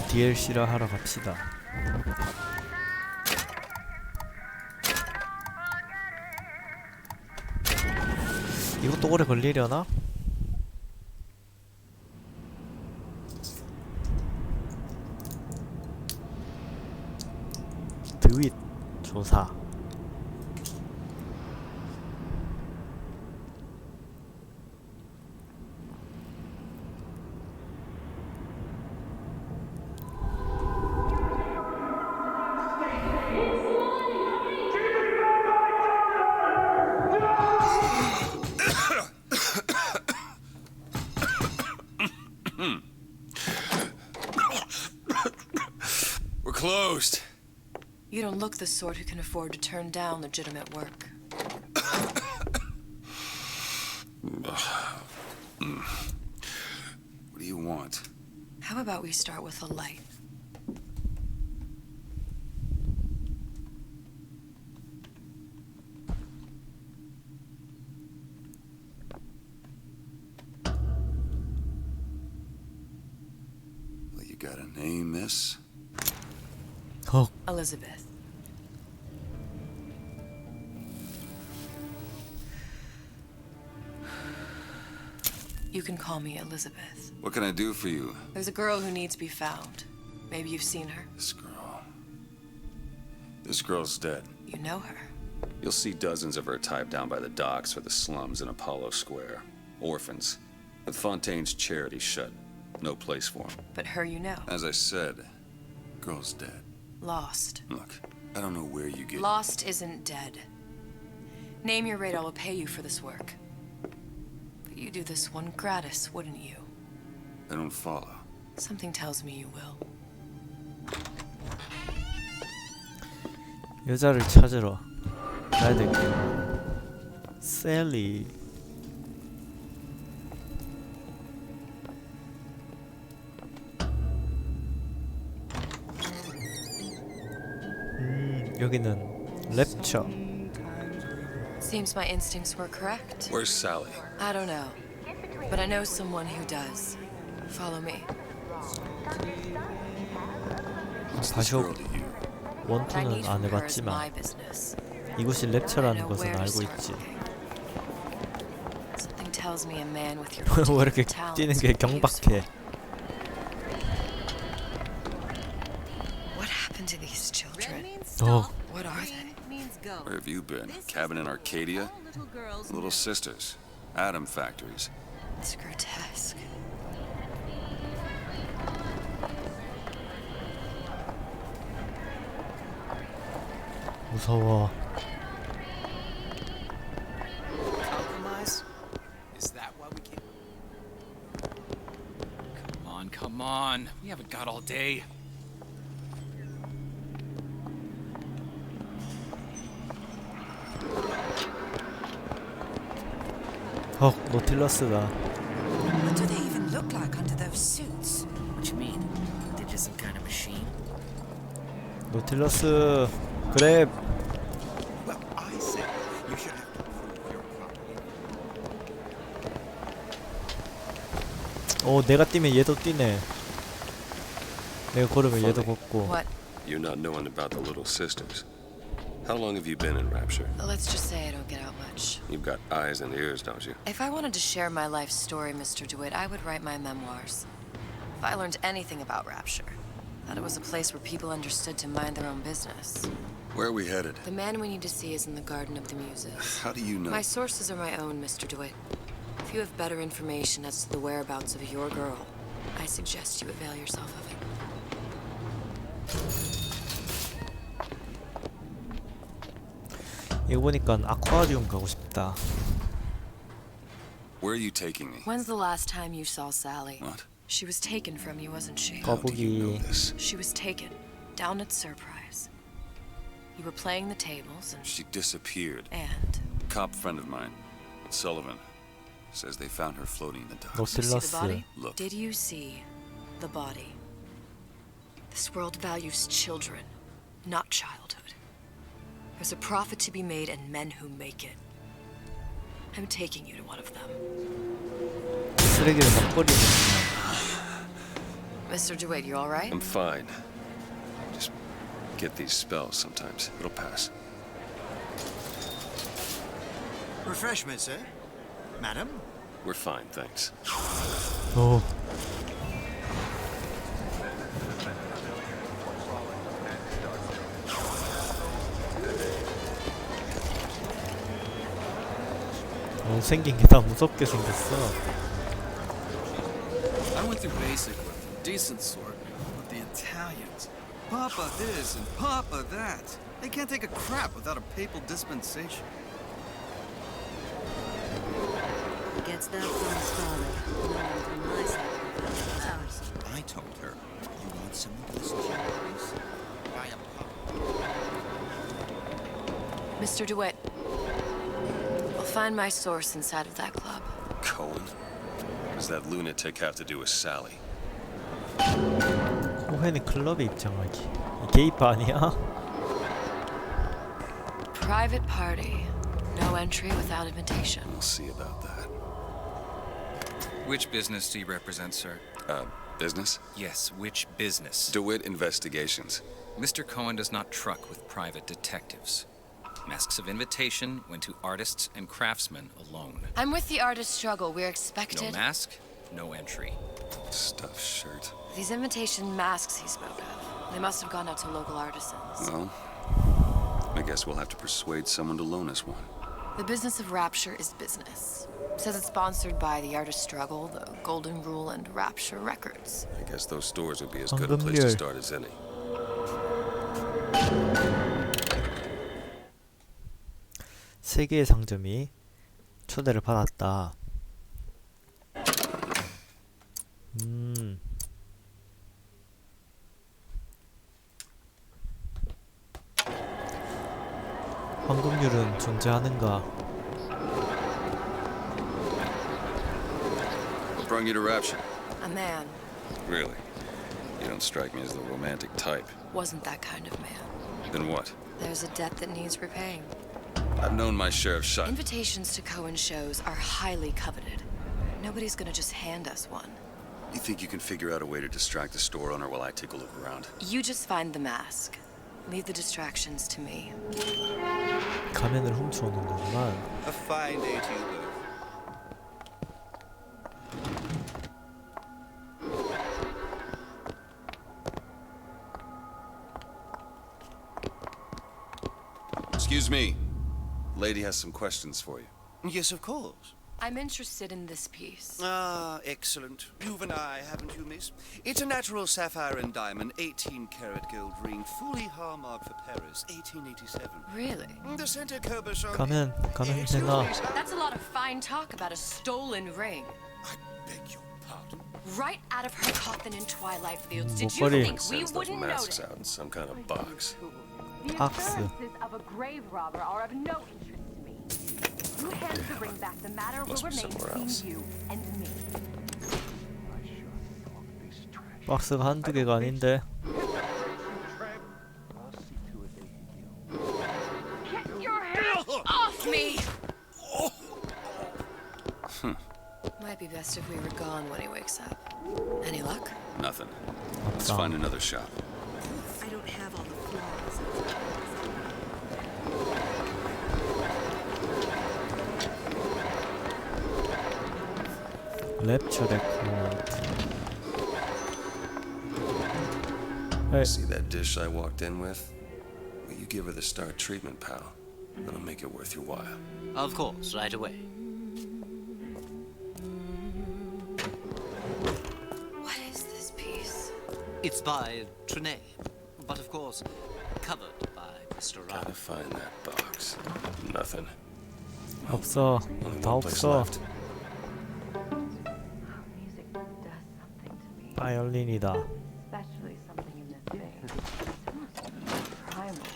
DLC라 하러 갑시다. 이것도 오래 걸리려나? 드윗 조사. We're closed. You don't look the sort who can afford to turn down legitimate work. What do you want? How about we start with a light? Well, you got a name, miss? 헉. Elizabeth. You can call me Elizabeth. What can I do for you? There's a girl who needs to be found. Maybe you've seen her. This girl. This girl's dead. You know her. You'll see dozens of her tied down by the docks or the slums in Apollo Square. Orphans. But Fontaine's charity shut. No place for them. But her you know. As I said, girl's dead. Lost. Look, I don't know where you get... Lost isn't dead. Name your rate, I will pay you for this work. But you do this one gratis, wouldn't you? I don't follow. Something tells me you will. 여자를 찾으러 가야 될게요. 셀리. 여기는 랩처. Seems my instincts were correct. Where's Sally? I don't know. But I know someone who does. Follow me. What's this girl 바쇼 to you? What I 원투는 need 안 from her is my 해봤지만 business. 이곳이 I 랩처라는 know 것은 where to 알고 start 있지. looking. Something tells me a man with your 왜 이렇게 particular 뛰는 talents 게 would be useful. 경박해. What happened to these children? 어, What are they? Where have you been? Cabin in Arcadia? Little sisters. Atom factories. It's grotesque. 무서워. Compromise? Is that why we came? Come on. We haven't got all day. 헉, 노틸러스다. What do they even look like under those suits? What you mean? They're just some kind of machine? 노틸러스 그래. Well, I say you should have to prove your property. 내가 뛰면 얘도 뛰네. 내가 걸으면 얘도 걷고. What? You're not knowing about the little sisters. How long have you been in Rapture? Let's just say I don't get out much. You've got eyes and ears, don't you? If I wanted to share my life story, Mr. DeWitt, I would write my memoirs. If I learned anything about Rapture, that it was a place where people understood to mind their own business. Where are we headed? The man we need to see is in the Garden of the Muses. How do you know? My sources are my own, Mr. DeWitt. If you have better information as to the whereabouts of your girl, I suggest you avail yourself of it. 이거 보니까 아쿠아리움 가고 싶다. Where are you taking me? When's the last time you saw Sally? What? She was taken from you, wasn't she? How do you know 거북이. this? She was taken, down at Surprise. You were playing the tables She disappeared. and Cop friend of mine, Sullivan, says they found her floating in the docks. Did you see the 노틸러스. body? Look. Did you see the body? This world values children, not childhood. There's a profit to be made and men who make it. I'm taking you to one of them. 쓰레기를 막 버리는구나. Mr. DeWitt, you all right? I'm fine. Just get these spells sometimes. It'll pass. Refreshments, eh? Madam? We're fine, thanks. 오. 생긴 게 다 무섭게 생겼어. I went through basic with a decent sort, but the Italians, Papa this and Papa that. They can't take a crap without a papal dispensation. Gets that from started. No one from my side of ours. I told her. You want someone to listen to your worries? Buy a pop. Mr. DeWitt, I'll find my source inside of that club. Cohen? What does that lunatic have to do with Sally? 코헨이 클럽에 입장하기. 이 게이바 아니야? Private party. No entry without invitation. We'll see about that. Which business do you represent, sir? Business? Yes, which business? DeWitt Investigations. Mr. Cohen does not truck with private detectives. Masks of invitation went to artists and craftsmen alone. I'm with the artist struggle. We're No expected. mask, no entry. Stuffed shirt. These invitation masks he spoke of. They must have gone out to local artisans. Well, I guess we'll have to persuade someone to loan us one. The business of Rapture is business. Says it's sponsored by the artist struggle, the Golden Rule, and Rapture Records. I guess those stores would be as good a place to start as any. 세 개의 상점이 초대를 받았다. 황금률은 존재하는가? What brought you to Rapture? A man Really? You don't strike me as the romantic type. wasn't that kind of man. Then what? There's a debt that needs repaying. I've known my share of shut. Invitations to Cohen shows are highly coveted. Nobody's gonna just hand us one. You think you can figure out a way to distract the store owner while I take a look around? You just find the mask. Leave the distractions to me. 가면을 훔쳐오는 거구만. A fine day to you both. Excuse me. Lady has some questions for you. Yes, of course. I'm interested in this piece. Ah, excellent. You've an eye, haven't you, miss? It's a natural sapphire and diamond, 18-karat gold ring, fully hallmarked for Paris, 1887. Really? The center cabochon. 가면 내놔. That's a lot of fine talk about a stolen ring. I beg your pardon. Right out of her coffin in Twilight Fields. Did you 목걸이. think we Sends those wouldn't masks notice? out in some kind of box. The 박스. assurances of a grave robber are of no interest to me. You hands the ring back, the matter will Must be remain somewhere between else. you and me. 박스가 한두 개가 아닌데. Get your hands Off me! Might be best if we were gone when he wakes up. Any luck? Nothing. Let's 없다. find another shop. I don't have all the flaws. 랩처 레코드. Hey. See that dish I walked in with? Will you give her the star treatment, pal? That'll make it worth your while. Of course, right away. What is this piece? It's by Trenet, but of course, covered by Mr. Gotta Ryan. find that box. Nothing. 없어. Only 다 one place 없어. left. Music does something to me, 바이올린이다. especially something in this vein. It's almost primal.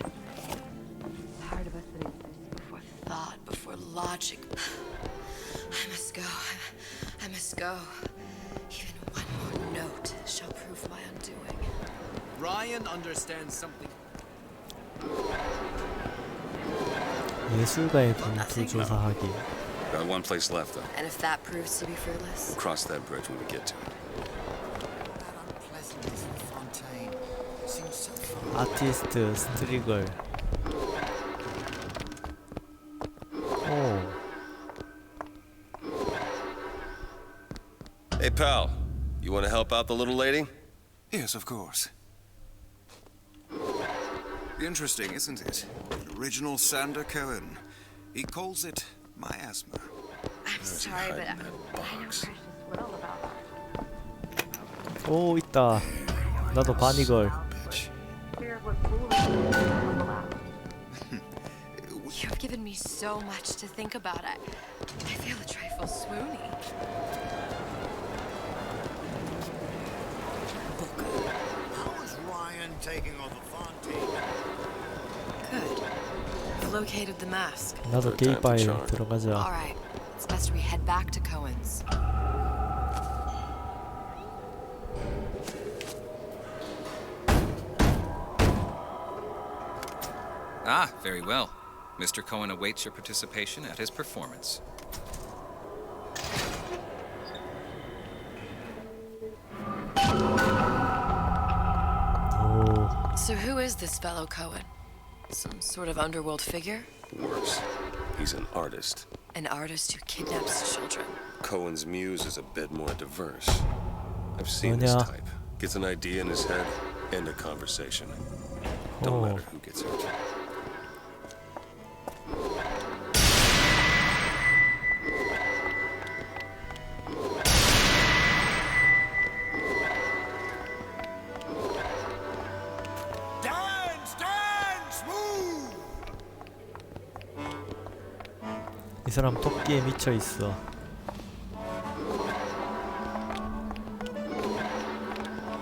Part of us that exists before Thought before logic. I must go. I must go. Even one more note shall prove my undoing. Ryan understands something. 예술가의 분투 조사하기. Got one place left, though. And if that proves to be fruitless, We'll cross that bridge when we get to it. That 아티스트 스트리걸. 오. Hey, pal. You want to help out the little lady? Yes, of course. Interesting, isn't it? Original Sander Cohen. He calls it miasma. I'm sorry, but I know Box. Precious will about that. 오 있다. 나도 반이걸. Bitch. Fears look foolish when they come out. you've given me so much to think about. I feel a trifle swoony. How is Ryan taking over Fontaine? Good. I've located the mask. 나도 게이바에 들어가자. All right. It's best we head back to Cohen's. Ah, very well. Mr. Cohen awaits your participation at his performance. 오. So who is this fellow Cohen? Some sort of underworld figure? Worse. He's an artist. An artist who kidnaps children. Cohen's muse is a bit more diverse. I've seen this 뭐냐? type. Gets an idea in his head, end a conversation. Don't 오. matter who gets hurt. Dance, dance, move! 이 사람 토끼에 미쳐 있어.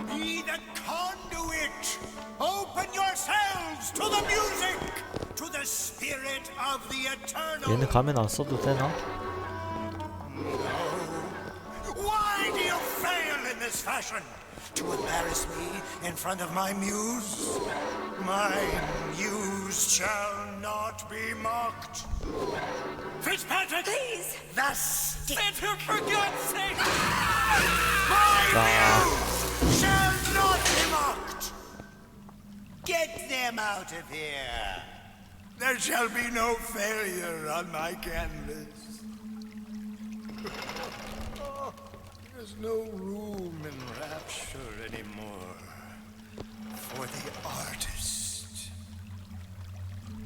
Be the conduit! Open yourselves to the music! To the spirit of the eternal! 얘는 가면 안 써도 되나? Why do you fail in this fashion? To embarrass me in front of my muse? My muse shall not be mocked. Fitzpatrick! Please! The stick! For God's sake! My muse shall not be mocked! Get them out of here! There shall be no failure on my canvas. There's no room in rapture anymore for the artist.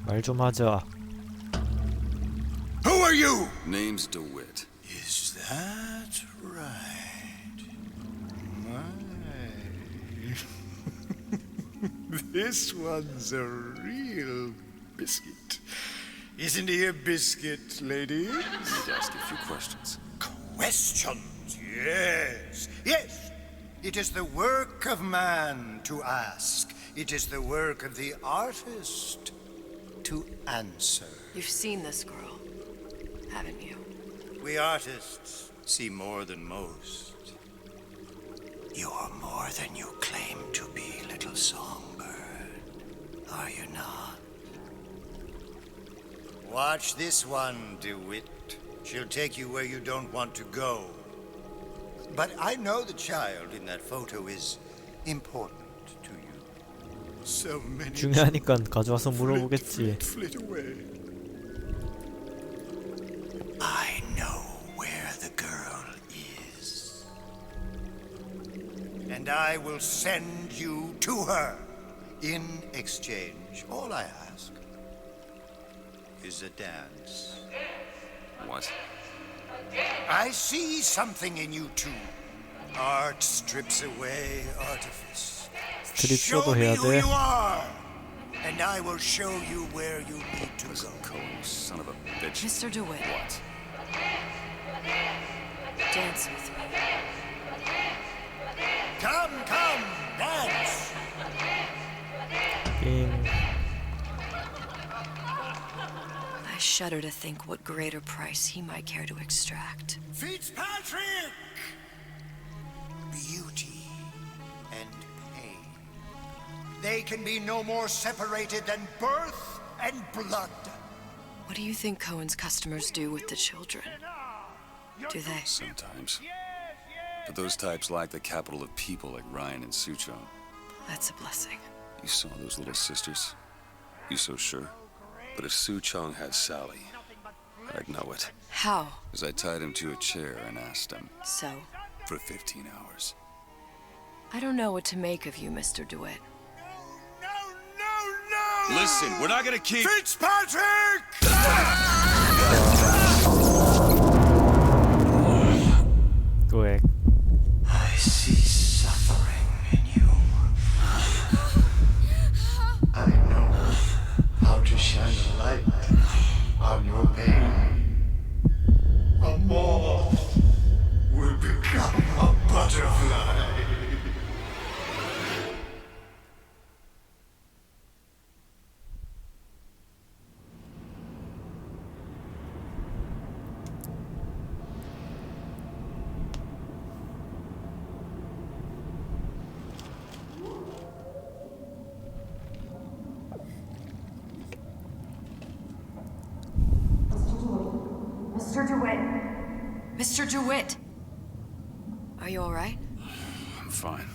말 좀 하자. Who are you? Name's DeWitt. Is that right? My. This one's a real biscuit. Isn't he a biscuit, ladies? Need to ask you a few questions. Questions, yes. Yes, it is the work of man to ask. It is the work of the artist to answer. You've seen this girl, haven't you? We artists see more than most. You're more than you claim to be, little songbird. Are you not? Watch this one, DeWitt. She'll take you where you don't want to go. But I know the child in that photo is important to you. So many 중요하니까 가져와서 물어보겠지. flit away. I know where the girl is. And I will send you to her. In exchange, all I ask is a dance. What? I see something in you too. Art strips away artifice. 스트립 Show 쇼도 me 해야 who 돼. you are, and I will show you where you need to Listen, go. Cohen, son of a bitch. Mr. DeWitt, What? dance with me. Come, come, dance. 빙. I shudder to think what greater price he might care to extract. Fitzpatrick! Beauty and pain. They can be no more separated than birth and blood. What do you think Cohen's customers do with the children? Do they? Sometimes. But those types lack the capital of people like Ryan and Sucho. That's a blessing. You saw those little sisters? You so sure? But if Su Chong had Sally, I'd know it. How? As I tied him to a chair and asked him. So? For 15 hours. I don't know what to make of you, Mr. DeWitt. No! Listen, we're not gonna keep... Fitzpatrick! 왜? I see suffering in you. I know how to shine a light on your pain. A moth will become a butterfly. Mr. DeWitt! Mr. DeWitt! Are you alright? I'm fine.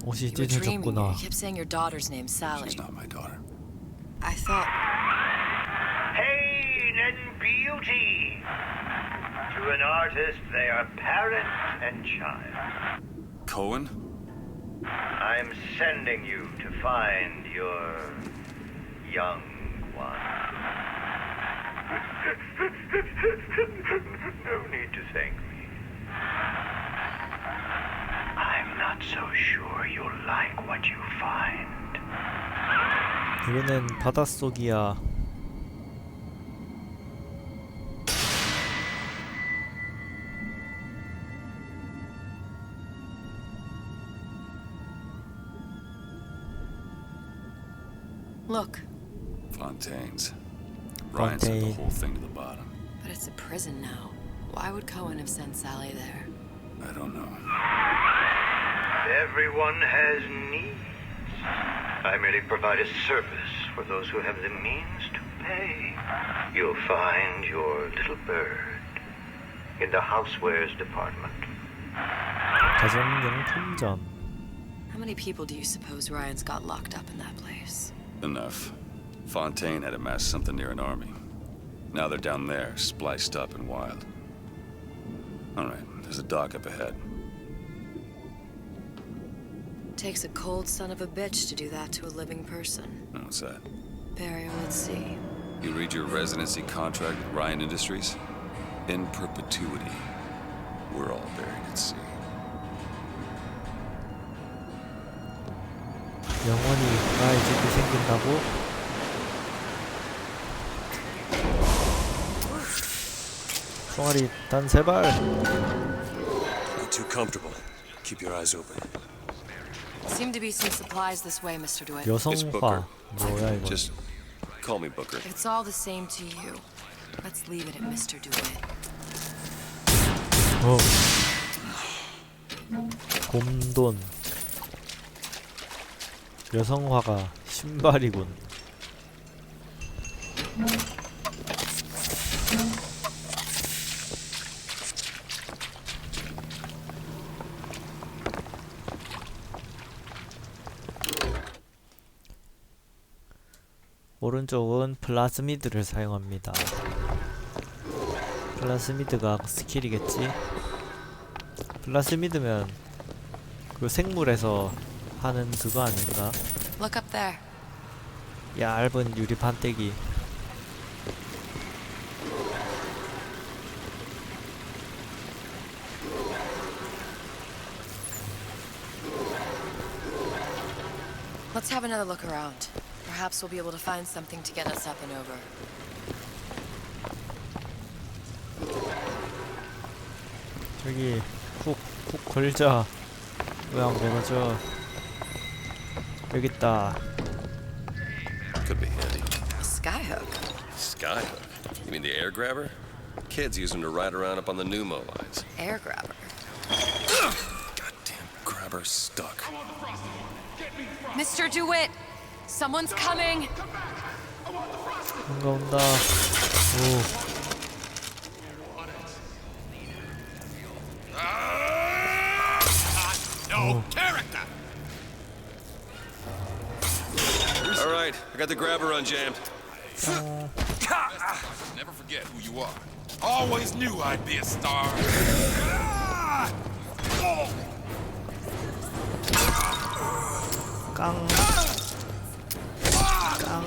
옷이 You were dreaming. 찢어졌구나. You kept saying your daughter's name's Sally. She's not my daughter. I thought... Pain and beauty. To an artist, they are parent and child. Cohen? I'm sending you to find your young one. No need to thank me. I'm not so sure you'll like what you find. 이거는 바닷속이야. Look, Fontaine's. Ryan sent the Fontaine. whole thing to the bottom. but it's a prison now. Why would Cohen have sent Sally there? I don't know. Everyone has needs. I merely provide a service for those who have the means to pay. You'll find your little bird in the housewares department. 가정용품점. How many people do you suppose Ryan's got locked up in that place? Enough. Fontaine had amassed something near an army. Now they're down there, spliced up and wild. Alright, there's a dock up ahead. Takes a cold son of a bitch to do that to a living person. And what's that? Burial at sea. You read your residency contract with Ryan Industries? In perpetuity, we're all buried at sea. 영원히 나의 집이 생긴다고? 총알이 단 3발. Not too comfortable. Keep your eyes open. Seem to be some supplies this way, Mr. DeWitt. It's Booker. 여성화. 뭐야 이거? Just call me Booker. If it's all the same to you, let's leave it at Mr. DeWitt. 어. 곰돈. 여성화가 신발이군. 오른쪽은 플라스미드를 사용합니다. 플라스미드가 스킬이겠지? 플라스미드면 그 생물에서 하는 그거 아닌가? Look up there. 얇은 유리 판때기. Let's have another look around. Perhaps we'll be able to find something to get us up and over. 저기 훅 걸자. 왜 안 걸어져? 여기 있다. Could be handy. A skyhook. Skyhook? You mean the air grabber? Kids use them to ride around up on the pneumo lines. Air grabber. Goddamn grabber stuck. Mr. DeWitt! Someone's coming! 온다. 오. No character. right, I got the grabber unjammed. Never forget who you are. Always knew I'd be a star. 깡. 깡.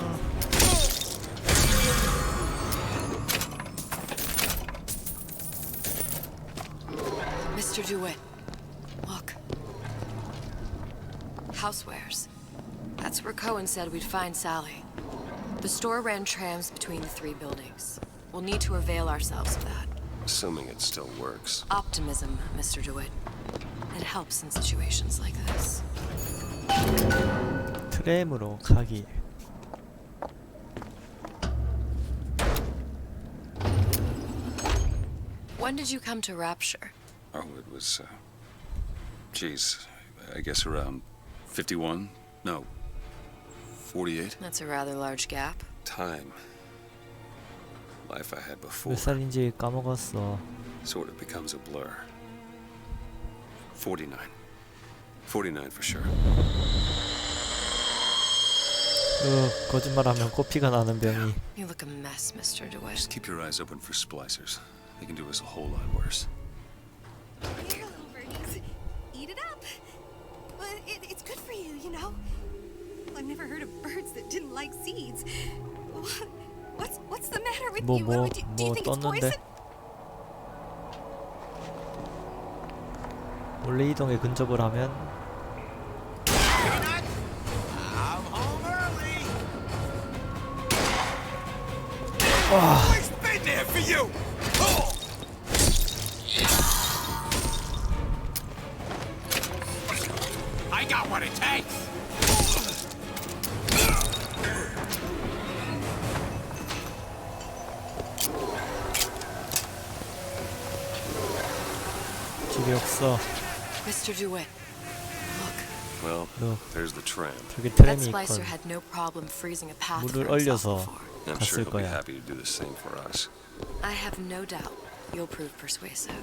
Mr. DeWitt, look. Housewares. That's where Cohen said we'd find Sally. The store ran trams between the three buildings. We'll need to avail ourselves of that. Assuming it still works. Optimism, Mr. DeWitt. It helps in situations like this. 트램으로 가기. When did you come to Rapture? Oh, it was, geez, I guess around 51? No, 48? That's a rather large gap. Time. Life I had before 몇 살인지 까먹었어. sort of becomes a blur. 49. 49 for sure. 거짓말하면 코피가 나는 병이. You look a mess, Mr. DeWitt. Just keep your eyes open for splicers. They can do us a whole lot worse. Here, little birdies. Eat it up. Well, it's good for you, you know. I've never heard of birds that didn't like seeds. What's the matter with you? Do you think it's poison? 원래 이동에 근접을 하면 I'm home early. Always been there for you. I got what it takes. 집이 없어. Mr. DeWitt, Well, look. there's the tram. 저기 that 트램이 splicer 있건 had no problem freezing a path 물을 for himself 얼려서 before. I'm sure 갔을 he'll be 거야. happy to do the same for us. I have no doubt you'll prove persuasive.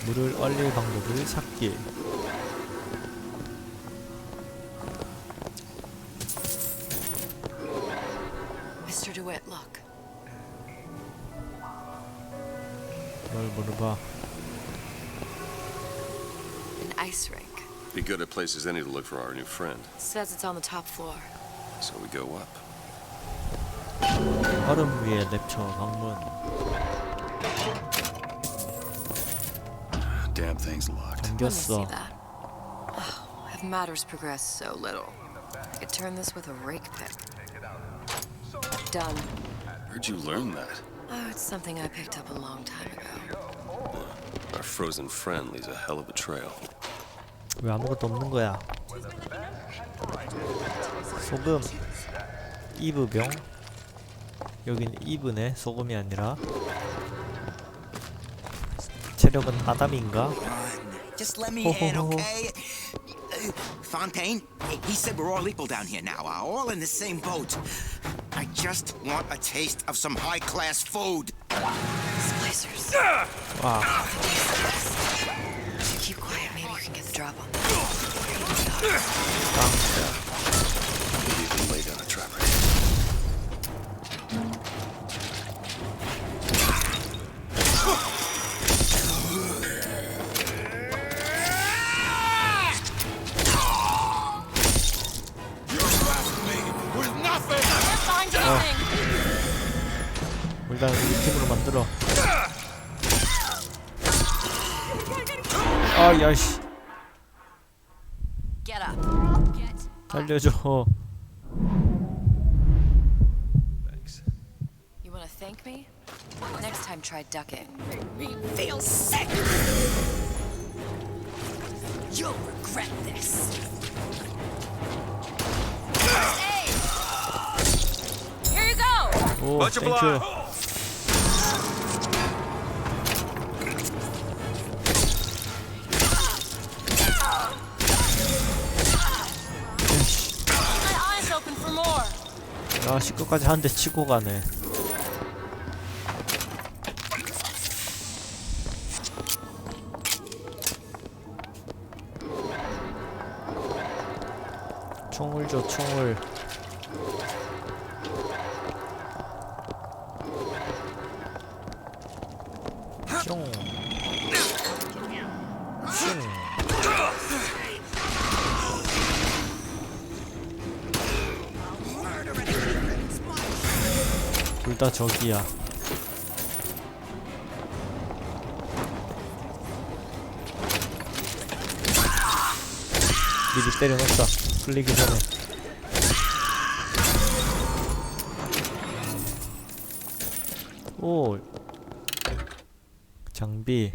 물을 얼릴 방법을 찾기. Mr. DeWitt, look. 뭘 물어봐. An ice rink. Be good at places any to look for our new friend. Says it's on the top floor. So we go up. 얼음 위에 랩처 방문. Damn thing's locked. Let me see 잠겼어. that. Oh, have matters progressed so little? I could turn this with a rake pick. Done. Where'd you learn that? Oh, it's something I picked up a long time ago. Our frozen friend leaves a hell of a trail. 왜 아무것도 없는 거야? 소금. 이브병. 여긴 이브네. 소금이 아니라. 체력은 아담인가? Just let me in, okay? Fontaine, he said we're all equal down here now, all in the same boat. I just want a taste of some high-class food. Splicers. 와. If you keep quiet, maybe you can get the drop on them. Maybe even lay down a trapper. 일단 우리 팀으로 만들어. 아, 야씨. Get up. 살려줘. Thanks. You want to thank me? Next time, try ducking. Me feel sick. You'll regret this. Hey! Here you go. 오, Much 땡큐. obliged. My eyes open for more. 야, 식구까지 한 대 치고 가네. 총을 줘, 총을. 쫑. 둘 다 적이야. 미리 때려놓자. 풀리기 전에. 오, 장비.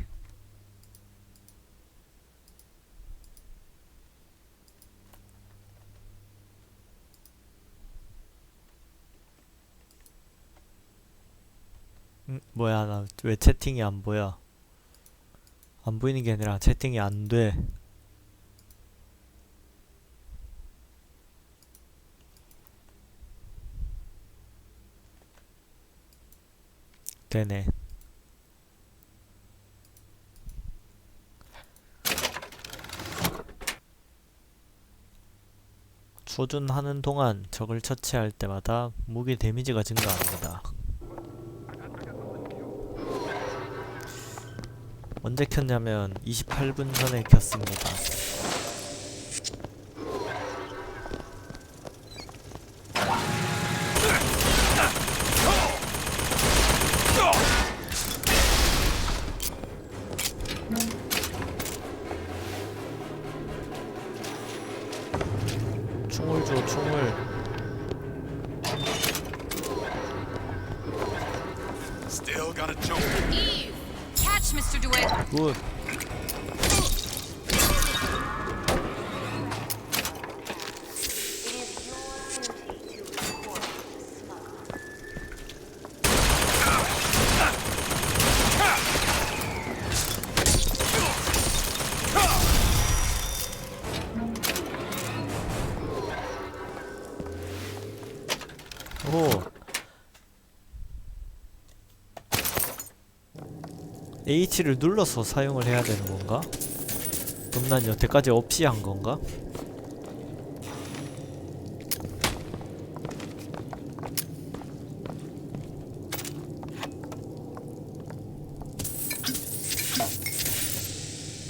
뭐야, 나 왜 채팅이 안 보여? 안 보이는 게 아니라 채팅이 안 돼. 되네. 조준하는 동안 적을 처치할 때마다 무기 데미지가 증가합니다. 언제 켰냐면 28분 전에 켰습니다. 총을 줘, 총을. Still got a joke. Catch, Mr. DeWitt. 굿. 오. H를 눌러서 사용을 해야 되는 건가? 그럼 난 여태까지 없이 한 건가?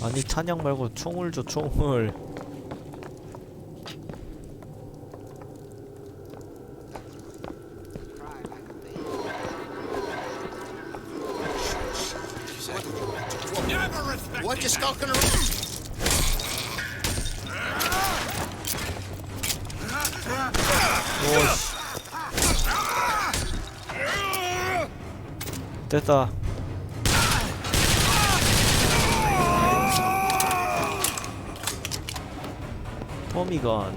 아니, 찬양 말고 총을 줘, 총을. What you skulking around? 오씨. 됐다. 토미건.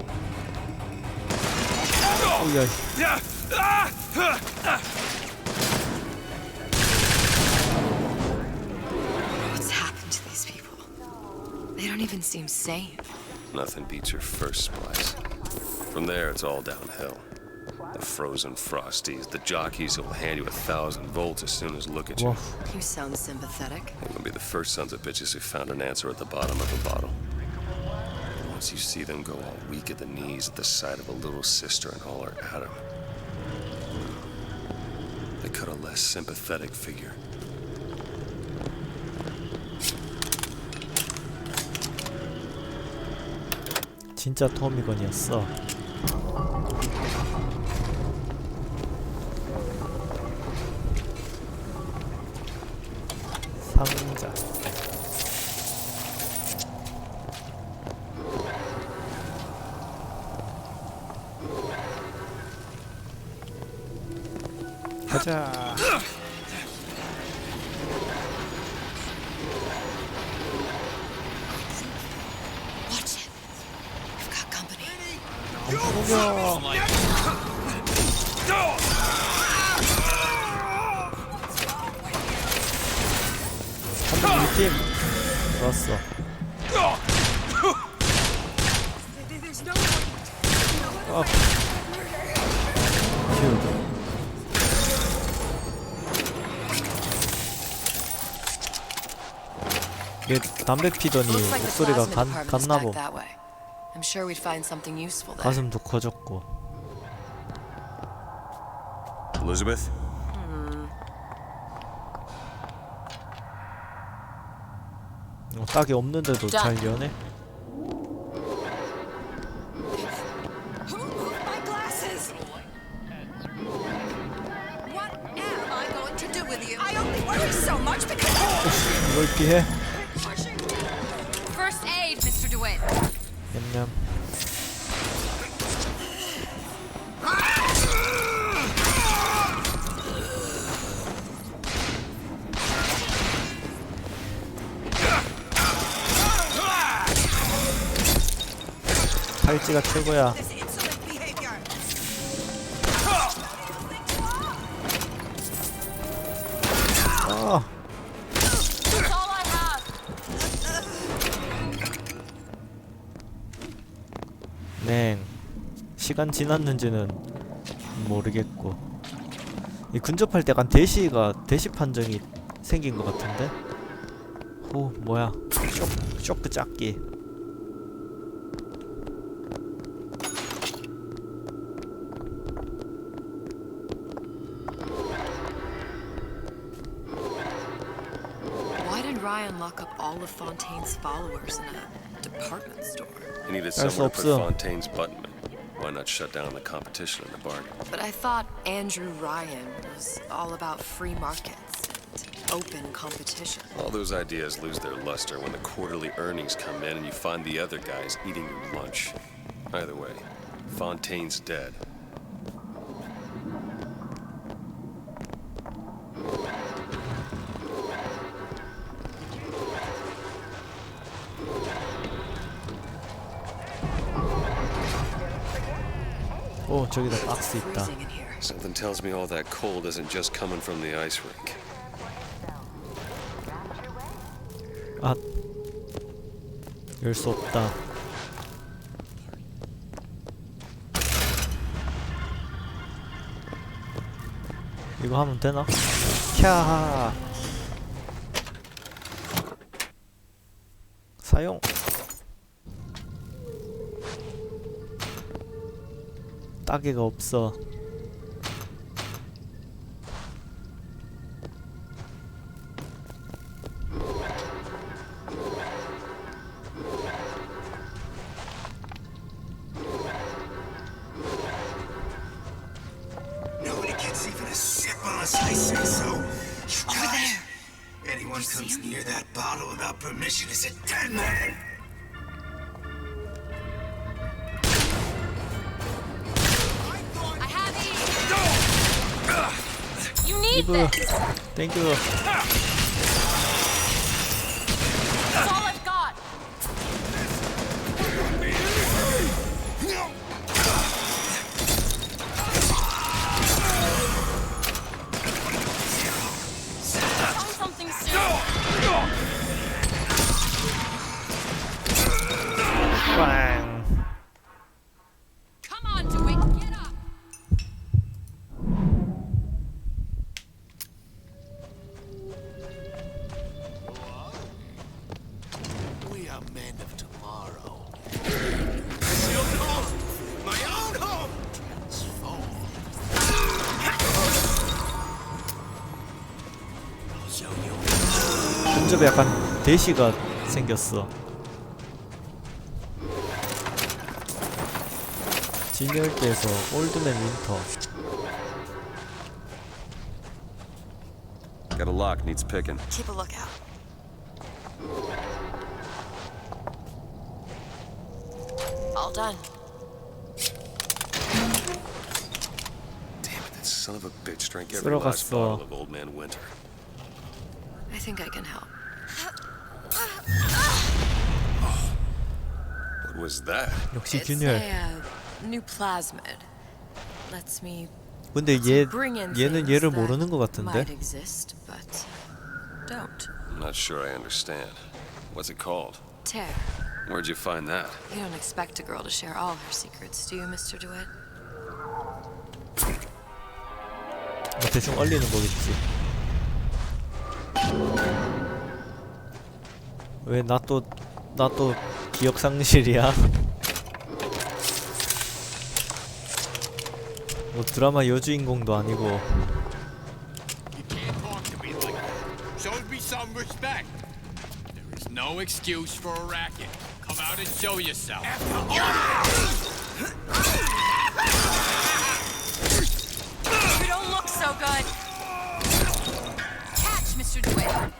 오야. What's happened to these people? They don't even seem sane. Nothing beats your first splice. From there, it's all downhill. The frozen frosties, the jockeys who will hand you 1,000 volts as soon as look at you. You sound sympathetic. They're gonna be the first sons of bitches who found an answer at the bottom of the bottle. Once you see them go all weak at the knees at the sight of a little sister and all her Adam, they cut a less sympathetic figure. 진짜 토미건이었어. 상자. 가자. Watch it. We've got company. 한번 우리 팀. 좋았어. 아. 휴. 얘 담배 피더니 목소리가 갔나보. I'm sure we'd find something useful there. 가슴도 커졌고. Elizabeth? 딱이 없는데도 잘 연해? Who moved my glasses? What am I going to do with you? I only worry so much because 이걸 피해? First aid, Mr. DeWitt. 냠냠. 팔찌가 최고야. 아. 네. 시간 지났는지는 모르겠고. 이 근접할 때 약간 대시 판정이 생긴 것 같은데. 오, 뭐야? 쇼크 짝기. Ryan lock up all of Fontaine's followers in a department store. He needed somewhere to put Fontaine's button in. Why not shut down the competition in the bargain? But I thought Andrew Ryan was all about free markets and open competition. All those ideas lose their luster when the quarterly earnings come in and you find the other guys eating your lunch. Either way, Fontaine's dead. 오, 저기다 박스 있다. Something tells me all that cold isn't just coming from the ice rink. 아, 열 수 없다. 이거 하면 되나? 캬. 사용. 따개가 없어. Nobody gets even a sip unless I say so. Over there. Anyone comes near that bottle without permission is a dead man. 이브, 땡큐. That's all I've got. Find something soon. 빵. Come on, DeWitt, get up. We are men of tomorrow. Your home! My own home! Transform. I'll show you. 근접에 약간 대시가 생겼어. 진열대에서 올드맨 윈터. Got a lock, needs picking. Keep a lookout. All done. Damn it, that son of a bitch drank every last bottle of Old Man Winter. I think I can help. What was that? 역시 It's 균열. a new plasmid. Lets me 근데 얘는 얘를 모르는 것 같은데. might exist, but don't. I'm not sure I understand. What's it called? Tear. Where'd you find that? You don't expect a girl to share all her secrets, do you, Mr. DeWitt? 뭐 대충 얼리는 거겠지. 왜 나 또 기억 상실이야? 뭐 드라마 여주인공도 아니고. You can't talk to me like that. Show me some respect. There is no excuse for a racket. Come out and show yourself. You don't look so good. Catch, Mr. DeWitt.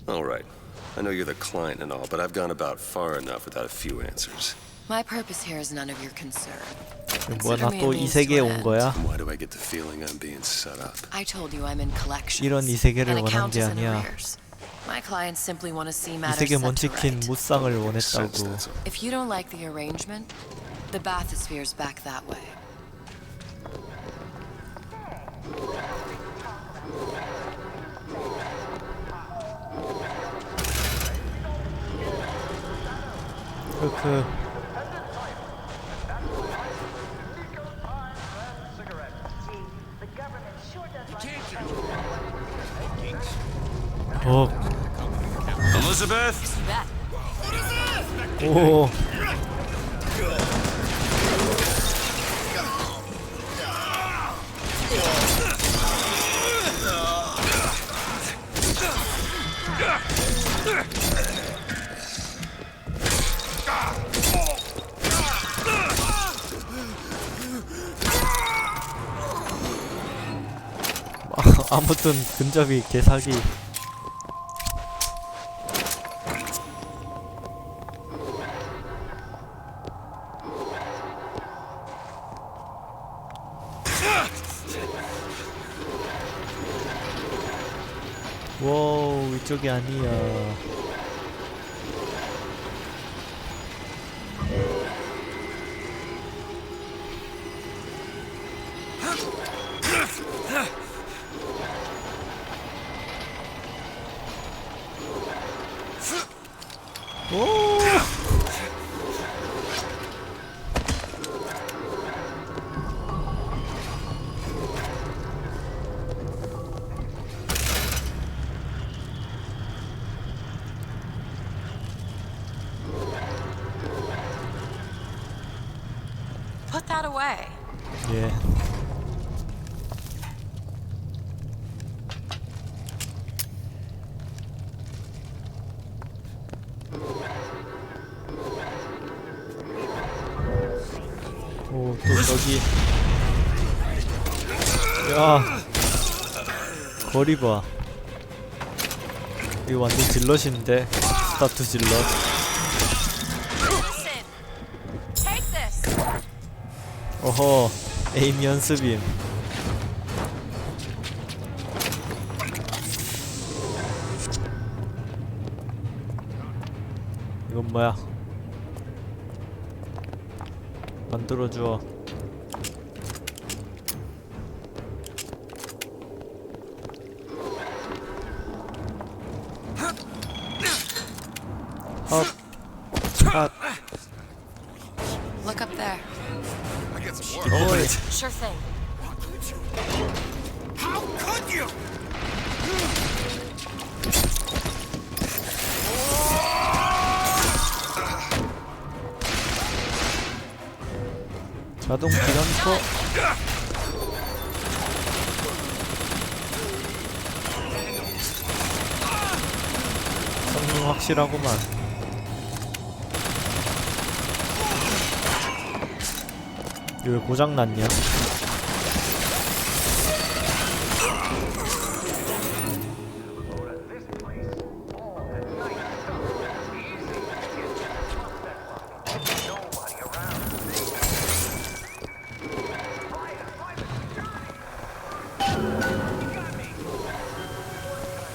All right. I know you're the client and all, but I've gone about far enough without a few answers. My purpose here is none of your concern. 뭐야, 나 또 이 세계에 온 거야? Why do I get the feeling I'm being set up? I told you I'm in collections. 이런 이 세계를 and 원한 게 account is in 아니야. arrears. My clients simply want to see 이 matters 세계 set to 먼치킨 right. 무쌍을 원했다고. If you don't like the arrangement, the bathysphere's back that way. 크크. Elizabeth? 오. 아무튼 근접이 개사기. 와우, 이쪽이 아니야. 오! Put that away. 예. 오, 또 저기. 야, 거리 봐. 이거 완전 질럿인데. 스타트 질럿. Listen. Take this. 어허, 에임 연습임. 이건 뭐야? 만들어줘. 헛. 핫. Look up there. I get some work. 어이. Sure thing. How could you? 자동 기관포. 성능 확실하구만. 이거 왜 고장 났냐?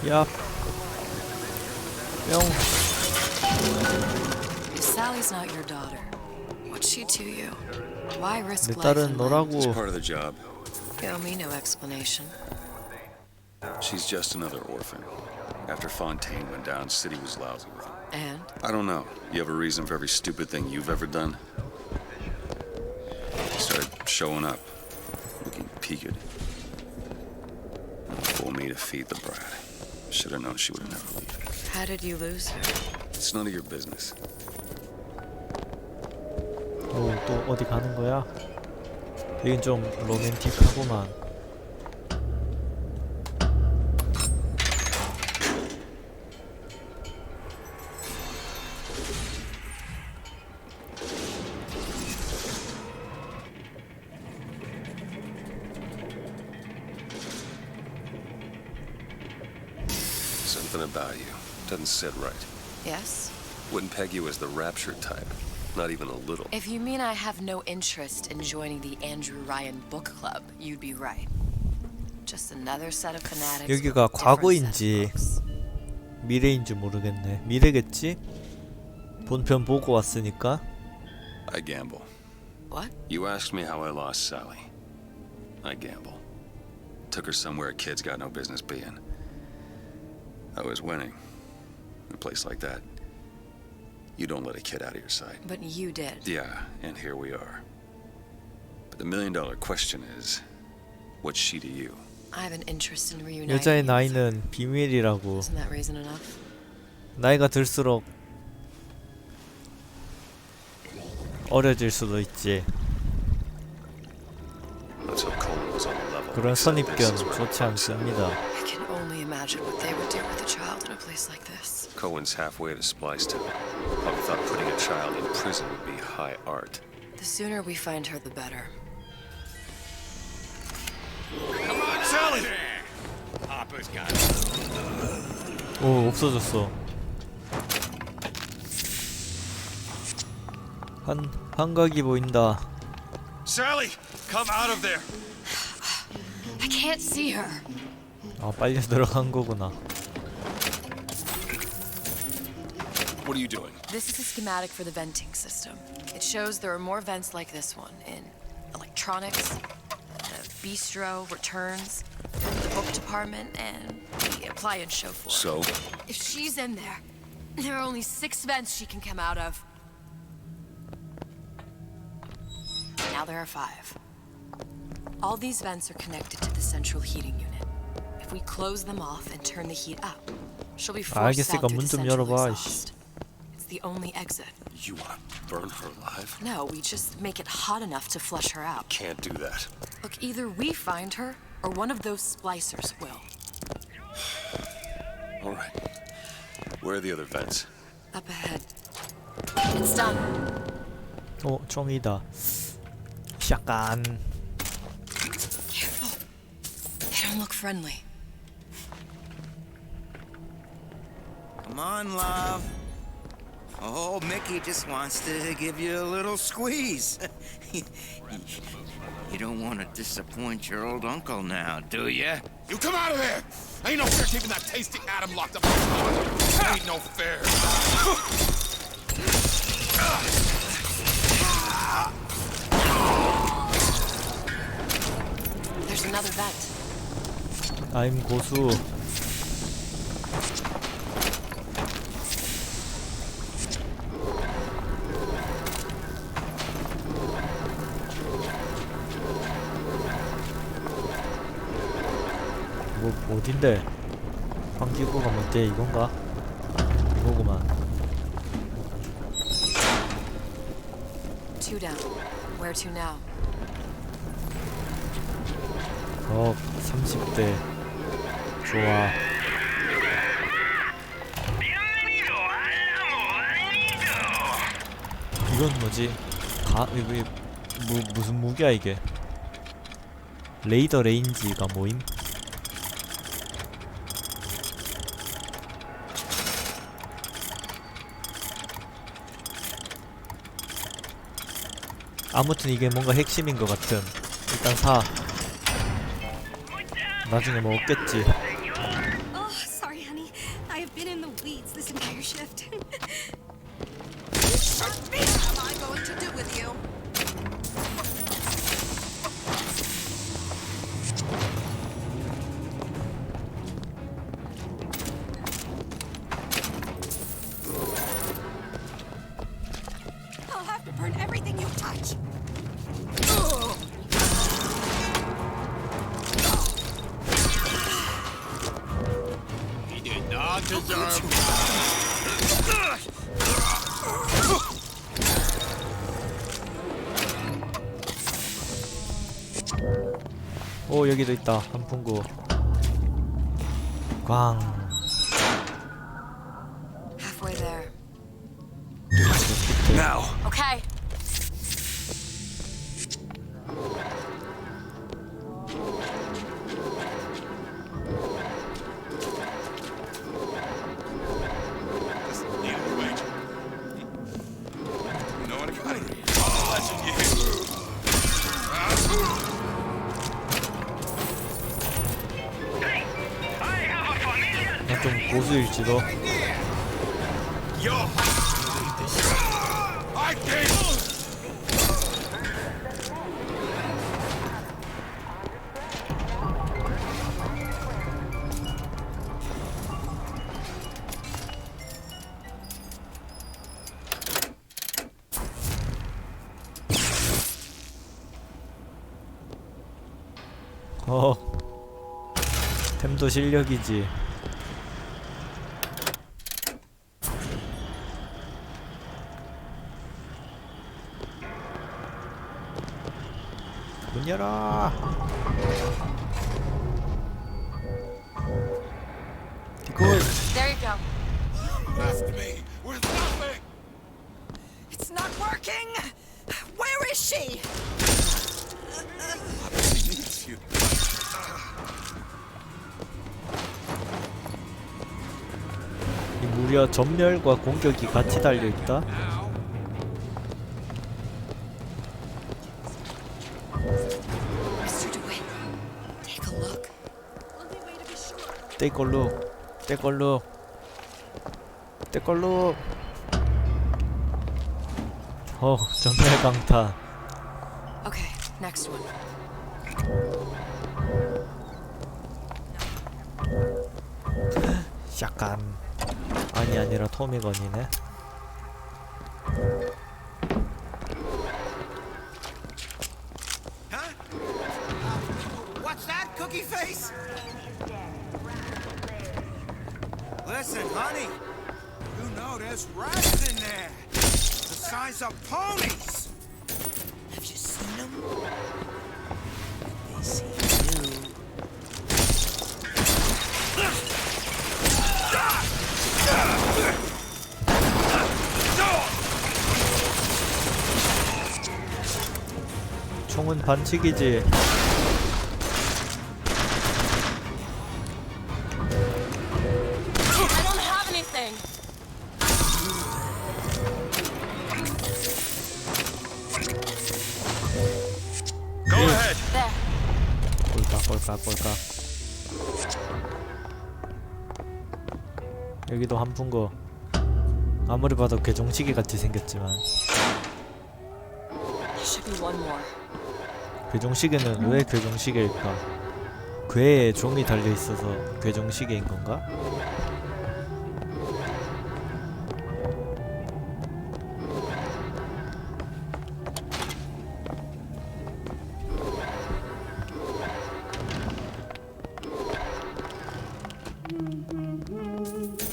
야. 뿅. If Sally's not your daughter, what's she to you? Why risk 내 life 딸은 and limb? 너라고. It's part of the job. You owe me no explanation. She's just another orphan. After Fontaine went down, City was lousy with her. And? I don't know. You have a reason for every stupid thing you've ever done? She started showing up, looking peaked. Fool me to feed the brat. Should have known she would have never leave. How did you lose her? It's none of your business. 오, 또 어디 가는 거야? 여긴 좀 로맨틱하구만. Something about you doesn't sit right. Yes? Wouldn't peg you as the rapture type. Not even a little. If you mean I have no interest in joining the Andrew Ryan book club, you'd be right. Just another set of fanatics. 여기가 과거인지 미래인지 모르겠네. 미래겠지? 본편 보고 왔으니까. I gamble. What? You asked me how I lost Sally. I gamble. Took her somewhere kids got no business being. I was winning. In a place like that, you don't let a kid out of your sight. But you did. Yeah, and here we are. But the million-dollar question is, what's she to you? I have an interest in reuniting. 여자의 나이는 비밀이라고. Isn't that reason enough? 나이가 들수록 어려질 수도 있지. Let's hope Coleman was on the level. 그런 선입견 좋지 않습니다. I can only imagine what they would do with a child in a place like this. Cohen's halfway to Splicetown. Probably thought putting a child in prison would be high art. The sooner we find her, the better. Come on, Sally! Papa's got it. 오, 없어졌어. 한각이 보인다. Sally, come out of there. I can't see her. 아, 빨리 들어간 거구나. What are you doing? This is a schematic for the venting system. It shows there are more vents like this one in electronics, the bistro, returns, the book department, and the appliance show floor. So? If she's in there are only 6 vents she can come out of. Now there are 5. All these vents are connected to the central heating unit. If we close them off and turn the heat up, she'll be forced 알겠으니까 out through 문 the 좀 central 열어봐. exhaust. It's the only exit. You want to burn her alive? No, we just make it hot enough to flush her out. Can't do that. Look, either we find her, or one of those splicers will. All right. Where are the other vents? Up ahead. It's done. 어, 총이다. 샷간. Careful. They don't look friendly. Come on, love. Oh, Mickey just wants to give you a little squeeze. You don't want to disappoint your old uncle now, do you? You come out of there! Ain't no fair keeping that tasty atom locked up in the closet. Ain't no fair. There's another vent. I'm 고수. 뭐 어딘데? 환기구가 뭔데 이건가? 이거구만. 2 down. Where to now? 30대. 좋아. 이건 뭐지? 이게 무슨 무기야 이게? 레이더 레인지가 뭐임? 아무튼 이게 뭔가 핵심인 것 같음. 일단 사. 나중에 뭐 없겠지. Oh, sorry, honey. I have been in the weeds this entire shift. What am I going to do with you? I'll have to burn everything you touch. He did not deserve. 오 여기도 있다. 한풍구. 광. Halfway there. Now. Okay. Just need to wait. You know what I got here? I'll let you get 난 좀 고수일지도. Yo! I can't! 템도 실력이지. 문 열어. 굿. There you go. Left me with nothing! It's not working! Where is she? She needs you. 이 무려 전멸과 공격이 같이 달려있다? Mr. DeWitt, take a look. Take a look. Take a look. Take a look. 전멸 강타. Okay, next one. 약간 아니라 토미건이네. Huh? What's that, cookie face? Listen, honey. You know there's rats in there. The size of ponies. Have you seen them? They see you. 총은 반칙이지. I don't have anything. Go ahead! There. 꼴깍. 여기도 한푼거. 아무리 봐도 괴종시계 같이 생겼지만. There should be one more. 괴종시계는 왜 괴종시계일까? 괴에 종이 달려있어서 괴종시계인 건가?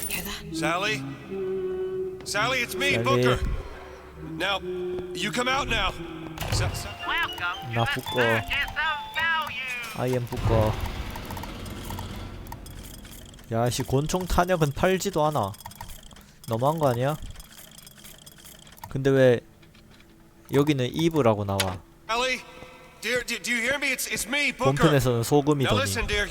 Hear that? Sally? Sally, it's me, Sally. Booker! Now, you come out now! 나 붙고. I am 붙고. 야씨 권총 탄약은 팔지도 않아. 너무한 거 아니야? 근데 왜 여기는 이브라고 나와? Sally? Dear, do you hear me? It's me, Booker! 본편에서는 Now 소금이더니. listen, dear.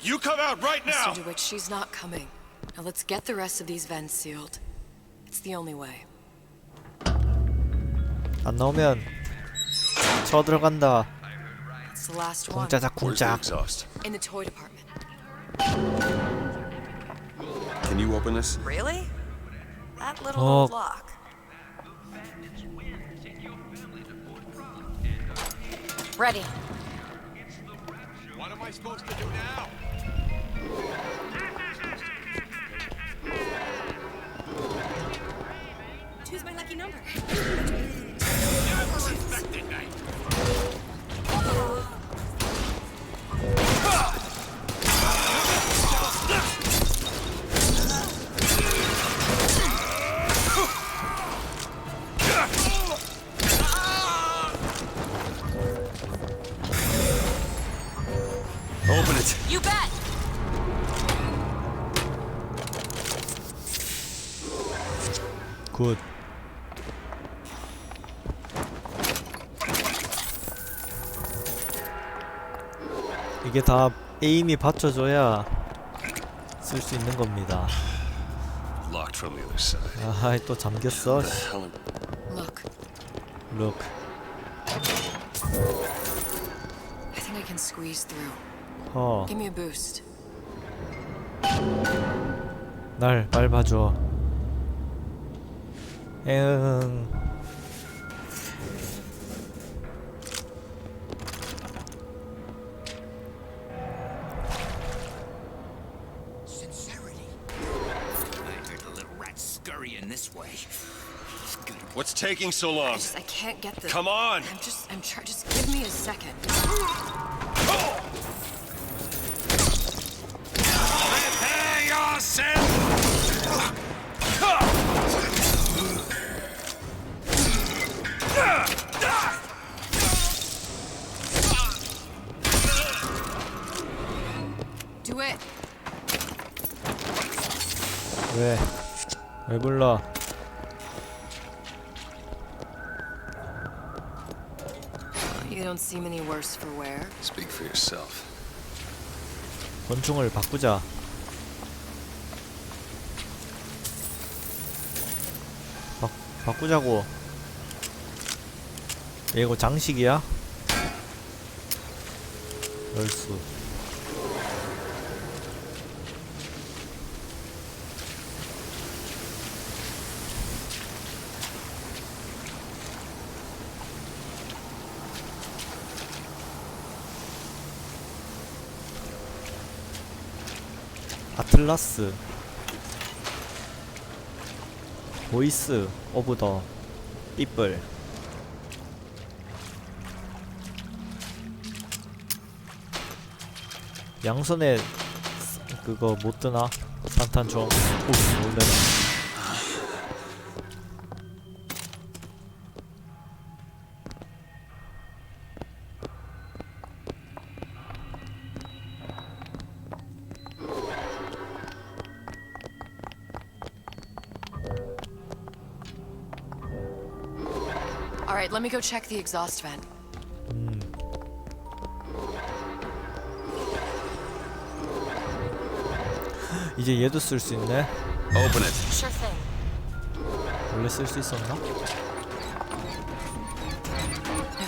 You come out right now! Mr. DeWitt, she's not coming. Now let's get the rest of these vents sealed. It's the only way. 안 나오면 쳐 들어간다. It's the last one. 쿵짜작 Where's the 쿵짝. exhaust? In the toy department. Can you open this? Really? That little Oh. old lock. Ready. What am I supposed to do now? Choose my lucky number. Never respected me. You bet. 굿. 이게 다 에임이 받쳐줘야 쓸 수 있는 겁니다. Locked from the other side. 아하, 또 잠겼어. The hell am- Look, Look. I think I can squeeze through. 허. Give me a boost. 날 밟아줘. 응. Sincerity. I heard the little rat scurrying this way. What's taking so long? I can't get the. Come on! I'm trying. Just give me a second. Prepare yourself! Do it. 왜? 왜 불러? You don't seem any worse for wear. Speak for yourself. 권총을 바꾸자. 바꾸자고. 얘 이거 장식이야? 열수. 아틀라스. 보이스 오브 더 삐플. 양손에 그거 못 드나? 산탄총. 오, 놀래라. All right, let me go check the exhaust vent. 이제 얘도 쓸 수 있네. Open it. Sure thing. 원래 쓸 수 있었나? No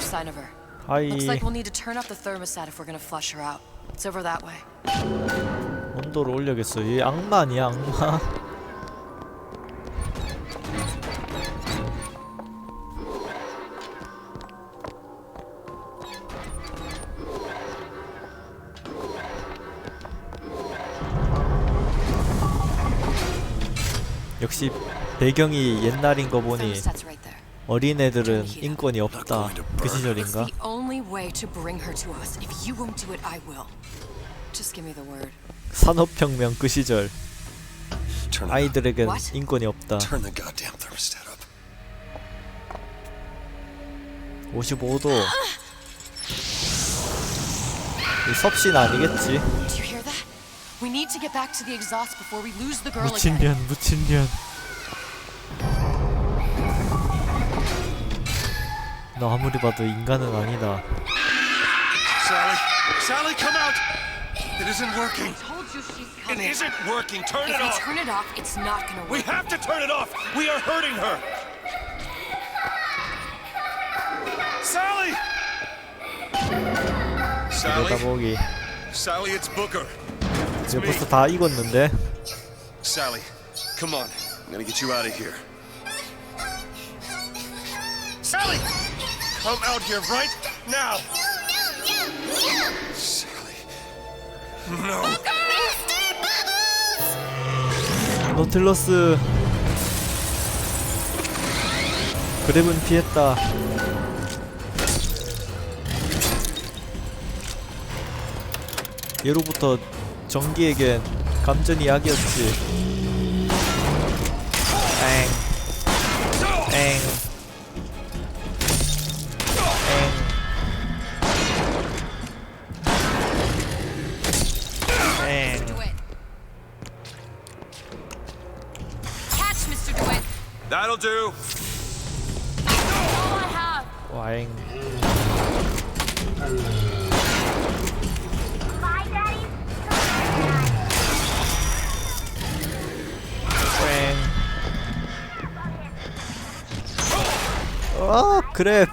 sign of her. 하이. Looks like we'll need to turn up the thermostat if we're gonna flush her out. It's over that way. 온도를 올려야겠어. 얘 악마 아니야, 악마? 역시 배경이 옛날인 거 보니 Thermostat's right there. 어린애들은 인권이 없다. 그 시절인가? It's the only way to bring her to us. If you won't do it, I will. Just give me the word. 산업혁명 그 시절 Turn it 아이들에겐 What? 인권이 없다. Turn the goddamn thermostat up. 55도. 이 섭씨 아니겠지? Do you hear that? We need to get back to the exhaust before we lose the girl again. 무친년 무친년. 너 아무리 봐도 인간은 아니다. Sally! Sally, come out! It isn't working. Told you she's It coming. isn't working. Turn If it we off. turn it off, it's not gonna We work. have to turn it off. We are hurting her. Sally! 내다보기. Sally, it's Booker. 이제 벌써 다 익었는데. Sally, come on. I'm gonna get you out of here. Sally! Come out here right now! Sally. No. 노틸러스. 그랩은 피했다. 예로부터 전기에겐 감전이 약이었지. 엥. 엥. 엥. That'll do. 와잉. 와, 그래.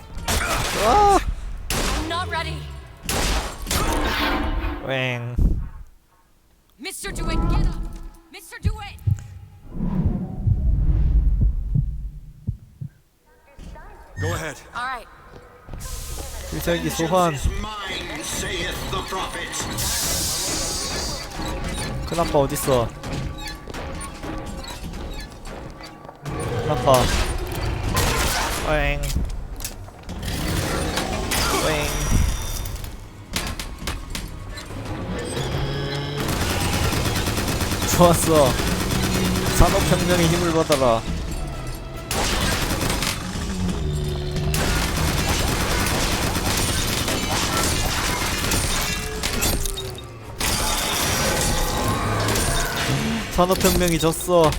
와. I'm not ready. 웽. Mr. DeWitt, get up. Mr. DeWitt. Go ahead. All right. 필살기 소환. 큰아빠 어딨어? 큰아빠. 웽. 웽. 좋았어. 산업혁명의 힘을 받아라. 산업혁명이 졌어.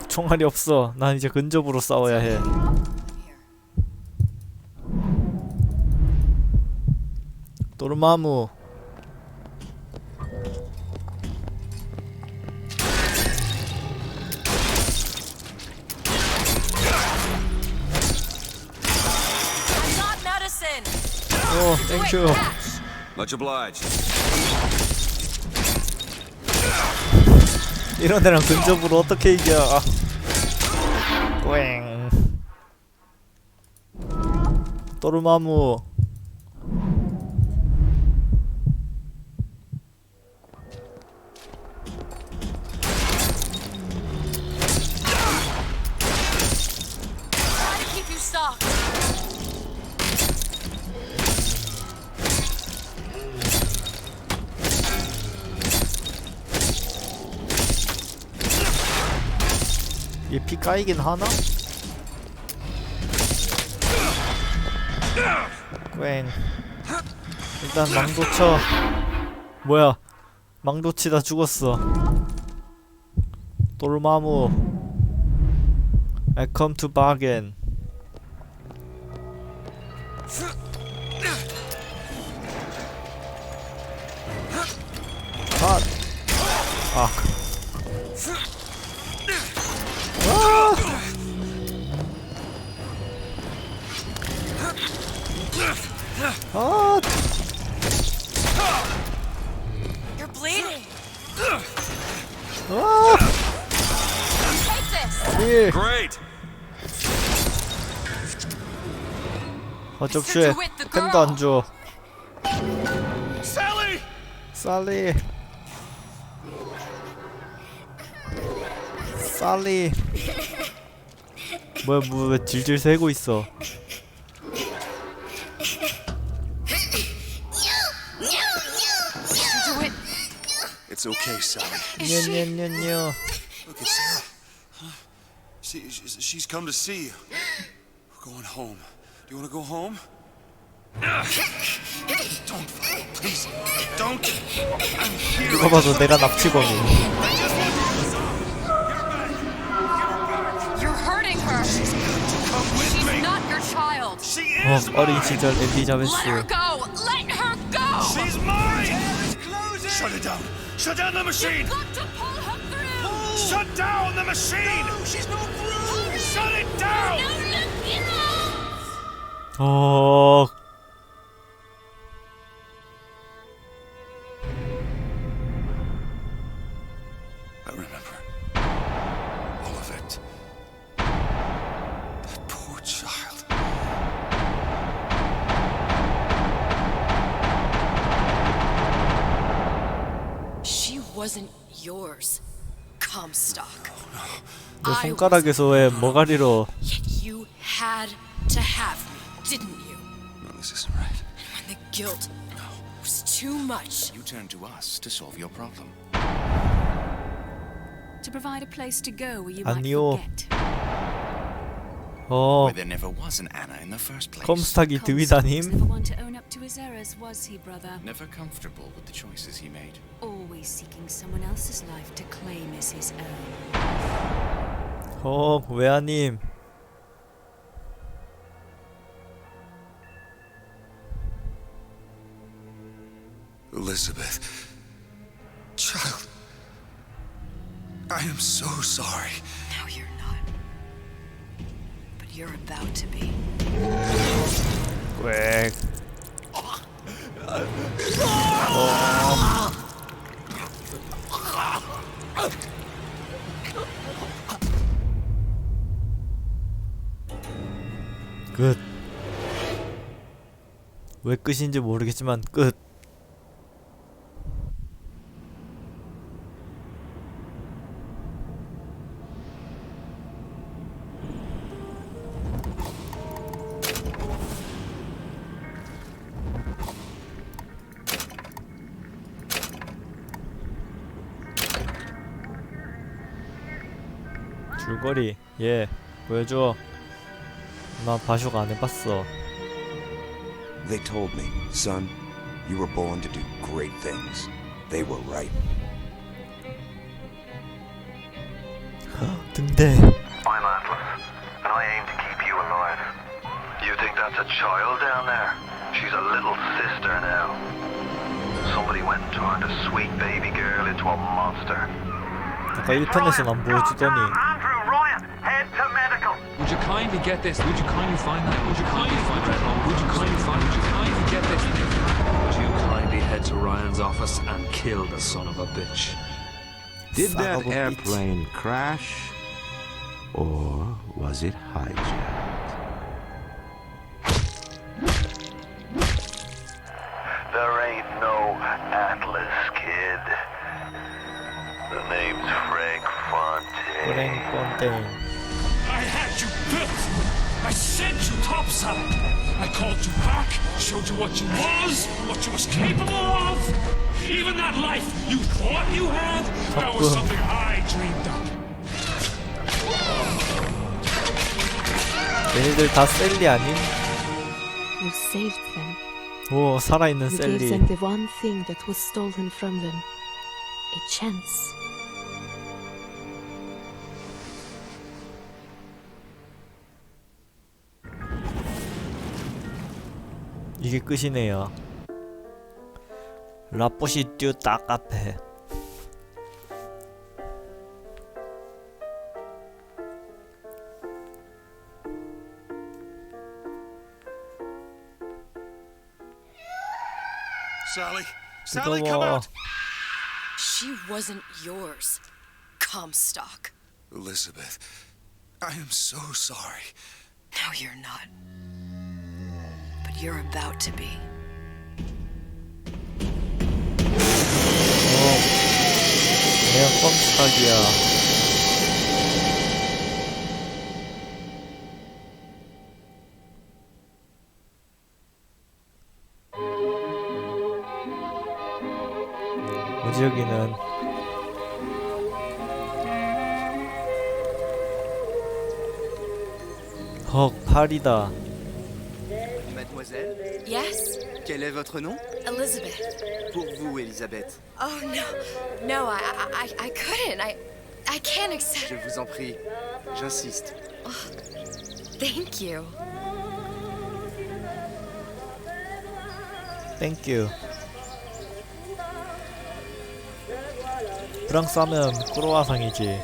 총알이 없어. 난 이제 근접으로 싸워야 해. 도르마무. 오, 땡큐. Much obliged. 이런 애랑 근접으로 어떻게 이겨? 꽝. 도르마무. 얘 피 까이긴 하나? 꽝. 일단 망도쳐. 뭐야, 망도치다 죽었어. 돌마무. I come to bargain. 아. 아. 아. You're bleeding. 아. Take this. 예. Great. 어접시에 템도 안 줘. Sally. 살리. 살리. 뭐야, 뭐 왜 질질 새고 있어? It's okay, Sally. 냐냐냐냐. Look, it's Sarah. She's come to see you. We're going home. Do you want to go home? Don't, please, don't. I'm here. 누가 봐도 내가 납치범이. You're hurting her. She's not your child. She is 어린 시절 엘리자베스. Let her go. Let her go. She's mine. Shut it down. Shut down the machine. You've got to pull her through. Shut down the machine. No, she's no through. Shut it down. 어. I remember all of it. That poor child. She wasn't yours, Comstock. 내 손가락에서의 머가리로. Yet you had to have me, didn't you? No, this isn't right. And when the guilt house too much. You turn to us to solve your problem. To provide a place to go where you 아니요. might forget. Where there never was an Anna in the first place. 컴스타기 드위다님. Never one to own up to his errors, was he, brother? Never comfortable with the choices he made. Always seeking someone else's life to claim as his own. 외아님. Elizabeth. Child. I am so sorry. No, you're not. But you're about to be. 꽥. 끝. 왜 끝인지 모르겠지만 끝. 줄거리 예 보여줘. 나 바쇼 안 해봤어. They told me, son, you were born to do great things. They were right. 등대. I'm Atlas, and I aim to keep you alive. You think that's a child down there? She's a little sister now. Somebody went and turned a sweet baby girl into a monster. 아까 1편에선 안 보여주더니. Andrew Ryan, head to medical. Would you kindly get this? Would you kindly find that? Would you kindly find that? Would you kindly find? Would you kindly get this? Would you kindly head to Ryan's office and kill the son of a bitch? Did that airplane crash? Or was it hijacked? There ain't no Atlas, kid. The name's Frank Fontaine. I had you built. I sent you topside. I called you back, showed you what you was capable of. Even that life you thought you had, that was something I dreamed of. 얘네들 다 셀리 아님? You saved them. 오 살아있는 You gave 셀리. them the one thing that was stolen from them. A chance. 이게 끝이네요. 라포시 듀 딱 앞에. Sally, come out. She wasn't yours, Comstock. Elizabeth, I am so sorry. No, you're not. But you're about to be. 내가 컴스탁이야. 뭐지 여기는? 헉 팔이다. Mademoiselle? Yes? Quel est votre nom? Elizabeth. Pour vous, Elisabeth. Oh no, no, I couldn't. I can't accept. Je vous en prie. J'insiste. Oh, thank you. Thank you. 프랑스 하면 크로와상이지.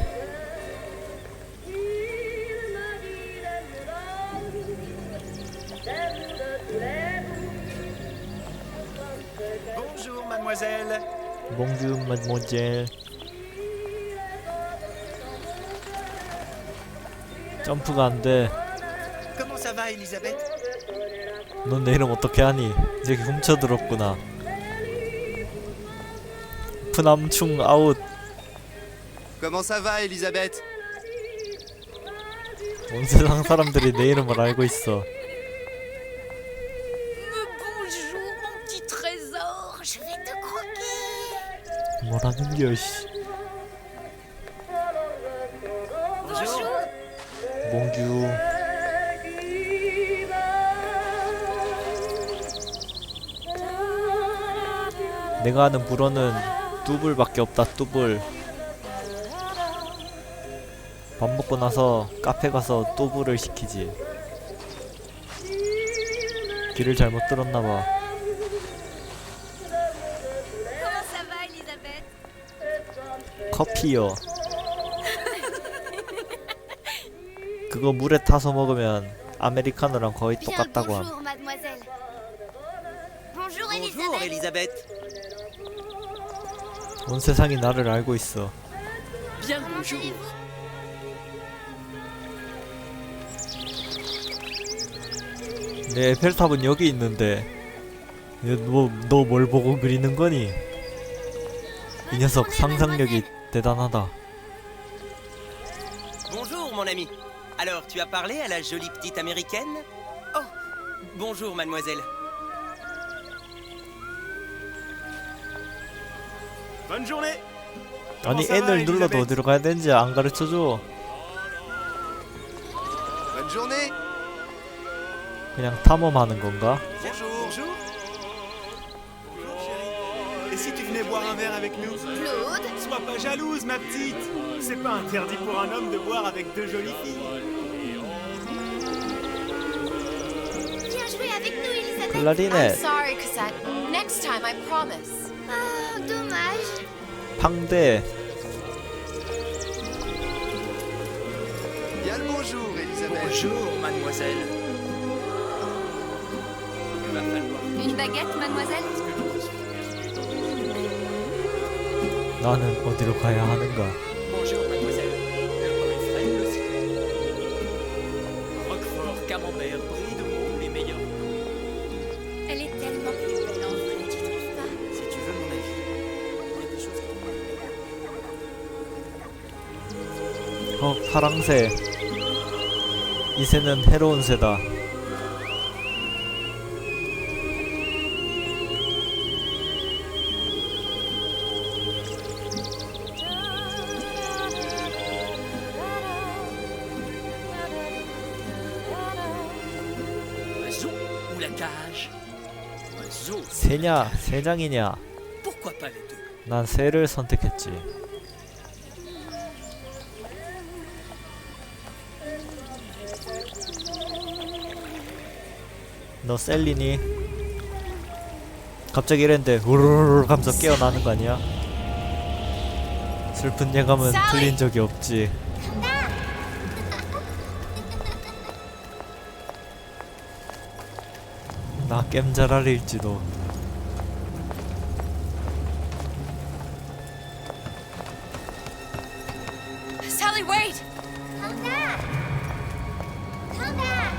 Bonjour, mademoiselle. Bonjour, mademoiselle. 점프가 안 돼. Comment ça va, Elisabeth? 넌 내 이름 어떻게 하니? 저기 훔쳐들었구나. 푸남충 아웃. Comment ça va, Elisabeth? 온 세상 사람들이 내 이름을 알고 있어. Bonjour, mon petit trésor. 뭐라는겨 씨. 몽규. 내가 아는 불어는 뚜불밖에 없다. 뚜불. 밥 먹고 나서 카페 가서 뚜불을 시키지. 길을 잘못 들었나봐. Comment ça va, Elisabeth? 커피요. 그거 물에 타서 먹으면 아메리카노랑 거의 똑같다고 함. Bonjour, mademoiselle. Bonjour, Bonjour, Elisabeth. Elisabeth. 온 세상이 나를 알고 있어. Bien le bonjour. 내 에펠탑은 여기 있는데 너 뭘 보고 그리는 거니? 이 녀석 상상력이 대단하다. Bonjour, mon ami. Alors, tu as parlé à la jolie petite américaine? Oh, bonjour, mademoiselle. Bonne journée. 아니 N을 눌러도 어디로 가야 되는지 안 가르쳐줘. Bonne journée. 그냥 탐험하는 건가? Bonjour. Bonjour. Bonjour, chérie. Et si tu venais boire un verre avec nous? Claude? Sois pas jalouse, ma petite. C'est pas interdit pour un homme de boire avec deux jolies filles. Viens jouer avec nous, Elisabeth. 클라리넷. I'm sorry, Cassette. Next time, I promise. Ah, dommage. 팡대. Bien le bonjour, Elisabeth. Bonjour, mademoiselle. Une baguette, mademoiselle? 나는 어디로 가야 하는가? Bonjour, mademoiselle. Une fraise aussi. Roquefort, camembert, brie de veau, les meilleurs. Elle est tellement plus belle en vrai, tu trouves pas? Si tu veux mon avis, il y a des choses qui... 파랑새. 이 새는 해로운 새다. Oiseau ou la cage? Oiseau. 새냐, 새장이냐? Pourquoi pas les deux? 난 새를 선택했지. 너 셀리니? 갑자기 이랬는데 우르르르 하면서 깨어나는 거 아니야? 슬픈 예감은 틀린 적이 없지. 나 겜자랄일지도. Sally, wait! Come back! Come back!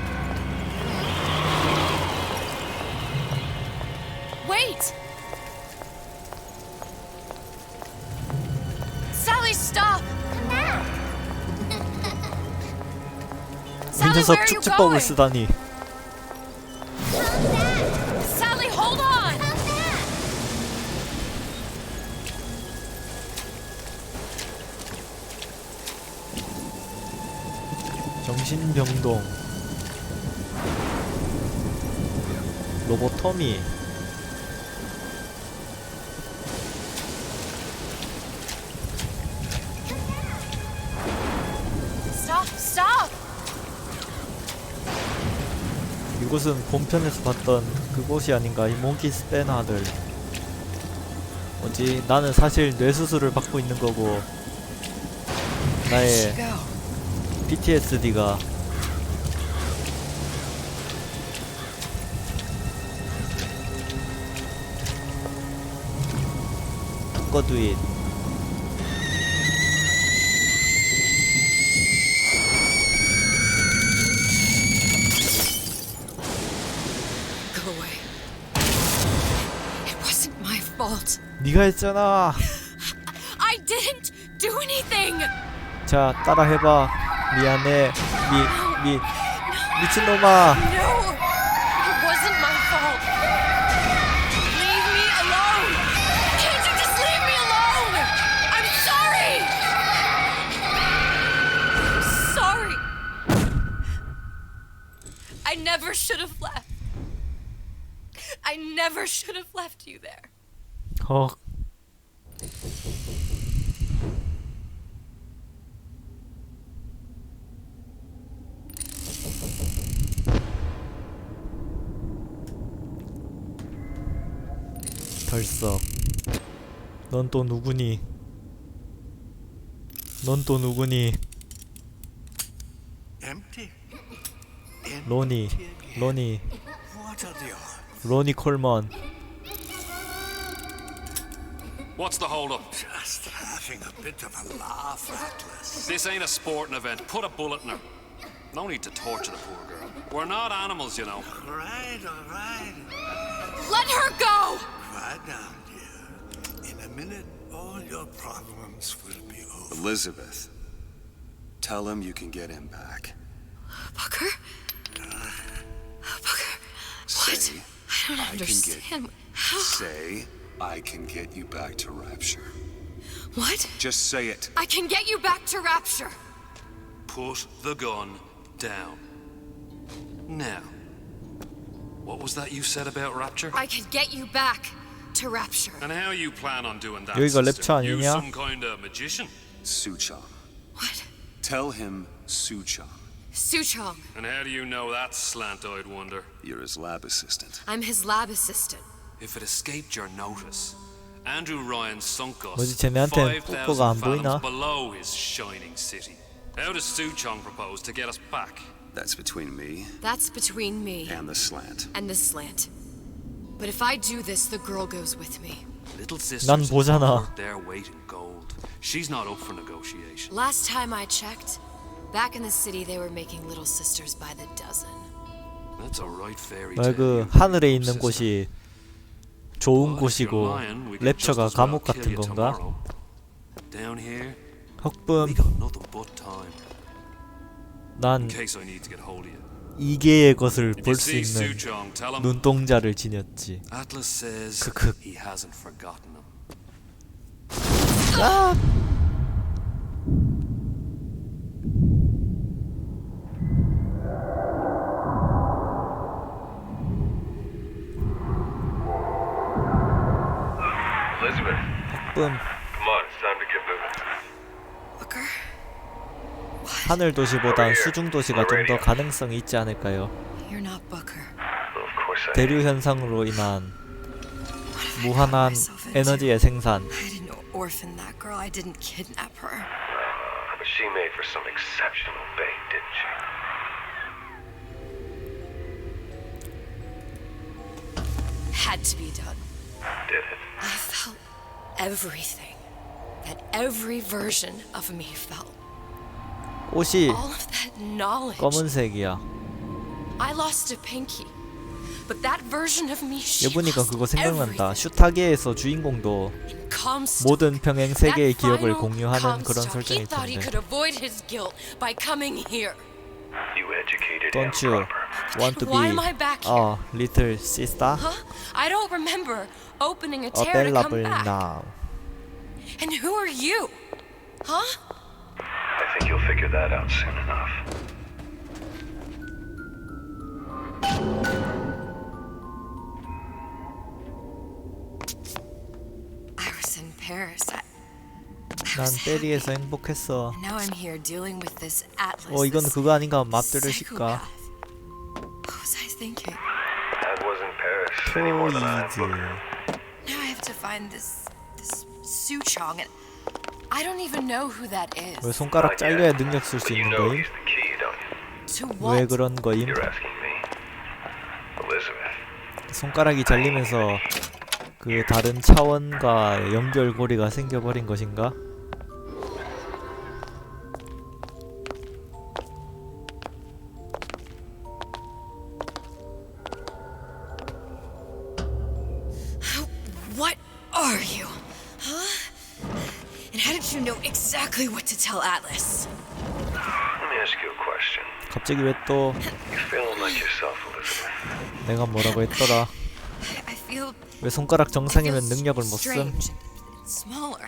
Wait! Sally, stop! Come back! 이 Sally, where 녀석 are you 축지법을 going? 쓰다니. Sally, hold on! 정신병동. 로보토미. Stop, stop! 이곳은 본편에서 봤던 그곳이 아닌가. 이 몽키 스패너들. 뭐지? 나는 사실 뇌수술을 받고 있는 거고 나의 PTSD가 거두잇. Go away. It wasn't my fault. 네가 했잖아. I didn't do anything! 자, 따라해봐. 미안해. 미친놈아. No! It wasn't my fault! Leave me alone! Can't you just leave me alone? I never should have left. I never should have left you there. 덜썩. 넌 또 누구니? 넌 또 누구니? Empty. 로니. 로니. What are the odds? 로니 콜먼. What's the hold up? Just having a bit of a laugh, Atlas. This ain't a sporting event. Put a bullet in her. No need to torture the poor girl. We're not animals, you know. All right. Let her go! Quiet down, dear. In a minute, all your problems will be over. Elizabeth, tell him you can get him back. Booker? Booker, what? I don't understand. How? Say, I can get you back to Rapture. What? Just say it. I can get you back to Rapture. Put the gun down. Now, what was that you said about Rapture? I can get you back to Rapture. And how you plan on doing that? 여기가 sister? 랩처 You 아니냐? some kind of magician? Suchong. What? Tell him Suchong. Suchong. And how do you know that, slant-eyed wonder? You're his lab assistant. I'm his lab assistant. If it escaped your notice, Andrew Ryan sunk us 뭐지, 쟤네한텐 뽀뽀가 안 5,000 보이나? fathoms below his shining city. How does Suchong propose to get us back? That's between me That's between me and the slant. and the slant. But if I do this, the girl goes with me. Little sister's 난 보잖아. their weight in gold. She's not up for negotiation. Last time I checked, back in the city they were making little sisters by the dozen. That's a right fairy 말 tale. 그 하늘에 있는 곳이 좋은 곳이고 랩처가 감옥 같은 건가? Down here, 흑붐. we got nothing but time. 난 In case I need to get hold of you. 이계의 것을 If 볼 you 수 see 있는 Suchong, tell him 눈동자를 지녔지. Atlas says 크크. he hasn't forgotten him. 아! Elizabeth, 흑붐. come on, it's time to get moving. Booker? 하늘 도시보단 수중 도시가 좀 더 가능성이 있지 않을까요? You're not Booker. Well, of course I am. 대류 현상으로 인한 무한한 에너지의 생산. I didn't orphan that girl. I didn't kidnap her. But she made for some exceptional bait, didn't she? Had to be done. Did it? I felt everything that every version of me felt. 옷이 All of that knowledge. 검은색이야. I lost a pinky. But that version of me, she 얘 보니까 lost 그거 생각난다. everything. 슈타게에서 주인공도 Comstock. 모든 평행 세계의 That 기억을 final 공유하는 그런 Comstock, 설정이 he thought he 있던데. could avoid his guilt by coming here. You educated Don't him you proper. want to Why be am I back here? a little sister? Huh? I don't remember opening a tear to come Available back. now. And who are you? Huh? I think you'll figure that out soon enough. I was in Paris. 난 파리에서 행복했어. Now I'm here dealing with this Atlas. 이건 this 그거 아닌가? 맙들을 psychopath. 실까? What was I thinking? That wasn't Paris any more than I am 토이즈. Booker. Now I have to find this Suchong, and I don't even know who that is. 왜 손가락 잘려야 능력 쓸 수 But you 있는 know 거임? he's the key, don't you? To 왜 what? 그런 거임? You're asking me. Elizabeth. 손가락이 잘리면서 그 다른 차원과 연결고리가 생겨버린 것인가? What are you? Huh? And how did you know exactly what to tell Atlas? Let me ask you a question. 갑자기 왜 또 You feeling like yourself, Elizabeth? 내가 뭐라고 했더라? I feel 왜 손가락 정상이면 능력을 못 쓴? strange. It's smaller.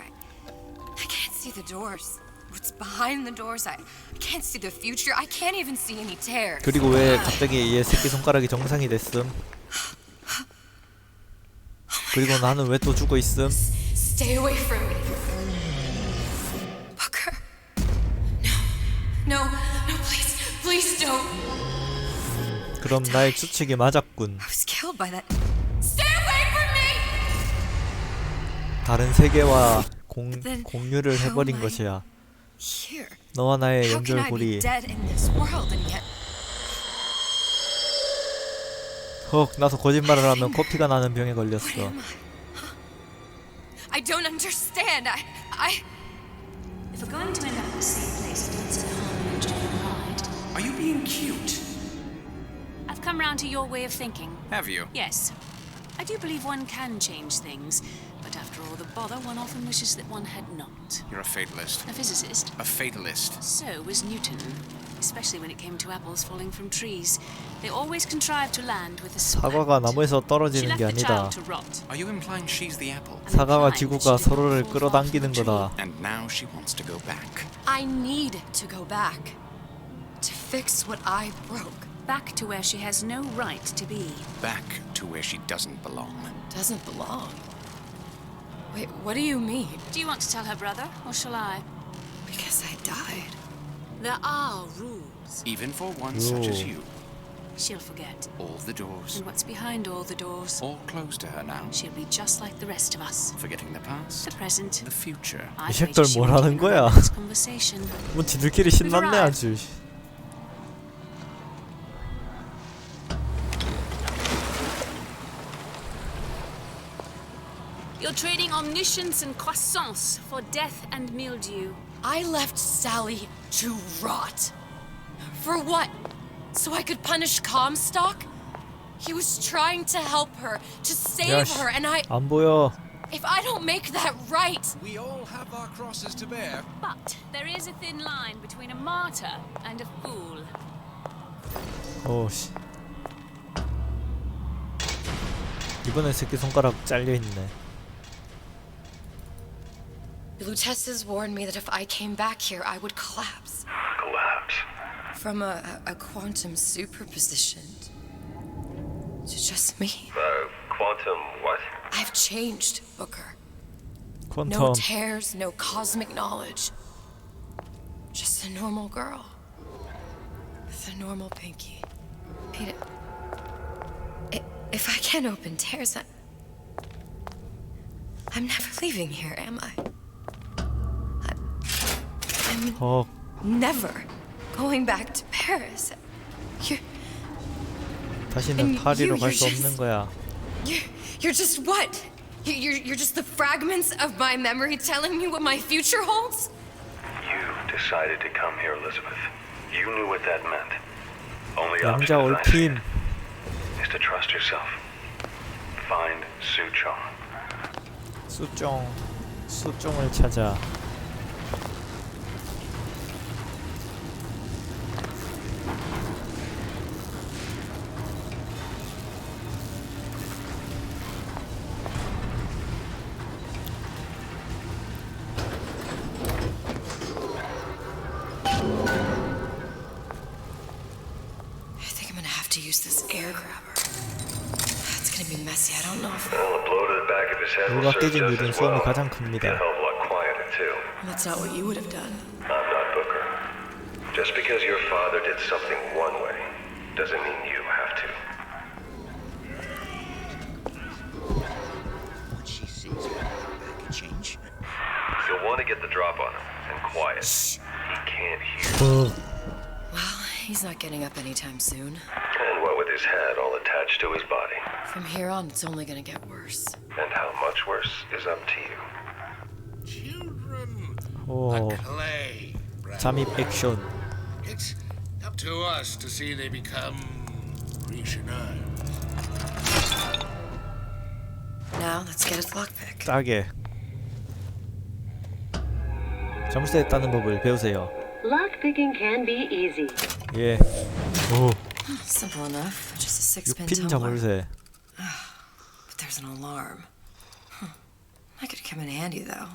I can't see the doors. What's behind the doors? I can't see the future. I can't even see any tears. 그리고 왜 갑자기 얘 새끼 손가락이 정상이 됐음? 그리고 나는 왜 또 죽어 있음? Stay away from me. Booker. No, please, please don't. 그럼 나의 추측이 맞았군. I was killed by that. Stay away from me. 다른 세계와 공유를 해버린 것이야. Here. 너와 나의 How can I be 연결고리. dead in this world and yet? 헉, 나도 거짓말을 하면 코피가 나는 병에 걸렸어. I don't understand. I. If we're going to end up in the same place, I don't see the harm in trying to hide. Are you being cute? I've come round to your way of thinking. Have you? Yes. I do believe one can change things, but after all the bother, one often wishes that one had not. You're a fatalist. A physicist. A fatalist. So was Newton, especially when it came to apples falling from trees. They always contrived to land with a 사과가 나무에서 떨어지는 게 아니다. Are you implying she's the apple? 사과와 지구가 서로를 끌어당기는 거다. And now she wants to go back. I need to go back to fix what I broke. Back to where she has no right to be. Back to where she doesn't belong. Doesn't belong? Wait, what do you mean? Do you want to tell her brother, or shall I? Because I died. There are rules. Even for one such as you. She'll forget. All the doors. And what's behind all the doors? All closed to her now. She'll be just like the rest of us. Forgetting the past. The present. The future. 이 새끼들 뭘 하는 거야? 뭐 지들끼리 신났네 아주. You're trading omniscience and croissance for death and mildew. I left Sally to rot. For what? So I could punish Comstock? He was trying to help her, to save her, and 안 보여. If I don't make that right... We all have our crosses to bear. But there is a thin line between a martyr and a fool. 오씨. 이번에 새끼 손가락 잘려 있네. Lutesses warned me that if I came back here, I would collapse. Collapse? From a quantum superposition to just me. Quantum what? I've changed, Booker. Quantum. No tears, no cosmic knowledge. Just a normal girl. With a normal pinky. If I can't open tears, I'm never leaving here, am I? I'm never going back to Paris. 다시는 파리로 갈 수 없는 거야. You're just what? You're just the fragments of my memory telling me what my future holds? You decided to come here, Elizabeth. You knew what that meant. Only option 양자 옳힘. is to trust yourself. Find Suchong. 수종을 찾아. Use this air grabber. It's gonna be messy. I don't know if. Well, a blow to the back of his head will 누가 serve 깨진 just 일은 as 소음이 well. 가장 Get a 큽니다. hell of a lot quieter too. That's not what you would have done. I'm not Booker. Just because your father did something one way doesn't mean you have to. What she sees back and change. You'll want to get the drop on him and quiet. He can't hear. Well, he's not getting up anytime soon. And what with his head all attached to his body. From here on, it's only gonna get worse. And how much worse is up to you. 오. 잠입 액션. It's up to us to see they become Rishonai. Now let's get his lockpick. 싸게. 잠수했다는 법을 배우세요. Lockpicking can be easy. 예. 오. Simple enough. Just a 6-pin 6핀 tumbler. 자물쇠. But there's an alarm. That could come in handy, though.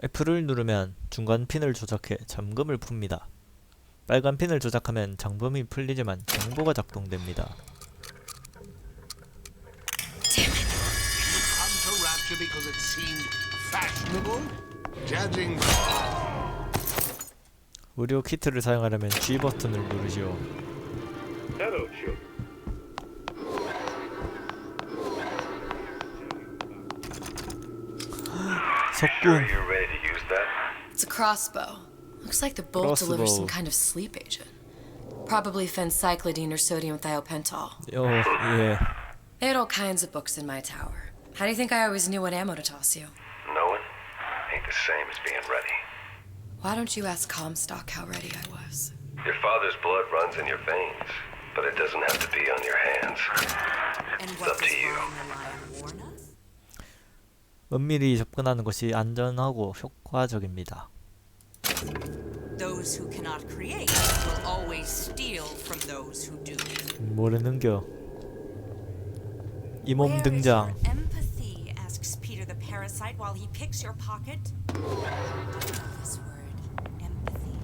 F를 누르면 중간 핀을 조작해 잠금을 풉니다. 빨간 핀을 조작하면 잠금이 풀리지만 경보가 작동됩니다. Because it seemed fashionable? Judging 의료 키트를 사용하려면 G 버튼을 누르시오. Hello, children. 석궁. It's a crossbow. Looks like the bolt delivers some kind of sleep agent. Probably phencyclidine or sodium thiopental. 예. They had all kinds of books in my tower. How do you think I always knew what ammo to toss you? Knowing ain't the same as being ready. Why don't you ask Comstock how ready I was? Your father's blood runs in your veins, but it doesn't have to be on your hands. It's up to you. 은밀히 접근하는 것이 안전하고 효과적입니다. Those who cannot create will always steal from those who do. 모르는겨. 이 몸 등장. Empathy, asks Peter the parasite while he picks your pocket. This word, empathy.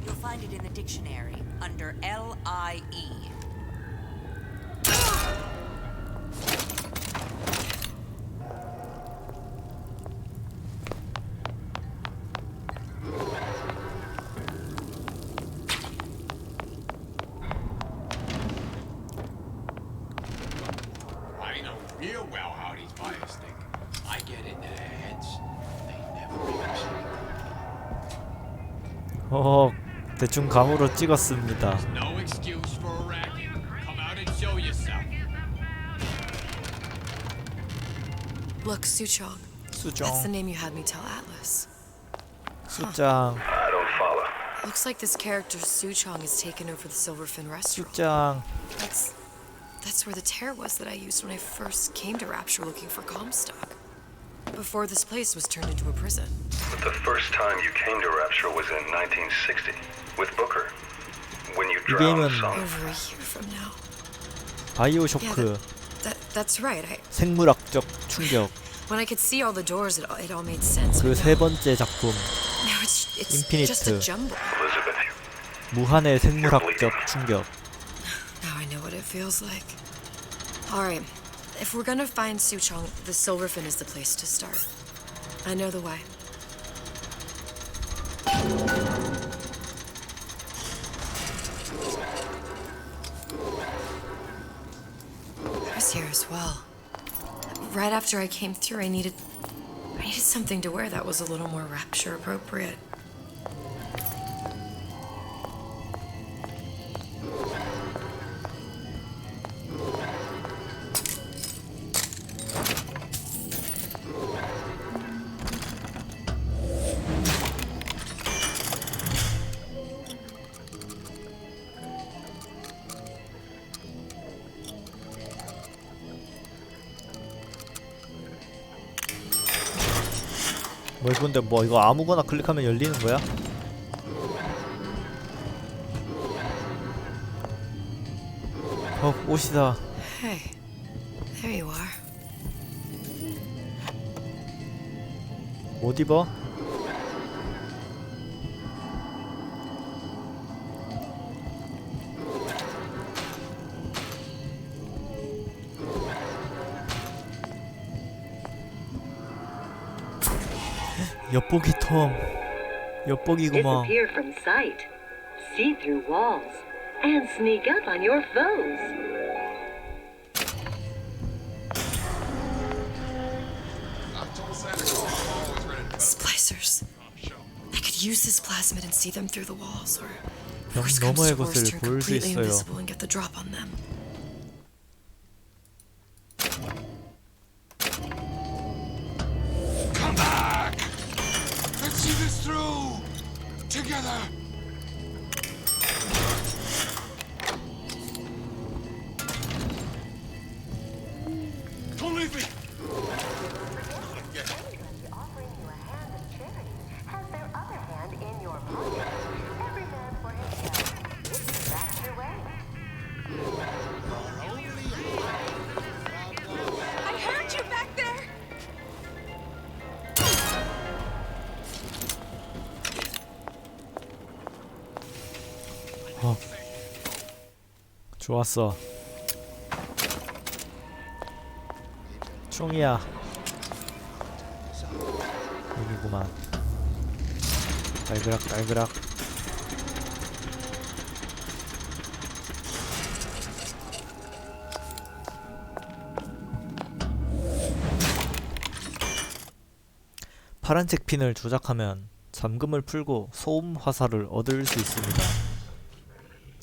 You'll find it in the dictionary under L-I-E. I know real well how these buyers think. I get into their heads. They never make a mistake. 대충 감으로 찍었습니다. No excuse for a racket. Come out and show yourself. Look, Suchong. That's the name you had me tell Atlas. 수장. I don't follow. Looks like this character Suchong has taken over the Silverfin restaurant. 수장. That's where the tear was that I used when I first came to Rapture looking for Comstock. Before this place was turned into a prison. But the first time you came to Rapture was in 1960 with Booker. When you drowned Son. Over a year from now. 바이오쇼크. That's right. 생물학적 충격. When I could see all the doors, it all made sense. 그 세 번째 작품. No, it's just a 인피니트. jumble. 무한의 생물학적 충격. Now I know what it feels like. All right. If we're gonna find Suchong, the Silverfin is the place to start. I know the way. I was here as well. Right after I came through, I needed something to wear that was a little more Rapture appropriate. 근데 뭐 이거 아무거나 클릭하면 열리는 거야? 옷이다. Hey, there you are. 못 입어? 엿보기 톰. 엿보기구먼. Disappear from sight, see through walls, and sneak up on your foes. Splicers. I could use this plasmid and see them through the walls, or 영 worst comes 너머의 to worst, 것을 turn 볼 수 completely 있어요. invisible and get the drop on them. Come back! Let's see this through! Together! Don't leave me! I heard you back there! 좋았어. 총이야. 여기구만. 달그락 달그락. 파란색 핀을 조작하면 잠금을 풀고 소음 화살을 얻을 수 있습니다.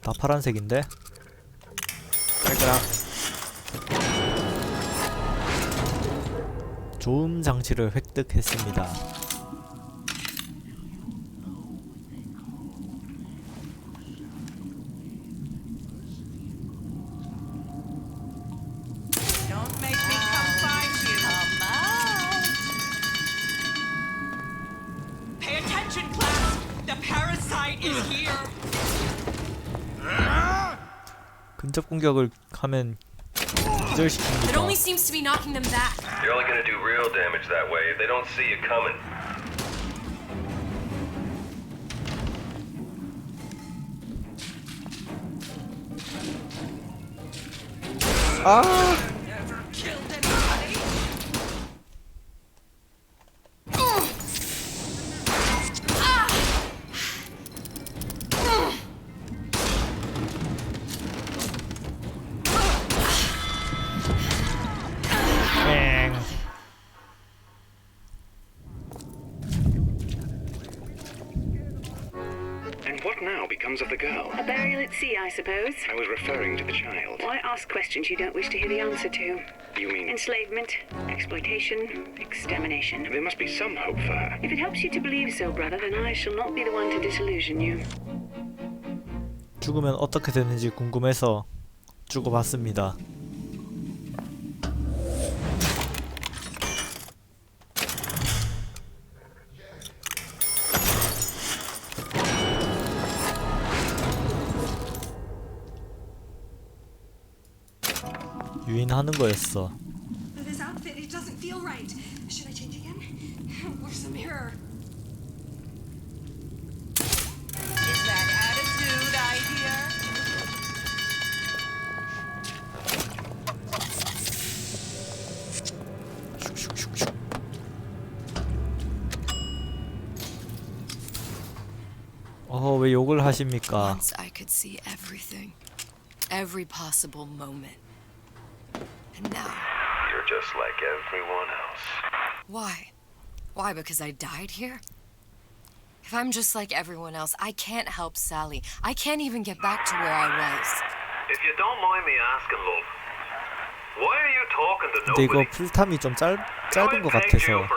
다 파란색인데? 달그락. 조음 장치를 획득했습니다. Don't make me come find you. Come out. Pay attention, class. The parasite is here. 근접 공격을 하면 기절시킵니다. It only seems to be knocking them back. You're only gonna do real damage that way if they don't see you coming. 아! Never killed anybody. 땡. And what now becomes of the girl? A burial at sea, I suppose. I was referring to the child. Why ask questions you don't wish to hear the answer to? You mean... Enslavement, exploitation, extermination. There must be some hope for her. If it helps you to believe so, brother, then I shall not be the one to disillusion you. 죽으면 어떻게 되는지 궁금해서 죽어봤습니다. 유인하는 거였어. This outfit, it doesn't feel right. Should I change again? Where's the mirror? Is that attitude I hear? 왜 욕을 하십니까? Once I could see everything. Every possible moment. And now... You're just like everyone else. Why? Why, because I died here? If I'm just like everyone else, I can't help Sally. I can't even get back to where I was. If you don't mind me asking, love, why are you talking to 근데 이거 nobody? 풀탐이 좀 짧은 것 같아서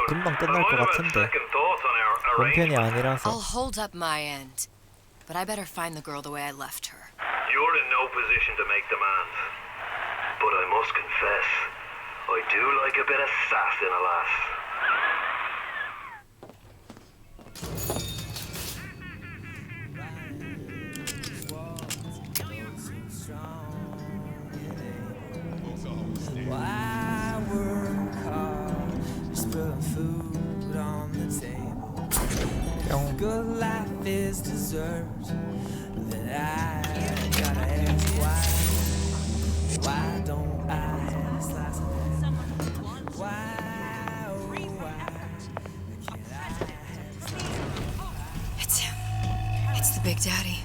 금방 끝날 것 같은데 원편이 아니라서. I'll hold up my end. But I better find the girl the way I left her. You're in no position to make demands. But I must confess, I do like a bit of sass in a lass. Why work hard, just put food on the table. Good life is dessert. Then I gotta ask why don't I have a slice of that? Why, oh why can't I have a slice of that? It's him. It's the Big Daddy.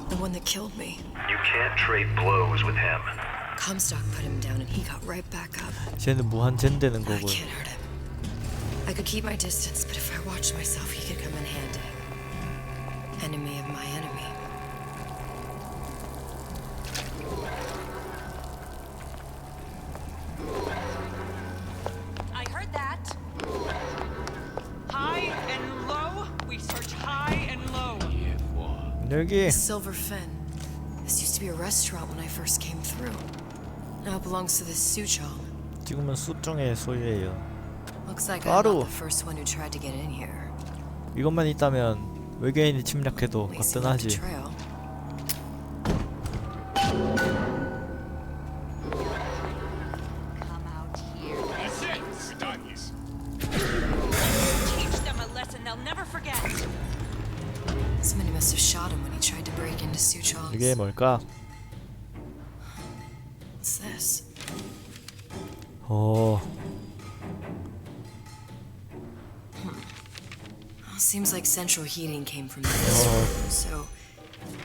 The one that killed me. You can't trade blows with him. Comstock put him down and he got right back up. 쟤는 무한젠 되는 I 거고. can't hurt him. I could keep my distance, but if I watched myself, he could come in handy. Enemy of my enemy. I heard that. High and low. We search high and low. 여기. Silver Fin. This used to be a restaurant when I first came through. Now it belongs to this Suchong. 지금은 수정의 소유예요. Looks like I'm 바로 not the first one who tried to get in here. 이것만 있다면 외계인이 침략해도 거뜬하지. Trail. Come out here. That's it. We're done. Teach them a lesson they'll never forget. Somebody must have shot him when he tried to break into Suchong's. 이게 뭘까? What's this? 어, Well, seems like central heating came from this room, so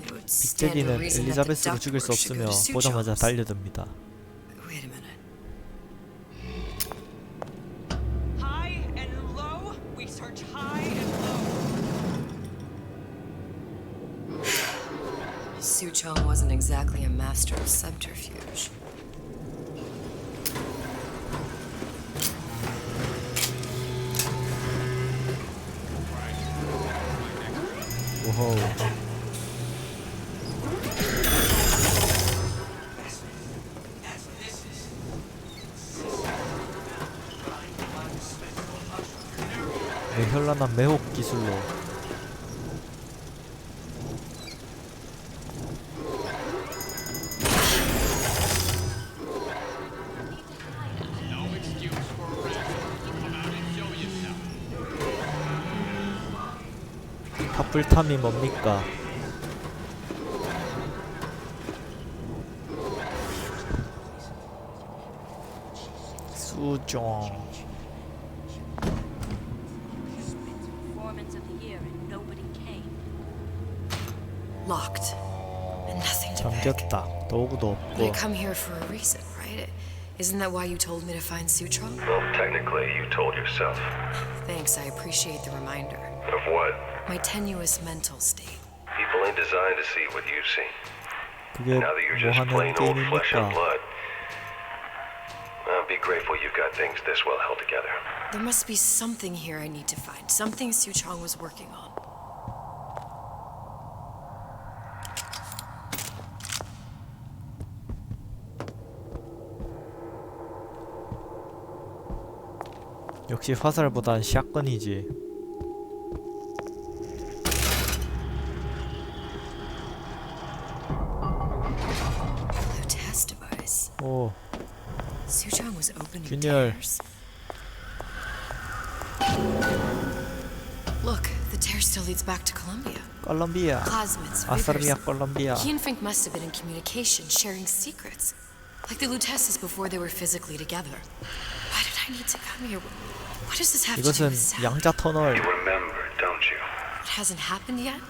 it would stand to 빅데디는 reason that the 엘리자베스를 죽일 수 ductwork should go 없으며 to 보자마자 Suchong's. 달려듭니다. Wait a minute. High and low. We search high and low. Suchong wasn't exactly a master of subterfuge. 오호. 네, 현란한 매혹 기술로 탑불탐이 뭡니까? 수종. Performance of the year and nobody came. Locked. And nothing to pick. 잠겼다. 도구도 But I 없고. come here for a reason, right? Isn't that why you told me to find Suchong? Well, technically, you told yourself. Thanks, I appreciate the reminder. Of what? My tenuous mental state. People ain't designed to see what you've seen. 그게 Now that you're 뭐 just 하는 plain old flesh and 게임입니까? blood, be grateful you've got things this well held together. There must be something here I need to find. Something Suchong was working on. 역시 화살보단 샷건이지. Blue test device. 오, Suchong was opening 균열. tears. Look, the tear still leads back to Columbia. 콜롬비아. Plasmids, 아사르비아 vigors. 콜롬비아. He and Fink must have been in communication, sharing secrets. Like the Lutesses before they were physically together. Why did I need to come here? What does this have to do 이것은 with Sal? 양자 터널. You remember, don't you? It hasn't happened yet?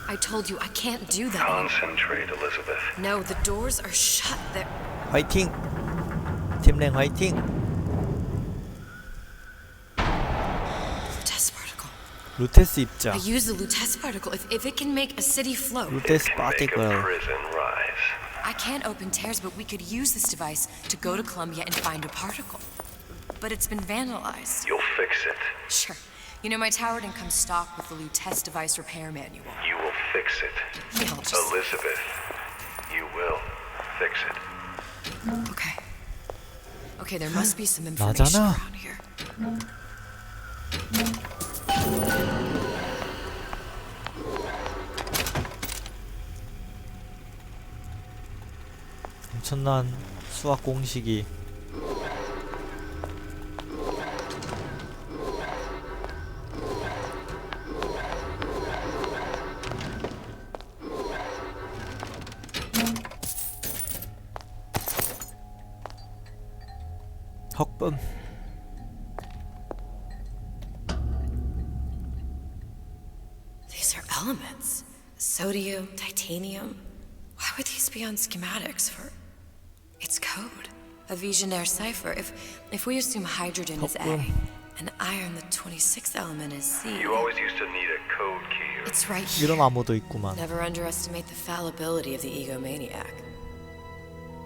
I told you I can't do that anymore. Concentrate, Elizabeth. No, the doors are shut. They're... 화이팅. 팀랭 화이팅. Lutece particle. 루테스 입자. I use the Lutece particle. If it can make a city float. 루테스 Make a 파티클. prison rise. I can't open tears, but we could use this device to go to Columbia and find a particle. But it's been vandalized. You'll fix it. Sure. You know, my tower didn't come stocked with the Lutece device repair manual. You will fix it. Yeah, I'll just... Elizabeth, you will fix it. Okay. Okay, there must be some information 나잖아. around here. 엄청난 수학 공식이. 헉범. These are elements. Sodium, titanium. Why would these be on schematics for... It's code. A Visionaire cipher. If we assume hydrogen is A, and iron, the 26th element, is C. You always used to need a code key. It's right here. 이런 암호도 있구만. Never underestimate the fallibility of the egomaniac.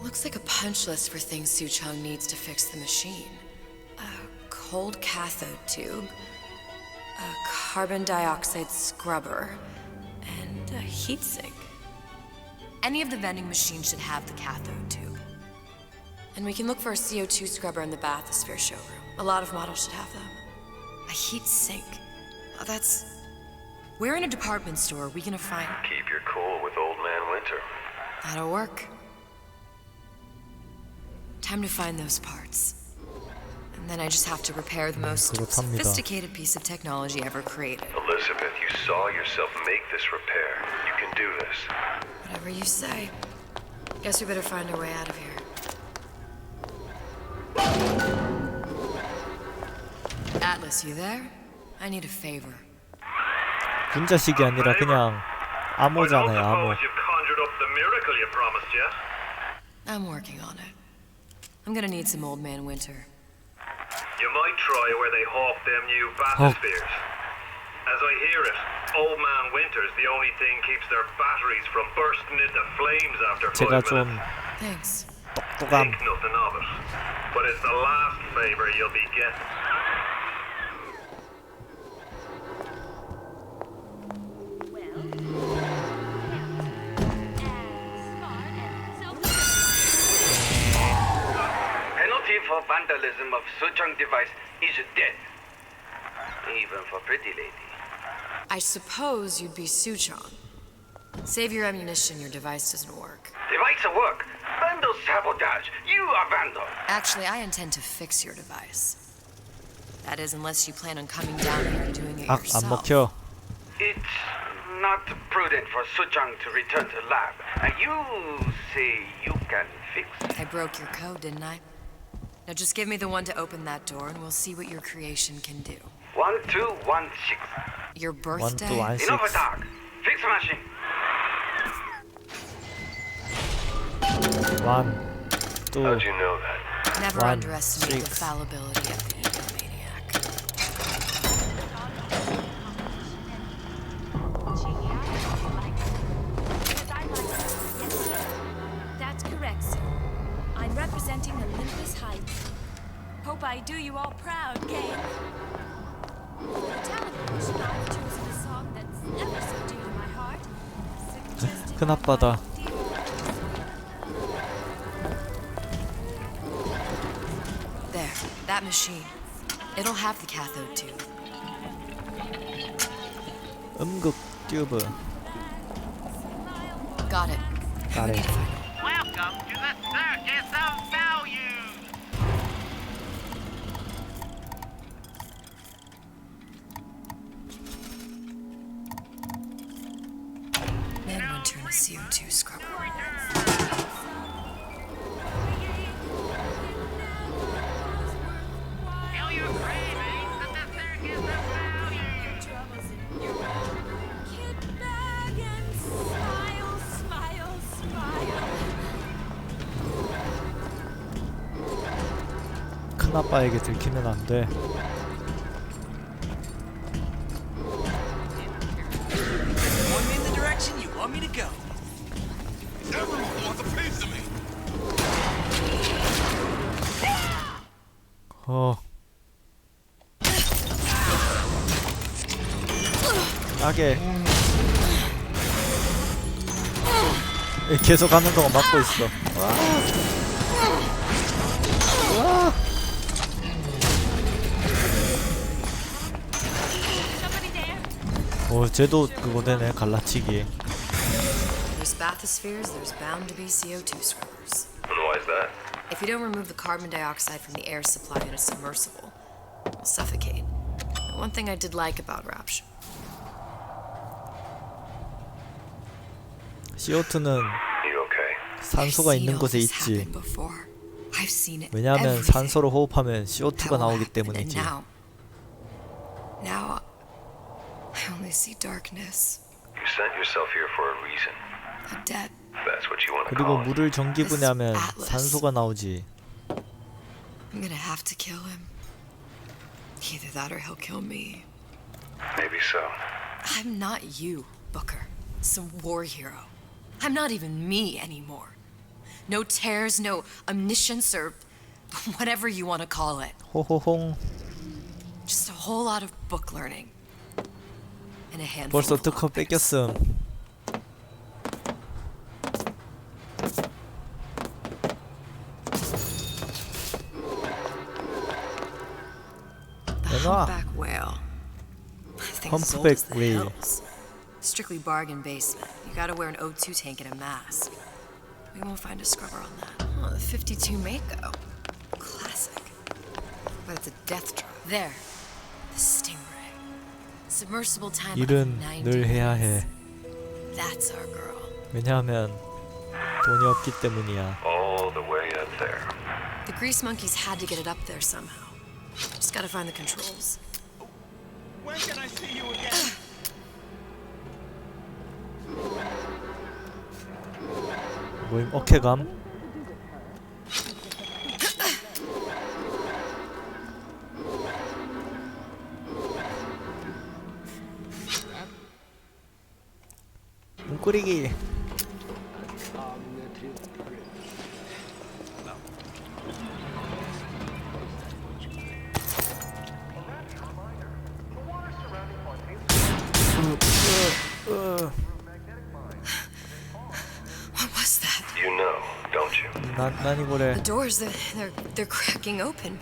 Looks like a punch list for things Suchong needs to fix the machine. A cold cathode tube, a carbon dioxide scrubber, and a heatsink. Any of the vending machines should have the cathode tube. And we can look for a CO2 scrubber in the bathysphere showroom. A lot of models should have them. A heat sink. Oh, that's... Where in a department store are we gonna find... Keep your cool with Old Man Winter. That'll work. Time to find those parts. And then I just have to repair the most 그렇답니다. sophisticated piece of technology ever created. Elizabeth, you saw yourself make this repair. You can do this. Whatever you say. Guess we better find our way out of here. Atlas, you there? I need a favor. 분자식이 아니라 그냥 암호잖아요, 암호. You've conjured up the miracle you promised yet? I'm working on it. I'm gonna need some Old Man Winter. You might try where they hawk them new bathyspheres. As I hear it, Old Man Winter's the only thing keeps their batteries from bursting into flames after 5 제가 좀 minutes. Thanks. 똑똑함. Think nothing of it, but it's the last favor you'll be getting. Penalty for vandalism of Suchong device is death. Even for pretty lady. I suppose you'd be Suchong. Save your ammunition, your device doesn't work. Device at work. Vandal sabotage. You are vandal. Actually, I intend to fix your device. That is, unless you plan on coming down here and doing it 안 yourself. 먹혀. It's not prudent for Suchong to return to lab. And you say you can fix. I broke your code, didn't I? Now just give me the one to open that door and we'll see what your creation can do. 1216. Your birthday? Enough talk. Fix machine. 1, 2, How'd you know that? Never 1, underestimate 6. the fallibility of the egomaniac. That's correct, sir. I'm representing Olympus Heights. Hope I do you all proud, gang. For the talent portion, I've chosen a song that's ever so dear to my heart. Suggested 큰 아빠다. There, that machine. It'll have the cathode tube. 음극 튜브. Got it. Got it. Welcome to the Circus of Values! Man Winter in a CO2 scrubber. Tell your cravings that the Circus of Values! Kid bag and smile, smile, smile. 큰 아빠에게 들키면 안 돼. Point me in the direction you want me to go. Everyone wants a piece of me. 싸게. 계속 하는 동안 막고 있어. 와. 쟤도 그거 되네, 갈라치기. There's bathyspheres, there's bound to be CO2 scrubbers. And why is that? If you don't remove the carbon dioxide from the air supply in a submersible, it'll suffocate. One thing I did like about Rapture. CO2는 You okay? 산소가 있는 곳에 있지. 왜냐하면 산소로 호흡하면 CO2가 나오기 때문이지. Now I only see darkness. You sent yourself here for a reason. A debt. That's what you want to 그리고 call it. 물을 전기분해하면 산소가 나오지. I'm gonna have to kill him. Either that or he'll kill me. Maybe so. I'm not you, Booker. Some war hero. I'm not even me anymore. No tears, no omniscience, or whatever you want to call it. 호호홍. Just a whole lot of book learning. And a handful 벌써 of 특허 뺏겼음. Humpback whale. Humpback whale. Strictly bargain basement. You gotta wear an O2 tank and a mask. We won't find a scrubber on that. Oh, the 52 Mako. Classic. But it's a death drop. There. The Stingray. Submersible time 일은 90 늘 해야 해. minutes. That's our girl. 왜냐하면 돈이 없기 때문이야. All the way up there. The grease monkeys had to get it up there somehow. Just gotta find the controls. When can I see you again? 모임 어케감. 웅꾸리기. What was that? You know, don't you? 난이 뭐래. The doors, they're cracking open.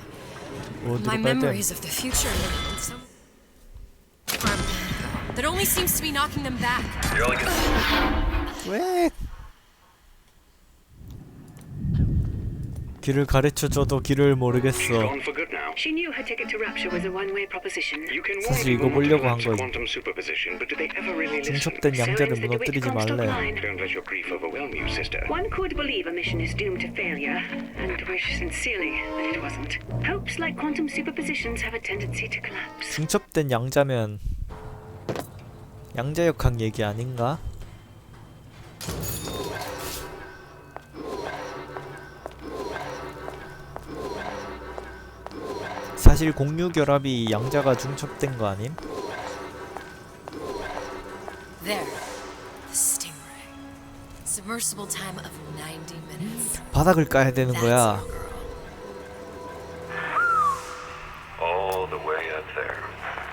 어디로 My 가야 돼? memories of the future and some that only seems to be knocking them back. 왜? 길을 가르쳐줘도 길을 모르겠어. She knew her ticket to rapture was a one-way proposition. 사실 이거 보려고 한 거지. 중첩된 양자를 무너뜨리지 말래. Don't let your grief overwhelm you, sister. One could believe a mission is doomed to failure, and wish sincerely that it wasn't. Hopes like quantum superpositions have a tendency to collapse. 중첩된 양자면 양자역학 얘기 아닌가? 사실 공유결합이 양자가 중첩된 거 아님? There. The stingray. Submersible time of 90 minutes. 바닥을 까야 되는 거야. All the way up there.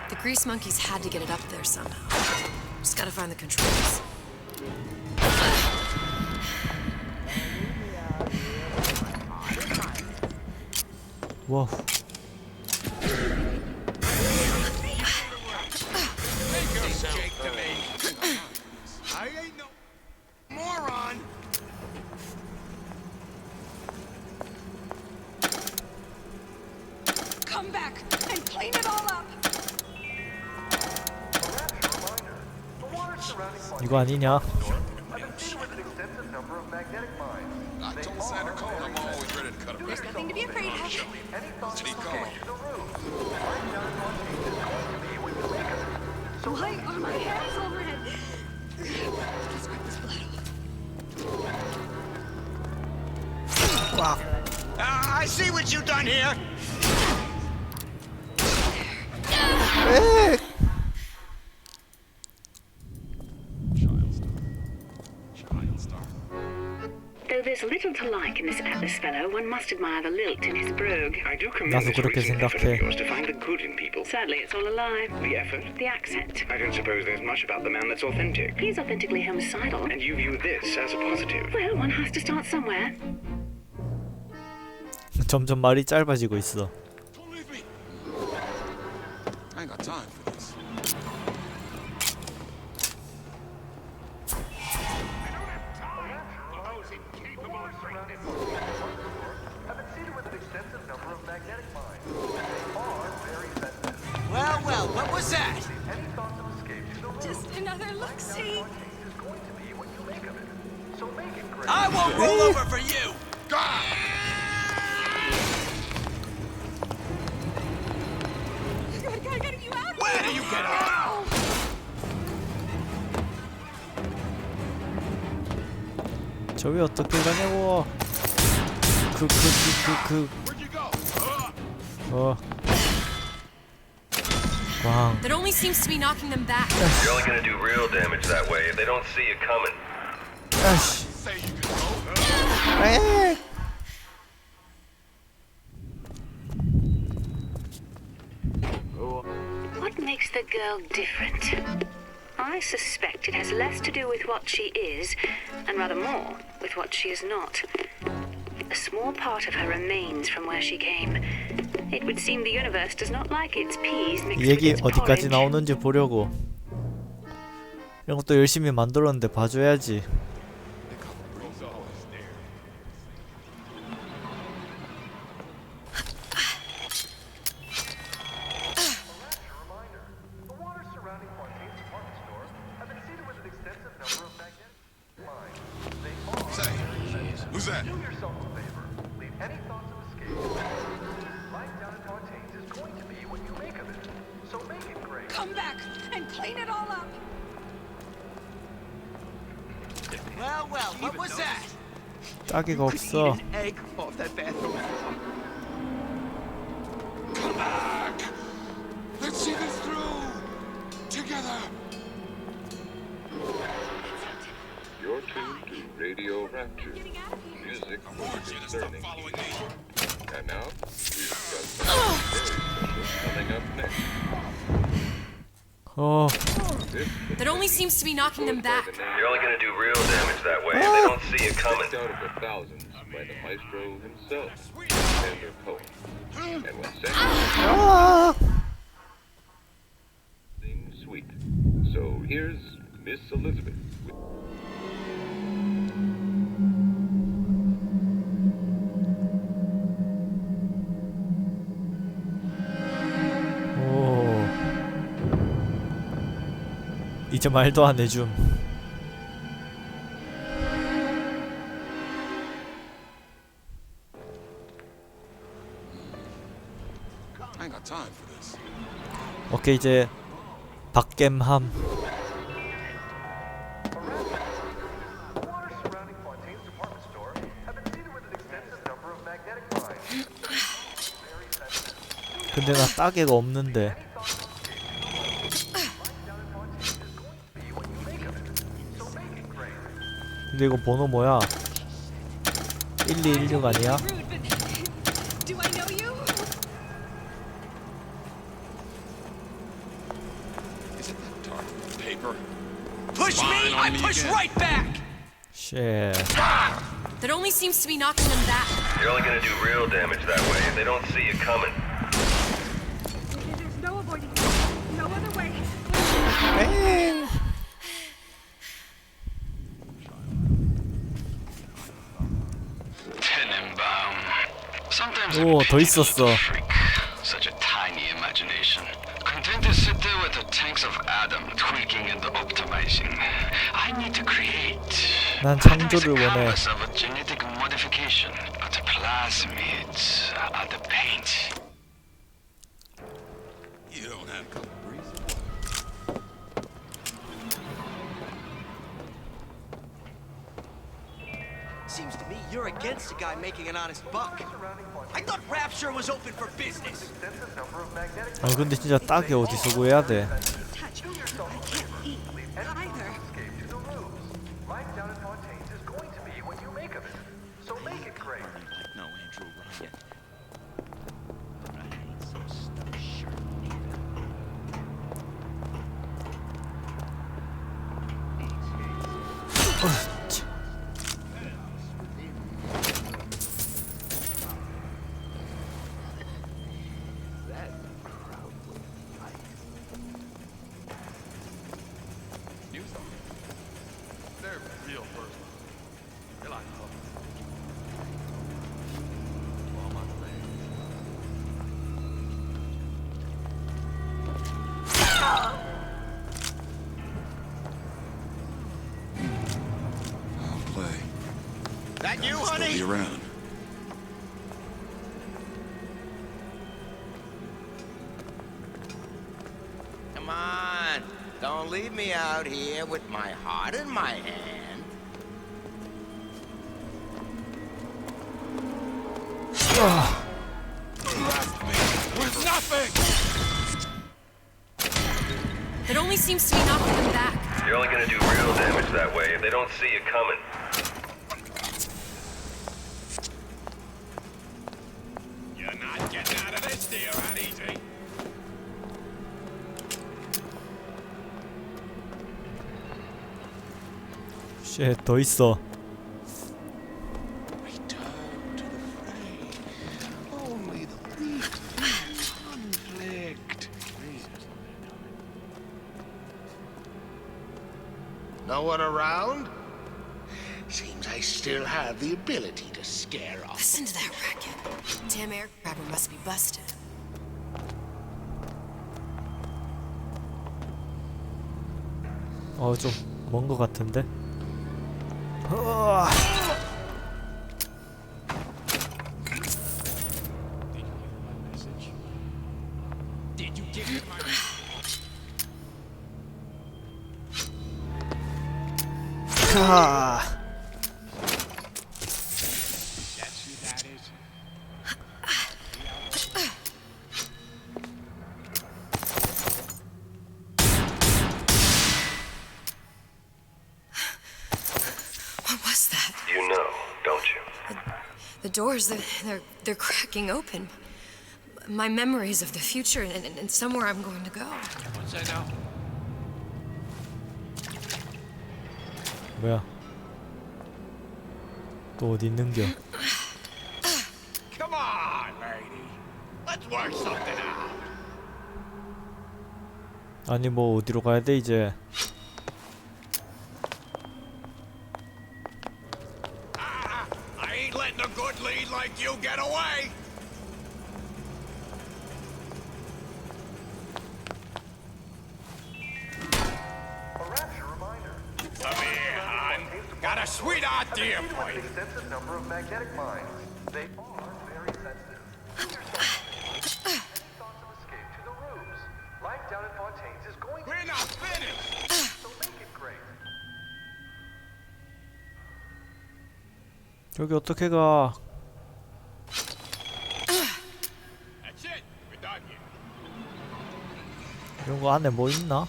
The grease monkeys had to get it up there somehow. Just gotta find the controls. 와우. I ain't no moron. Come back and clean it all up. 이거 아니냐? There's nothing to be afraid of. Why are my hands all red? Let's wipe this blood off. I see what you done here. Though there's little to like in this Atlas fellow, one must admire the lilt in his brogue. I do commend 나도 this 그렇게 recent effort of 생각해. yours to find the good in people. Sadly, it's all a lie. The effort? The accent. I don't suppose there's much about the man that's authentic. He's authentically homicidal. And you view this as a positive. Well, one has to start somewhere. 점점 말이 짧아지고 있어. I ain't got time for this. Well, what was that? Just another look-see. I won't roll over for you. Gotta get you out. Where do you get out? 저기 어떻게 가냐고. 왕. That only seems to be knocking them back. You're only gonna do real damage that way if they don't see you coming. 아씨. What makes the girl different? I suspect it has less to do with what she is, and rather more with what she is not. A small part of her remains from where she came. It would seem the universe does not like its peas mixed 이 with 얘기 its 어디까지 porridge. 나오는지 보려고. 이런 것도 열심히 만들었는데 봐줘야지. Who's that? come back and clean it all up. Well, well, what was that? 따개가 없어. An egg off that bathroom floor. Come back! Let's see this through! Together! You're tuned to Radio Rapture. Music concerning. And now, we've got something very special coming up next. Oh. That only seems to be knocking them back. You're only gonna do real damage that way if they don't see it coming. Out of the thousands by the maestro himself, Sander Cohen. And when Sander sings sweet. So here's Miss Elizabeth. 오. 이제 말도 안 해줌. I ain't got time for this. 오케이, 이제 박겜함. 근데 나 따개가 없는데. 근데 이거 번호 뭐야? 1216 아니야? Do I know you? Isn't that dark paper? Push me, I push right back! 쉣. That only seems to be knocking them back. You're only gonna do real damage that way if they don't see it coming. There's no avoiding it. No other way. Tenenbaum. Sometimes 오, 더 있었어. such a tiny imagination. Content to sit there with the tanks of Adam tweaking and optimizing. I need to create. 난 창조를 원해. Canvas of a genetic modification, the plasmids, the paint. You don't have to breeze. Seems to me you're against a guy making an honest buck. I thought Rapture was open for business. 아니 근데 진짜 따개 어디서 구해야 돼? Touch. I can't eat either. No, Andrew Ryan. They're real personal. They're like puppets. All my friends. I'll play. That you, I'll honey? still be around. Come on. Don't leave me out here with my heart in my hand. With nothing! That only seems to be knocking them back. You're only gonna do real damage that way if they don't see it coming. You're not getting out of this deal that easy. 쉣, 더 있어. Only the least conflict. No one around? Seems I still have the ability to scare off. Listen to that racket. Damn air grabber must be busted. 좀 먼 거 같은데? Did you give me my 캬. What was that? You know, don't you? The doors, they're cracking open. My memories of the future and somewhere I'm going to go. What's that now? 뭐야? 또 어디 있는겨? Come on, lady. Let's work something out. 아니 뭐 어디로 가야 돼 이제? I ain't letting a good lead like you get away. Come here, hon. Got a sweet idea for you. Extensive number of magnetic mines. They are very sensitive. Do yourself any thoughts of escape to the roofs. Life down in Fontaine's is going to We're not finished. so make it great. 여기 어떻게 가? That's it. We're done here. 이런 거 안에 뭐 있나?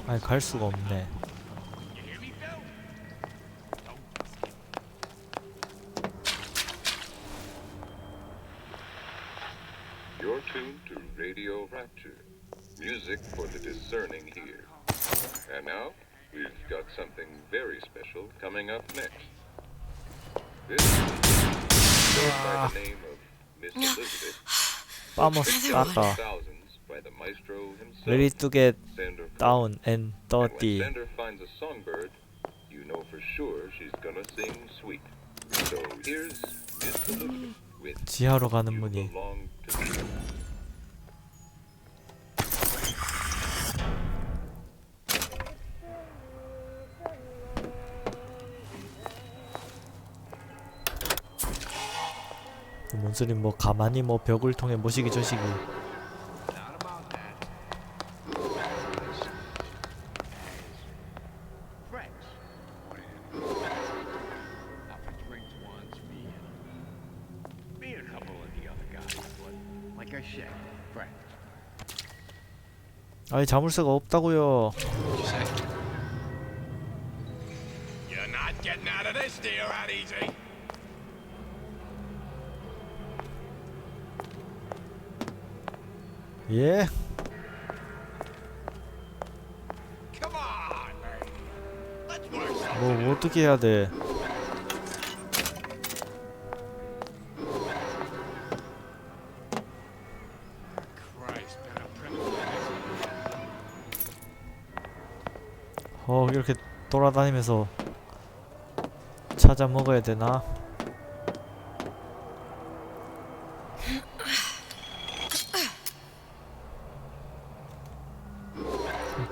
아니 갈 수가 없네. You're tuned to Radio Rapture, music for the discerning here. And now, we've got something very special coming up next. This goes by the name of Miss Elizabeth. Vamos, ata. Thousands by the maestro himself. Ready to get Sander down and And when dirty. Sander finds a songbird, you know for sure she's gonna sing sweet. So here's Miss Elizabeth with 지하로 가는 You 문이. Belong to Me. 뭔 소리 뭐 가만히 뭐 벽을 통해 모시기 저시기. Me and a couple of the other guys, but like I said, friends. 아니 자물쇠가 없다고요. You're not getting out of this deal that easy. 예? Come on, lady. Let's work something. 뭐 어떻게 해야 돼? Christ, man, 이렇게 돌아다니면서 찾아 먹어야 되나?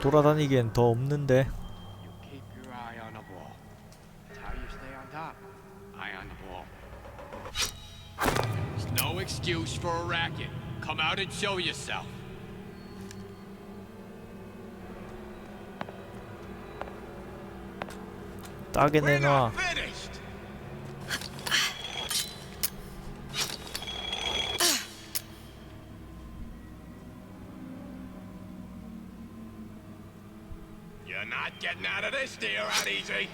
돌아다니기엔 더 없는데. Keep your eye on the ball. That's how you stay on top. Eye on the ball. There's no excuse for a racket. Come out and show yourself. 따게 We're 내놔. not finished. You're not getting out of this deal that easy.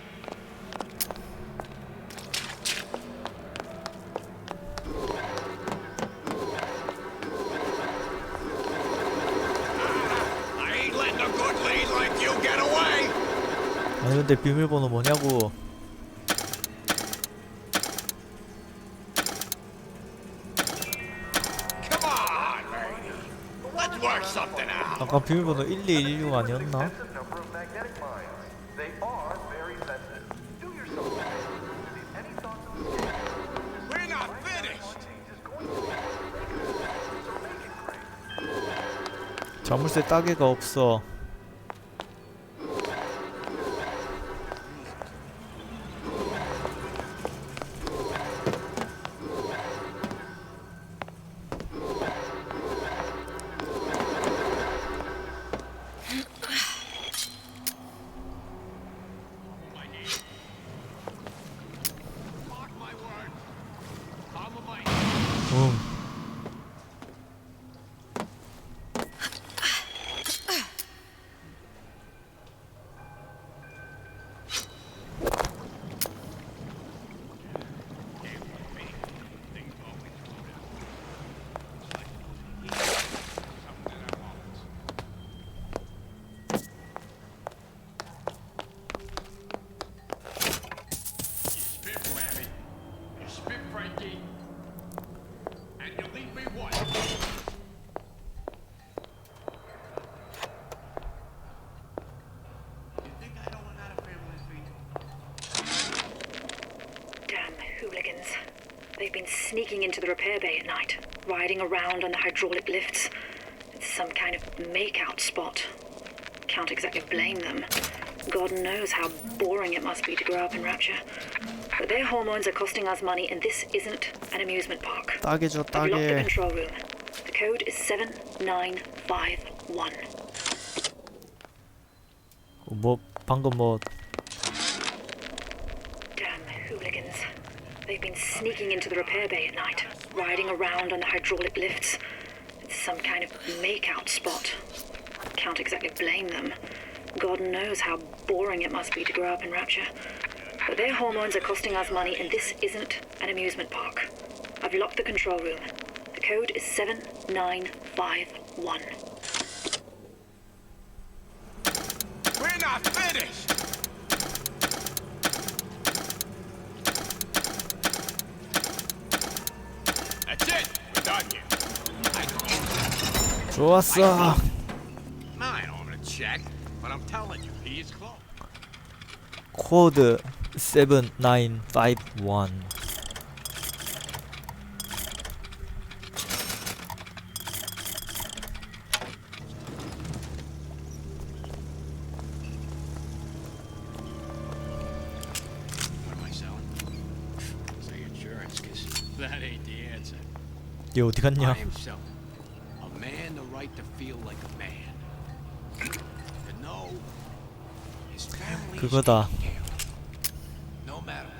I ain't letting a good lead like you get away. 아니 근데 비밀번호 뭐냐고. Come on, lady. Let's work something out. 아까 비밀번호 1216 아니었나? Extensive number of magnetic mines. They are very sensitive. Do yourself a favor. Leave any thoughts of escape. We're not finished. 자물쇠 따개가 없어. They've been sneaking into the repair bay at night, riding around on the hydraulic lifts. It's some kind of make-out spot. Can't exactly blame them. God knows how boring it must be to grow up in Rapture. But their hormones are costing us money, and this isn't an amusement park. 따개 줘, I've locked the 따개. control room. The code is 7951. 뭐 방금 뭐 Damn hooligans. They've been sneaking into the repair bay at night, riding around on the hydraulic lifts. It's some kind of make-out spot. Can't exactly blame them. God knows how boring it must be to grow up in Rapture. But their hormones are costing us money, and this isn't an amusement park. I've locked the control room. The code is 7951. We're not finished! That's it! We're done here. 좋았어. I don't want to check, but I'm telling you, he is close. 코드 7951. What am I selling? Say insurance, because that ain't the answer. 얘 어디 갔냐? I am selling a man the right to feel like a man. To know his family is 그거다. no matter.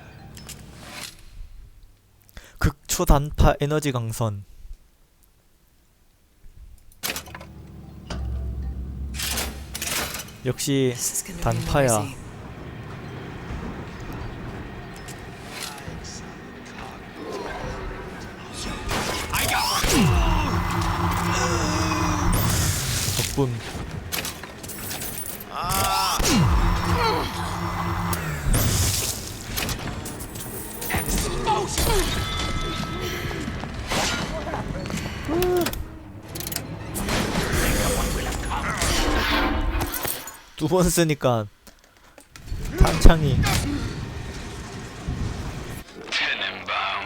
극초단파 에너지 강선. 역시 단파야. 덕분. 두 번 쓰니까 탄창이. Tenenbaum.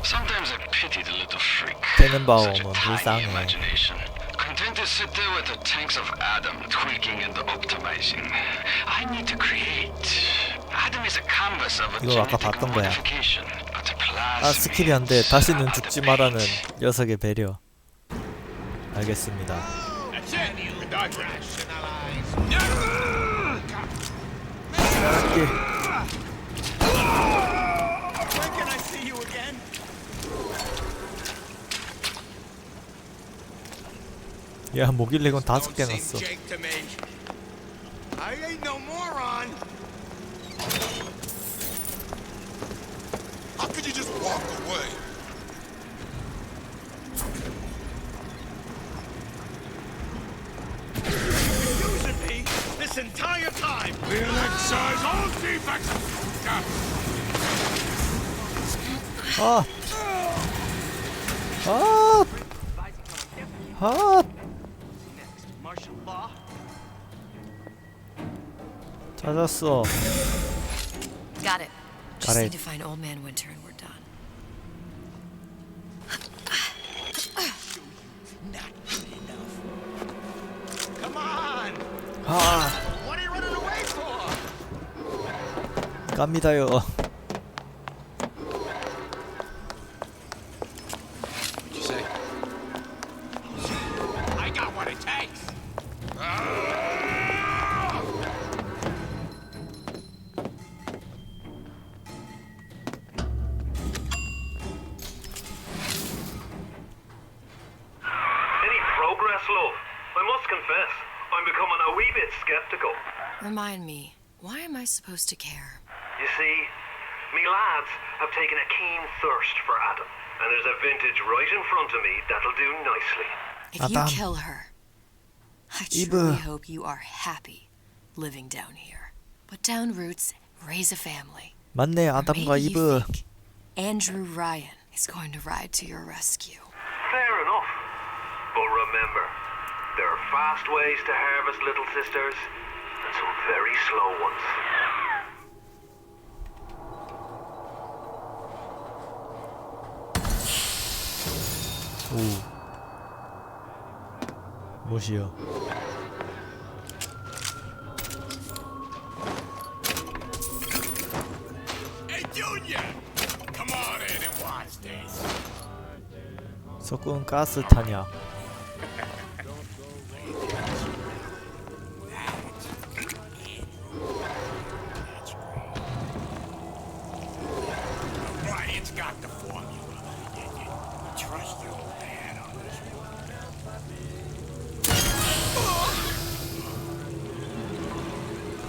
Sometimes I pity the little freak. 테넨바움은 Such a tiny 불쌍해. imagination. Content to sit there with the tanks of Adam tweaking and optimizing. I need to create. Adam is a canvas of a 이거 아까 genetic 봤던 거야. modification. But a 아 스킬이 안 돼. 다시는 죽지 마라는 녀석의 배려. 알겠습니다. That's it. We're done. Rationalize. When can I see you again? 야 모길레곤 5개 났어. Jake to me. I ain't no moron. How could you just walk away? Using me this entire time. We'll excise all defects. 아. 아. 아. Martial law. 찾았어. Got it. Got Just it. need to find Old Man Winter and we're done. Not good enough. Come on. 아. What are you running away for? 갑니다요. What'd you say? I got what it takes. Any progress, love? I must confess, I'm becoming a wee bit skeptical. Remind me, why am I supposed to care? You see, me lads have taken a keen thirst for Adam, and there's a vintage right in front of me that'll do nicely. If you Adam. kill her, I Ibe. truly hope you are happy living down here. Put down roots, raise a family. 맞네 Or 아담과 maybe you 이브. think Andrew Ryan is going to ride to your rescue. Fair enough. But remember, there are fast ways to harvest little sisters, and some very slow ones. 오. 무엇이여? 석궁 가스 탄약. Brian's got the formula. Trust the old man on this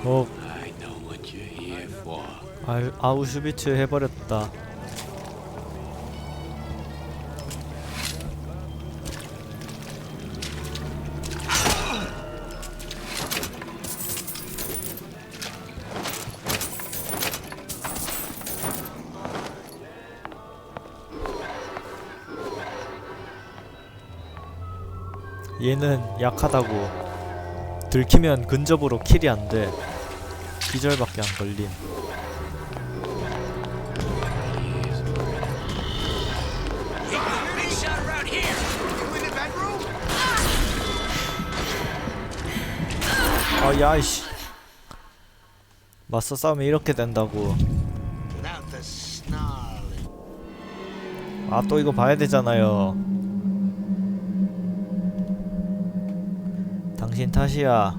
어. I know what you're here for. 아우슈비츠 해버렸다. 얘는 약하다고. 들키면 근접으로 킬이 안 돼. 기절밖에 안 걸림. 아, 야이씨. 맞서 싸우면 이렇게 된다고. 아, 또 이거 봐야 되잖아요. 당신 탓이야.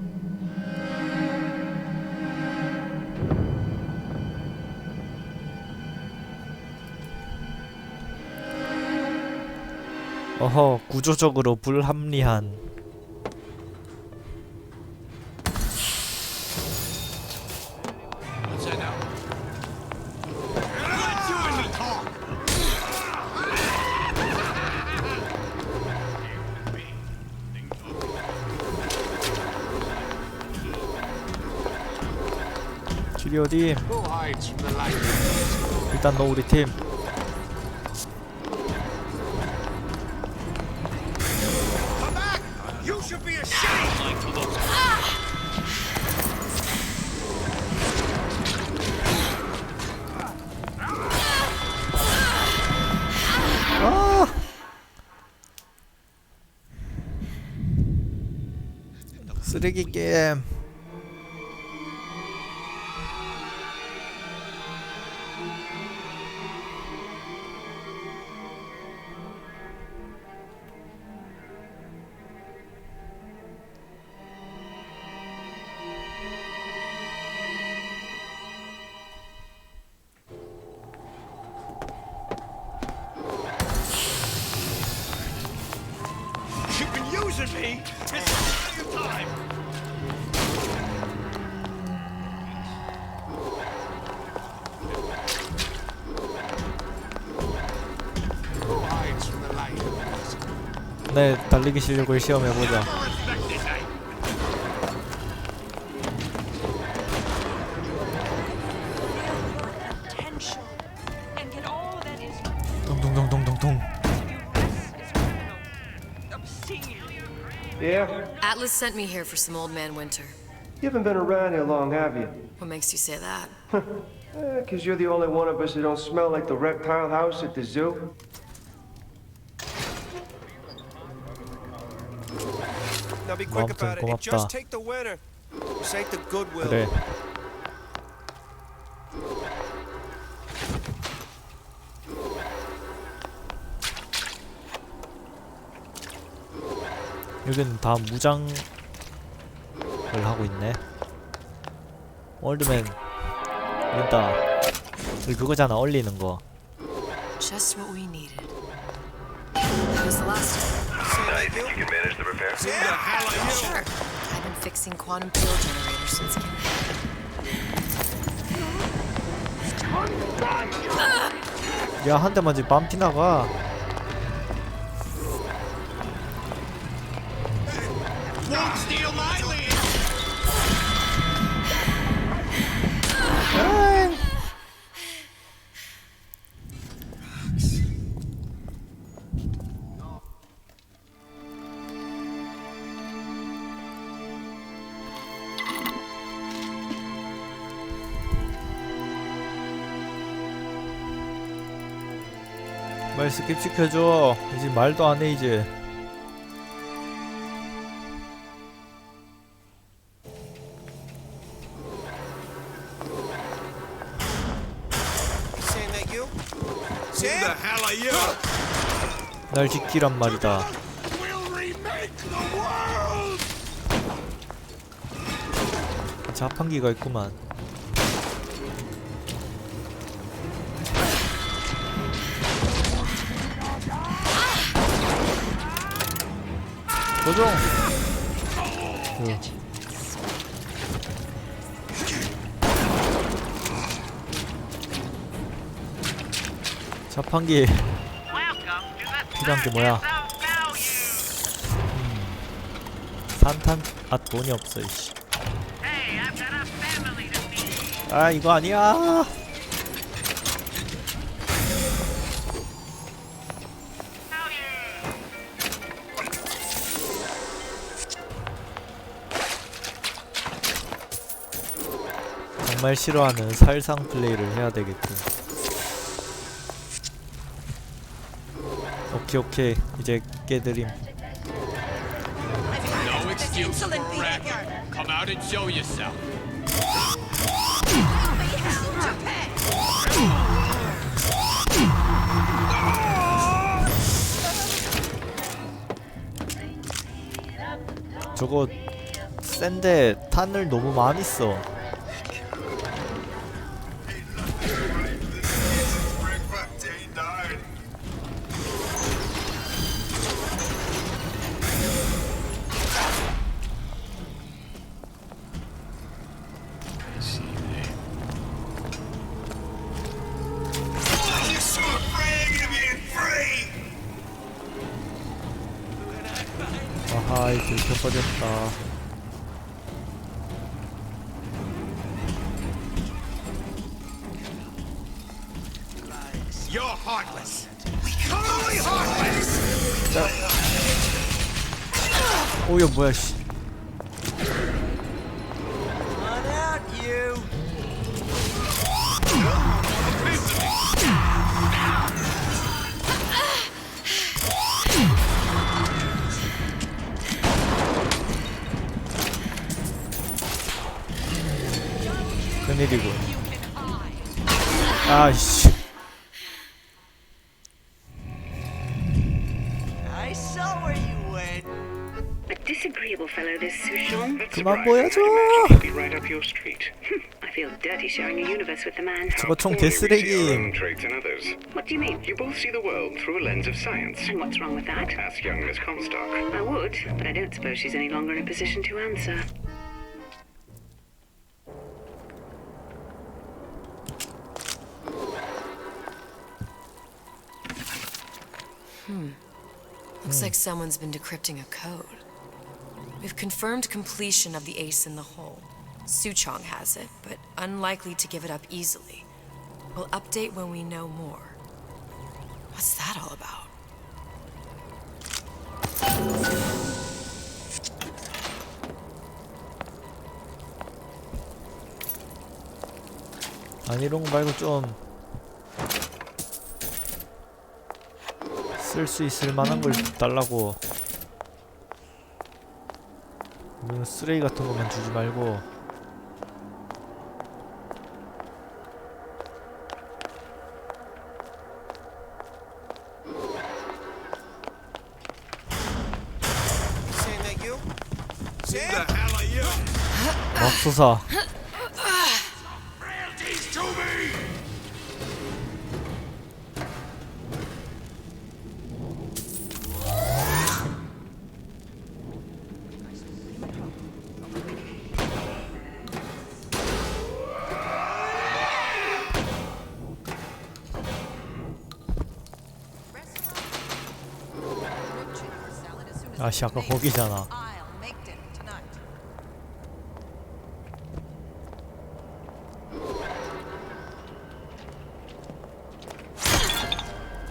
어허, 구조적으로 불합리한. What's that now? 치료팀. Who hides from the light? 일단 너 우리 팀. You should be ashamed! 아! 쓰레기 게임. You've been using me! This is your time! Who hides from the light? 네, 달리기 실력을 시험해보자. 동동동동동동. Yeah? Atlas sent me here for some old man Winter. You haven't been around here long, have you? What makes you say that? 'Cause you're the only one of us who don't smell like the reptile house at the zoo. Now be quick 아무튼 about it. 고맙다. Just take the winner. This ain't the Goodwill. 그래. 여기는 다 무장을 하고 있네. 올드맨 있다. 여기 그거잖아, 얼리는 거. Just what we needed. It was the last time. You think you can manage the repair? Sure. I've been fixing quantum field generators since 야, 한 대 맞으면 빰 티나가. Won't steal my lead! 말 스킵시켜줘. 이제 말도 안 해 이제. Saying that you? Who the hell are you? 날 지키란 말이다. We'll remake the world! 자판기가 있구만. 조종! 자판기 필요한 게 뭐야? 산탄 돈이 없어 이씨. 아 이거 아니야. 정말 싫어하는 살상 플레이를 해야 되겠군. 오케이 이제 깨드림. No excuse for a racket. Come out and show yourself. 저거 센데 탄을 너무 많이 써. 아하이 들켜버렸다. You're heartless. Totally heartless. 오야 뭐야 씨. On out, you. 큰일이군. 아이씨. I saw where you went. A disagreeable fellow, this Souchon. 그만 보여줘. Be right up your street. I feel dirty sharing a universe with the man. 저거 총 Poorly we see our 개쓰레기. own traits in others. What do you mean? You both see the world through a lens of science. And what's wrong with that? Ask young Miss Comstock. I would, but I don't suppose she's any longer in a position to answer. Looks like someone's been decrypting a code. We've confirmed completion of the ace in the hole. Souchong has it, but unlikely to give it up easily. We'll update when we know more. What's that all about? 아니 이런 거 말고 좀 쓸 수 있을 만한 걸 달라고. 이런 쓰레기 같은 것만 주지 말고. Saying that you? Who the hell are you? 맙소사. Royalties to me! 아씨 아까 거기잖아.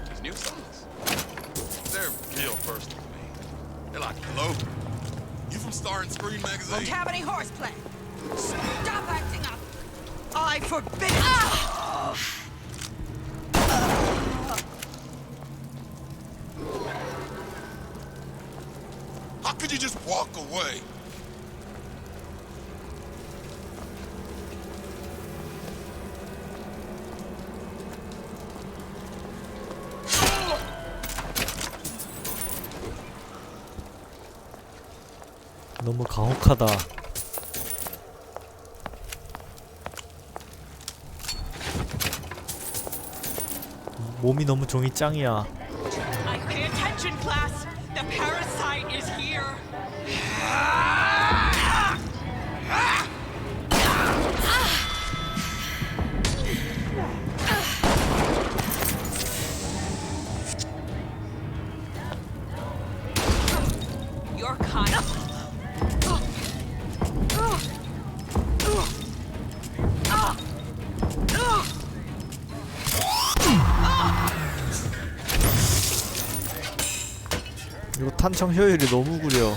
These new songs, they're real personal to me. They're like, hello, you from Star and Screen magazine? Won't have any horseplay. Stop acting up. I forbid it. could you just walk away? 너무 가혹하다. 몸이 너무 종이 짱이야. Pay attention, class. The parasite is here. Your kind. 이거 탄창 효율이 너무 구려.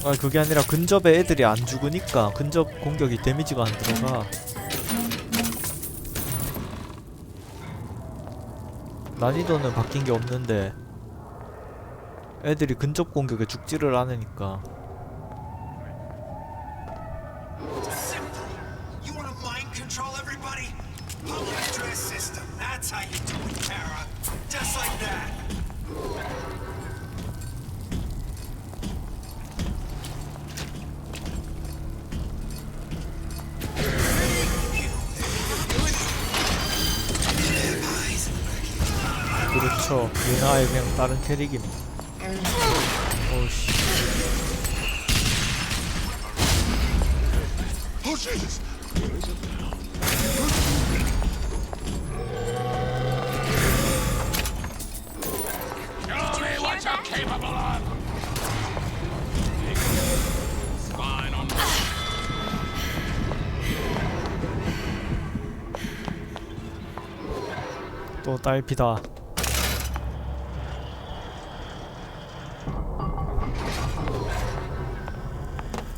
아 그게 아니라 근접에 애들이 안 죽으니까 근접 공격이 데미지가 안 들어가. 난이도는 바뀐 게 없는데 애들이 근접 공격에 죽지를 않으니까. You want to mind control everybody? Public address system. That's how you do it, Tara. Just like that. 그렇죠. 얘는 그냥 다른 캐릭임. 오씨. Oh, Jesus! Show me what you're capable of. Spine on. 또 딸피다.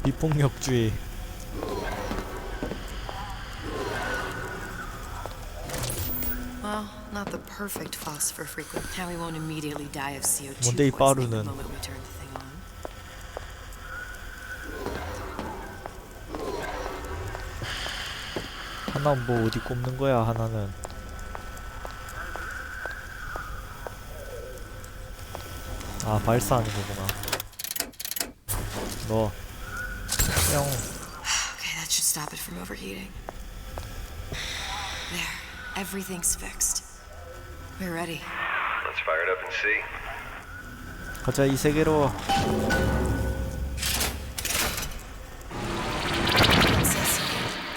비폭력주의. Well, not the perfect phosphor frequent. Now we won't immediately die of CO2 뭔데 이 poisoning the 빠루는. moment we turn the thing on. 하나 뭐 어디 꼽는 거야 하나는. 아 발사하는 거구나. 너. 뿅. Okay, that should stop it from overheating. There, everything's fixed. We're ready. Let's fire it up and see. 가자 이 세계로.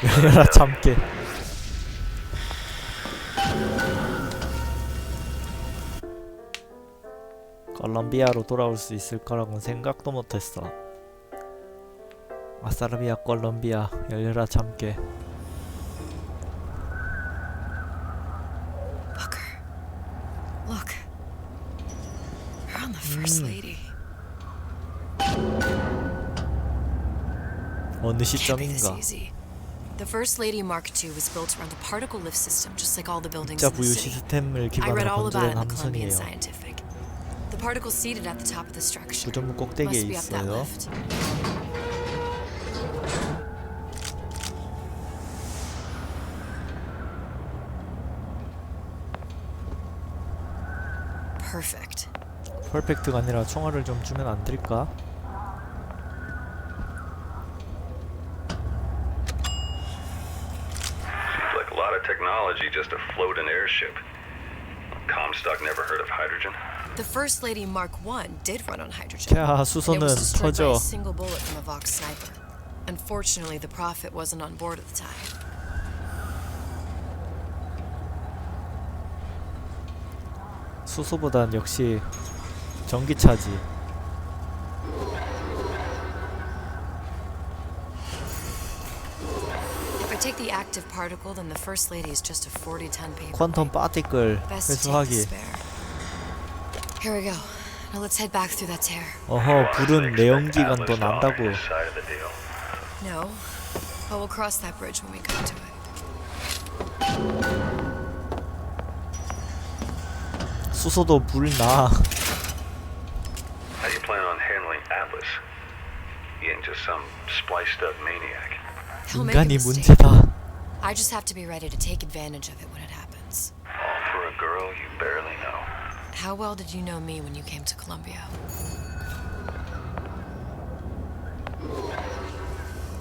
열려라 참깨. 콜롬비아로 돌아올 수 있을 거라고는 생각도 못했어. 아싸라비아 콜롬비아 열려라 참깨. Look. We're on the First Lady. 어느 Can't be this 시점인가. easy. The First Lady Mark II was built around the particle lift system, just like all the buildings 자 in the 부유 city. 시스템을 I read 기반으로 all about it 건조된 in the Columbian 함선이에요. Scientific. The particles seated at the top of the structure. 구조물 꼭대기에 Must be up that 있어요. lift. Perfect. 퍼펙트가 아니라 총알을 좀 주면 안 될까? Like a lot of technology just to float an airship. Comstock never heard of hydrogen. The First Lady Mark I did run on hydrogen. 야, And it 수소는 was destroyed by 터져. a single bullet from a Vox sniper. Unfortunately, the Prophet wasn't on board at the time. 수소보단 역시 전기차지. If I take the active particle, then the First Lady is just a 40-ton paper. 퀀텀 파티클 Best to take the 회수하기. spare. Here we go. Now let's head back through that tear. 어허, 불은 내연기관도 난다고. Side of the deal. No, but we'll cross that bridge when we come to it. 수소도 불 나. How you plan on handling Atlas? He ain't just some spliced up maniac. He'll make a 인간이 mistake. 문제다. I just have to be ready to take advantage of it when it happens. All for a girl you barely know. How well did you know me when you came to Columbia?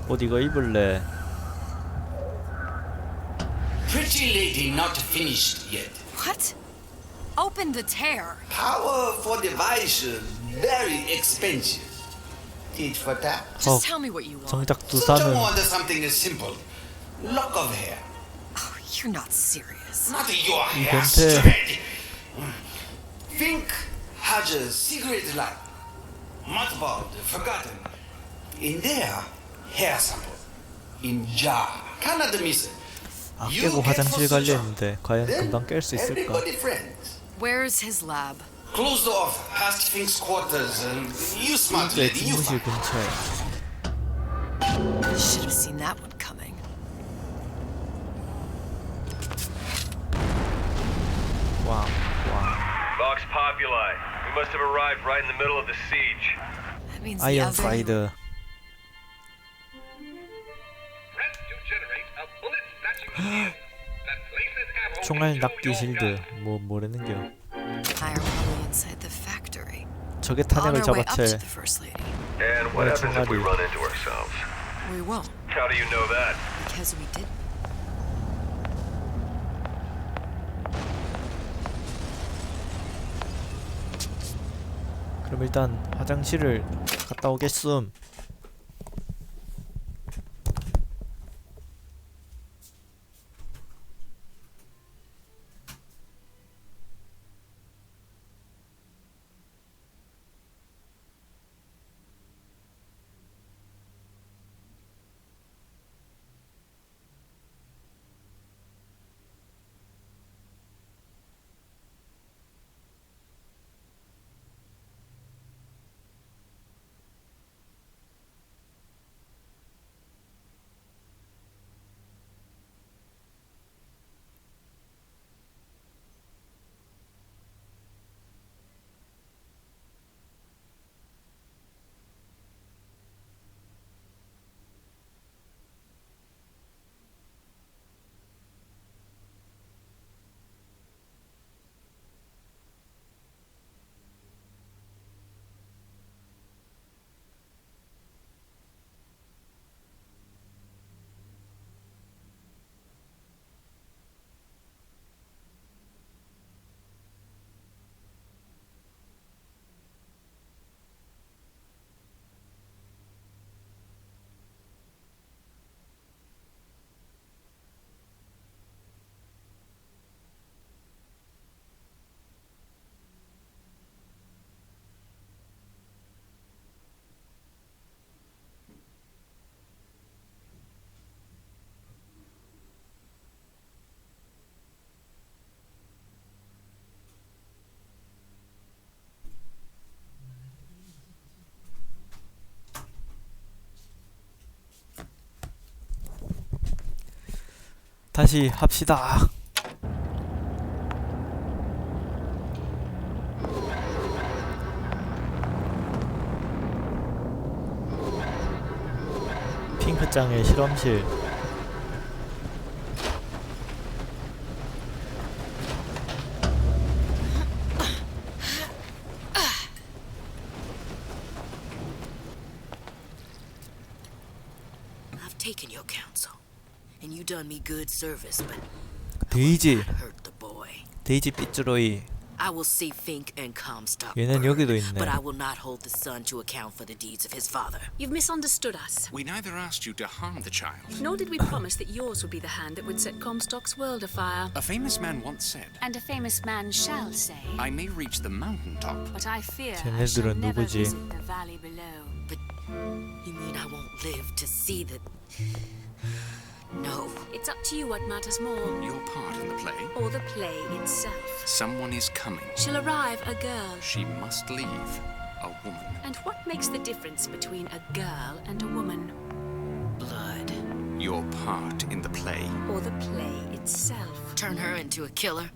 옷 이거 입을래. Pretty lady not finished yet. What? Open the tear. Power for device very expensive. Tit for tat. Just tell me what you want. 정작 So 두사는 want something simple. Lock of hair. Oh, you're not serious. Not your 이 hair 변태. straight. Think has a secret life. Mothballed, forgotten. In there, hair sample. In jar. Cannot miss it. 아 깨고 화장실 가려했는데 과연 금방 깰 수 있을까? Everybody friends. Where's his lab? Closed off past Fink's quarters and you smart 핑크의 lady, you 집무실 find. 근처에. Should have seen that one coming. 와. Vox Populi. We must have arrived right in the middle of the siege. That means the 아이언 other. 사이드. Press to generate a bullet-snatching shield that places ammo 총알 into 낚기 your 실드. gun. 뭐라는겨? Are we inside the factory? 적의 On 탄약을 our way up 잡아채. to the first lady. And what 네, happens if we 총알이. run into ourselves? We won't, How do you know that? because we did. 그럼 일단 화장실을 갔다 오겠음. 다시 합시다. 핑크짱의 실험실. I've taken your counsel, and you done me good service, but 데이지. hurt the boy. 데이지 삐뚤어이. I will see Fink and Comstock 얘는 burn, 여기도 있네. but I will not hold the son to account for the deeds of his father. You've misunderstood us. We neither asked you to harm the child. Nor did we promise that yours would be the hand that would set Comstock's world afire. A famous man once said, And a famous man shall say. I may reach the mountaintop. But I fear I shall 쟤네들은 never 누구지? visit the valley below. But you mean I won't live to see the... No. It's up to you what matters more. Your part in the play. Or the play itself. Someone is coming. She'll arrive a girl. She must leave. A woman. And what makes the difference between a girl and a woman? Blood. Your part in the play. Or the play itself. Turn her into a killer?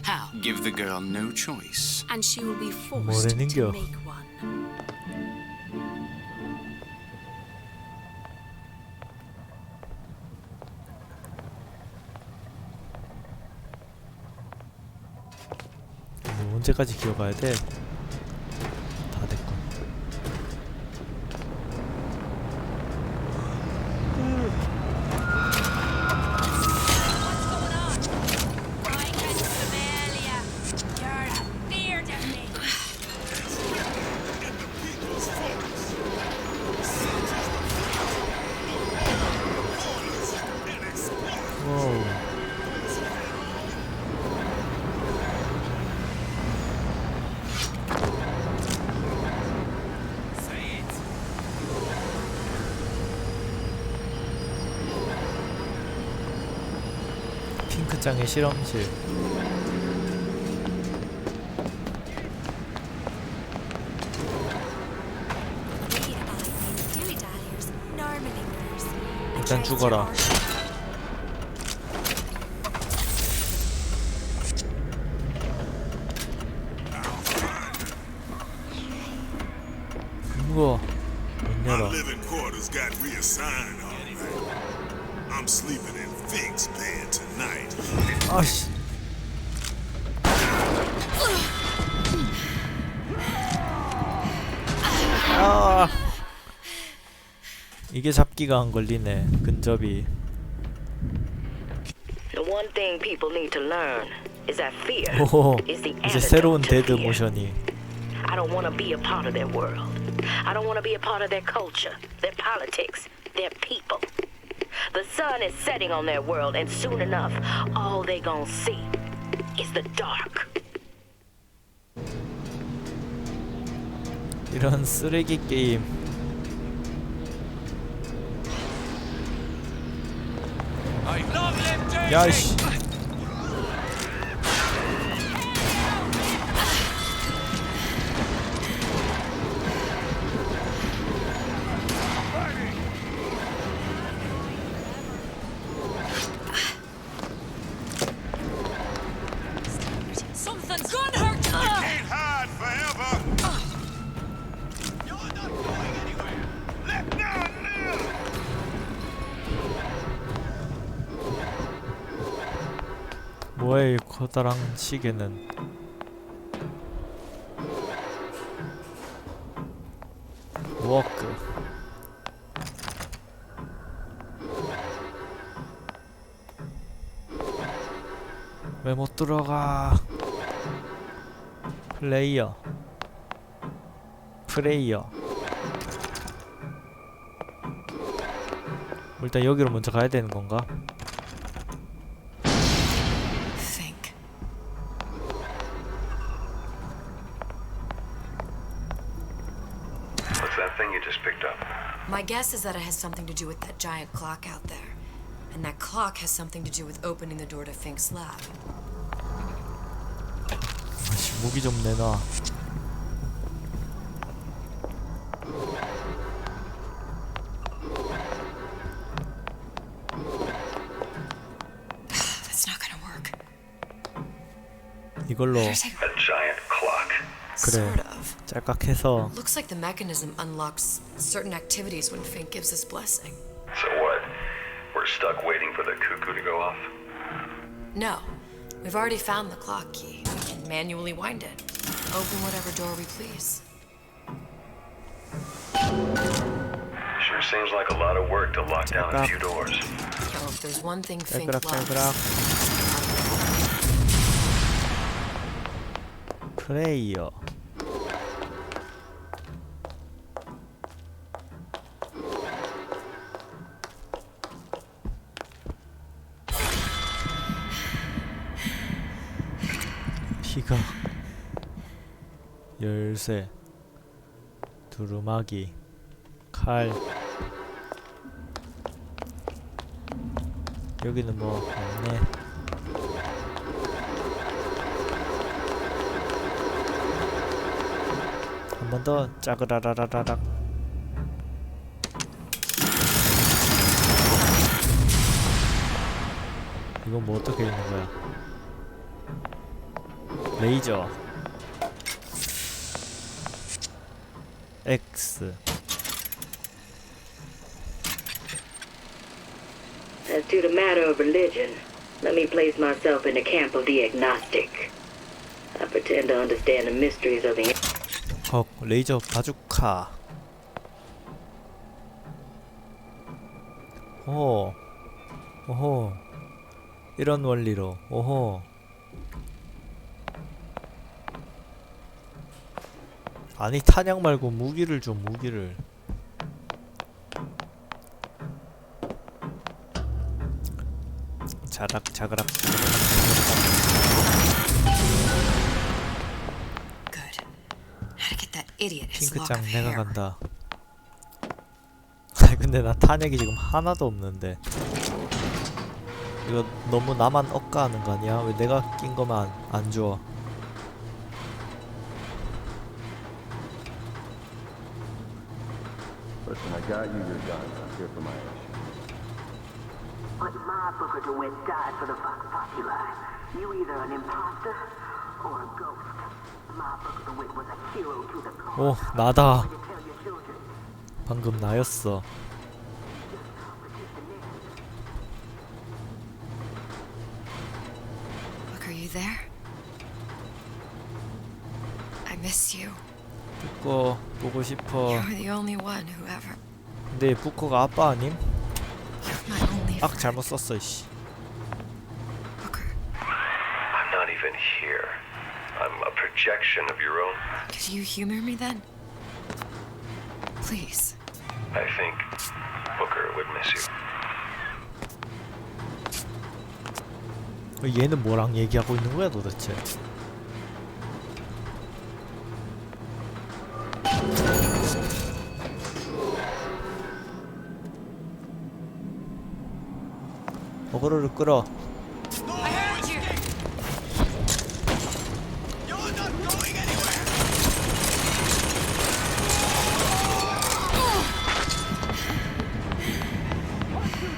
How? Give the girl no choice. And she will be forced to 뭐라는겨? make one. 이거 언제까지 기어가야 돼? 다 됐군. 와우. 핑크짱의 실험실. 일단 죽어라. 무거워. 못 열어. My living quarters got reassigned already. I'm sleeping in Fink's bed tonight. 아씨. 아. 이게 잡기가 안 걸리네. 근접이. The one thing people need to learn is that fear 오, is the 이제 antidote 새로운 to 데드 fear. 모션이. I don't want to be a part of their world. I don't want to be a part of their culture, their politics, their people. The sun is setting on their world, and soon enough, all they gonna see is the dark. 이런 쓰레기 게임. 야이씨. Something's gonna hurt! Can't hide forever. You're not going anywhere. Let down live. 뭐야 이 커다란 시계는. 워크. 왜 못 들어가? 플레이어. 프레이어. 일단 여기로 먼저 가야 되는 건가? Think. What's that thing you just picked up? My guess is that it has something to do with that giant clock out there. And that clock has something to do with opening the door to Fink's lab. 아씨, 무기 좀 내놔. That's not gonna work. 이걸로 A giant clock. 그래. Sort of. 짤깍해서 Looks like the mechanism unlocks certain activities when Fink gives his blessing. So what? We're stuck waiting for the cuckoo to go off? No. We've already found the clock key. We can manually wind it. Open whatever door we please. Sure seems like a lot of work to lock down a few doors. Oh, if there's one thing Fink 짤그락 loves. 짤그락. 플레이어. 피가. 열쇠. 두루마기. 칼. 여기는 뭐 없네. 한 번 더 짜그라라라락. 이건 뭐 어떻게 있는 거야? 레이저 X. As to the matter of religion, let me place myself in the camp of the agnostic. I pretend to understand the mysteries of the... 헉, 레이저 바주카. 오호. 오호. 이런 원리로. 오호. 아니, 탄약 말고 무기를 줘, 무기를. 자락 자그락. 핑크짱 내가 간다. 아니 근데 나 탄약이 지금 하나도 없는데 이거 너무 나만 억까하는 거 아니야? 왜 내가 낀 거만 안 줘? Listen, I got you your gun. I'm here for my issue. But my Booker DeWitt died for the Vox Populi. You either an imposter or a ghost. My Booker DeWitt was a hero to the cause. 오, 나다. 방금 나였어. Look, are you there? I miss you. 부꺼 보고 싶어. You're the only one who ever. 근데 부꺼가 아빠 아님? You're my only. 악 잘못 썼어 씨. I'm not even here. I'm a projection of your own. Could you humor me then? Please. I think Booker would miss you. 얘는 뭐랑 얘기하고 있는 거야 도대체? 어그로를 끌어.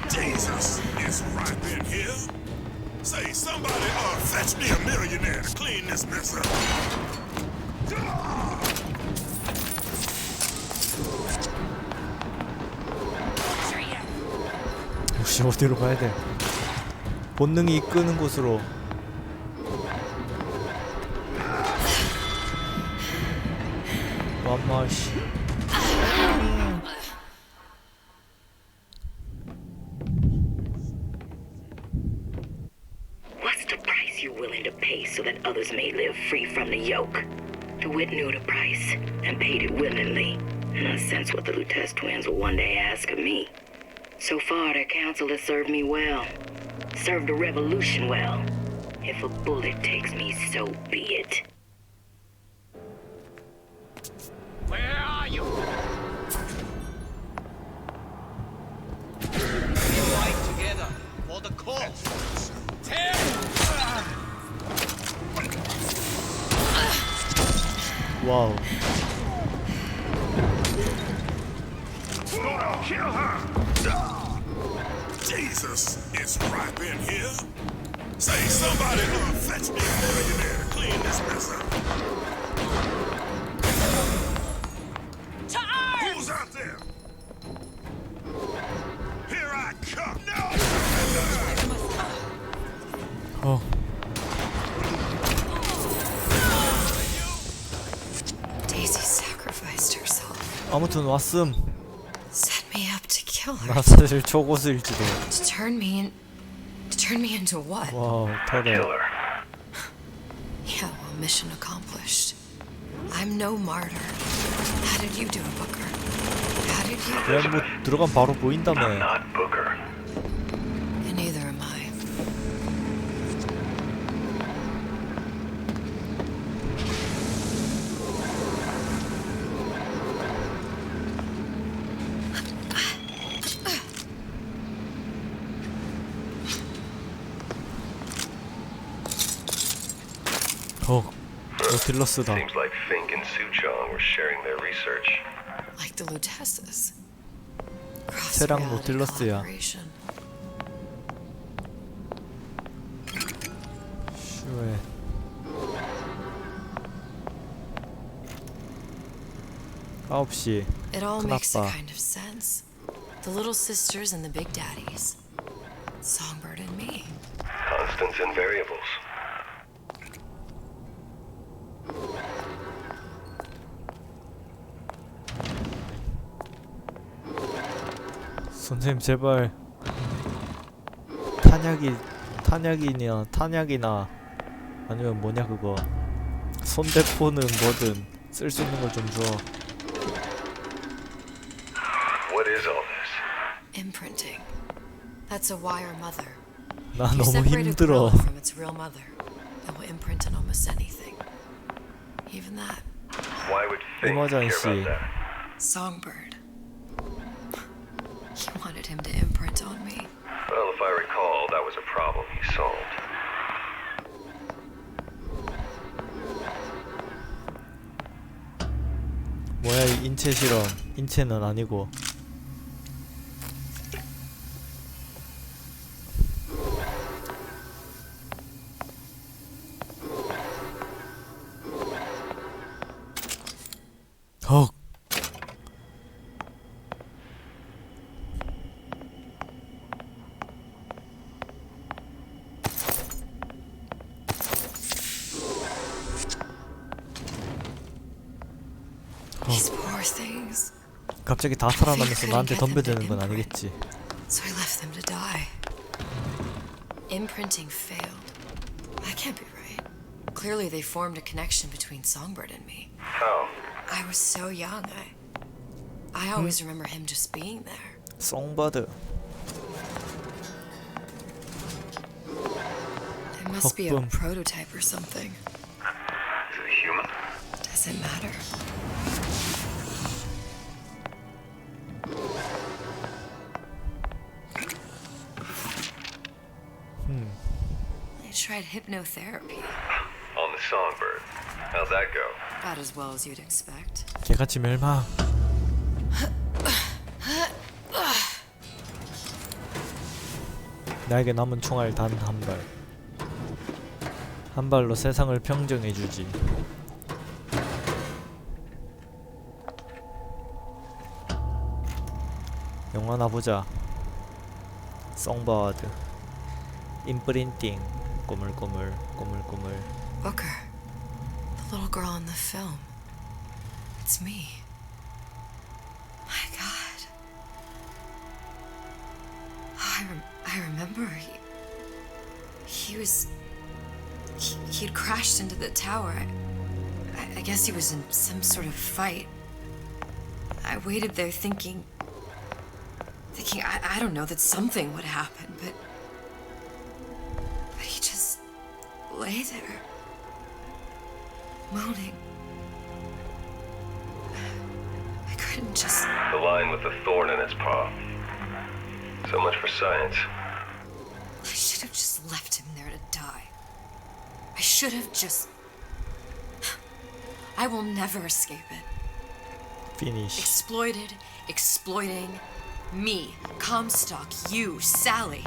Jesus, it's right in here. Say, somebody fetch me a millionaire to clean this mess up. 혹시 어디로 가야 돼? 본능이 이끄는 곳으로. 엄마 씨. What's the price you're willing to pay so that others may live free from the yoke? DeWitt knew the price and paid it willingly. And I sense what the Lutez twins will one day ask of me. So far, their counsel has served me well. Served the revolution well. If a bullet takes me, so be it. Where are you? We fight together for the cause. Tear! 와우. Gonna kill her. Jesus, it's right in here. Say, somebody fetch me a millionaire to clean this mess up. To arms! Who's out there? Here I come. No! 어. Daisy sacrificed herself. 아무튼 왔음. Set me up to kill her. 나 사실 초고수일지도. To turn me into what? 와우, 털에. Yeah, well, mission accomplished. I'm no martyr. How did you do it, Booker? How did you? 왜 뭐 들어가면 바로 보인다며. I'm not Booker. And neither am I. 노틸러스다. Seems like Fink and Suchong were sharing their research. Like the Lutesses. 쟤랑 노틸러스야. 슈에. 9시. It all makes a 큰아빠. kind of sense. The little sisters and the big daddies. Songbird and me. Constants and variables. 선생님 제발 탄약이나 아니면 뭐냐 그거 손대포는 뭐든 쓸 수 있는 걸 좀 줘. What is all this? Imprinting. That's a wire mother. 나 You 너무 separate a 힘들어. gorilla from its real mother. It will imprint on almost anything. Even that. Why would Fink 이모전 care 씨. about that? Songbird. He wanted him to imprint on me. Well, if I recall, that was a problem he solved. 뭐야 이 인체 실험. 인체는 아니고. 헉. These poor things. 갑자기 다 살아나면서 나한테 덤벼드는 건 아니겠지. So I left them to die. Imprinting failed. That can't be right. Clearly they formed a connection between Songbird and me. How? I was so young. I always remember him just being there. 송버드. It must be a 덕분. prototype or something. Is it human? Does it matter? I tried hypnotherapy. On the Songbird. How'd that go? About as well as you'd expect. 개같이 멸망. 나에게 남은 총알 단 한 발. 한 발로 세상을 평정해주지. 영화나 보자. 송버드. 임프린팅. 꼬물꼬물 꼬물꼬물. Booker. The little girl in the film. It's me. My God. I remember he'd crashed into the tower. I guess he was in some sort of fight. I waited there thinking I don't know, that something would happen, but he just lay there, moaning. I couldn't just... The line with the thorn in its paw. So much for science. I should have just left him there to die. I should have just... I will never escape it. Finish. Exploiting me, Comstock, you, Sally.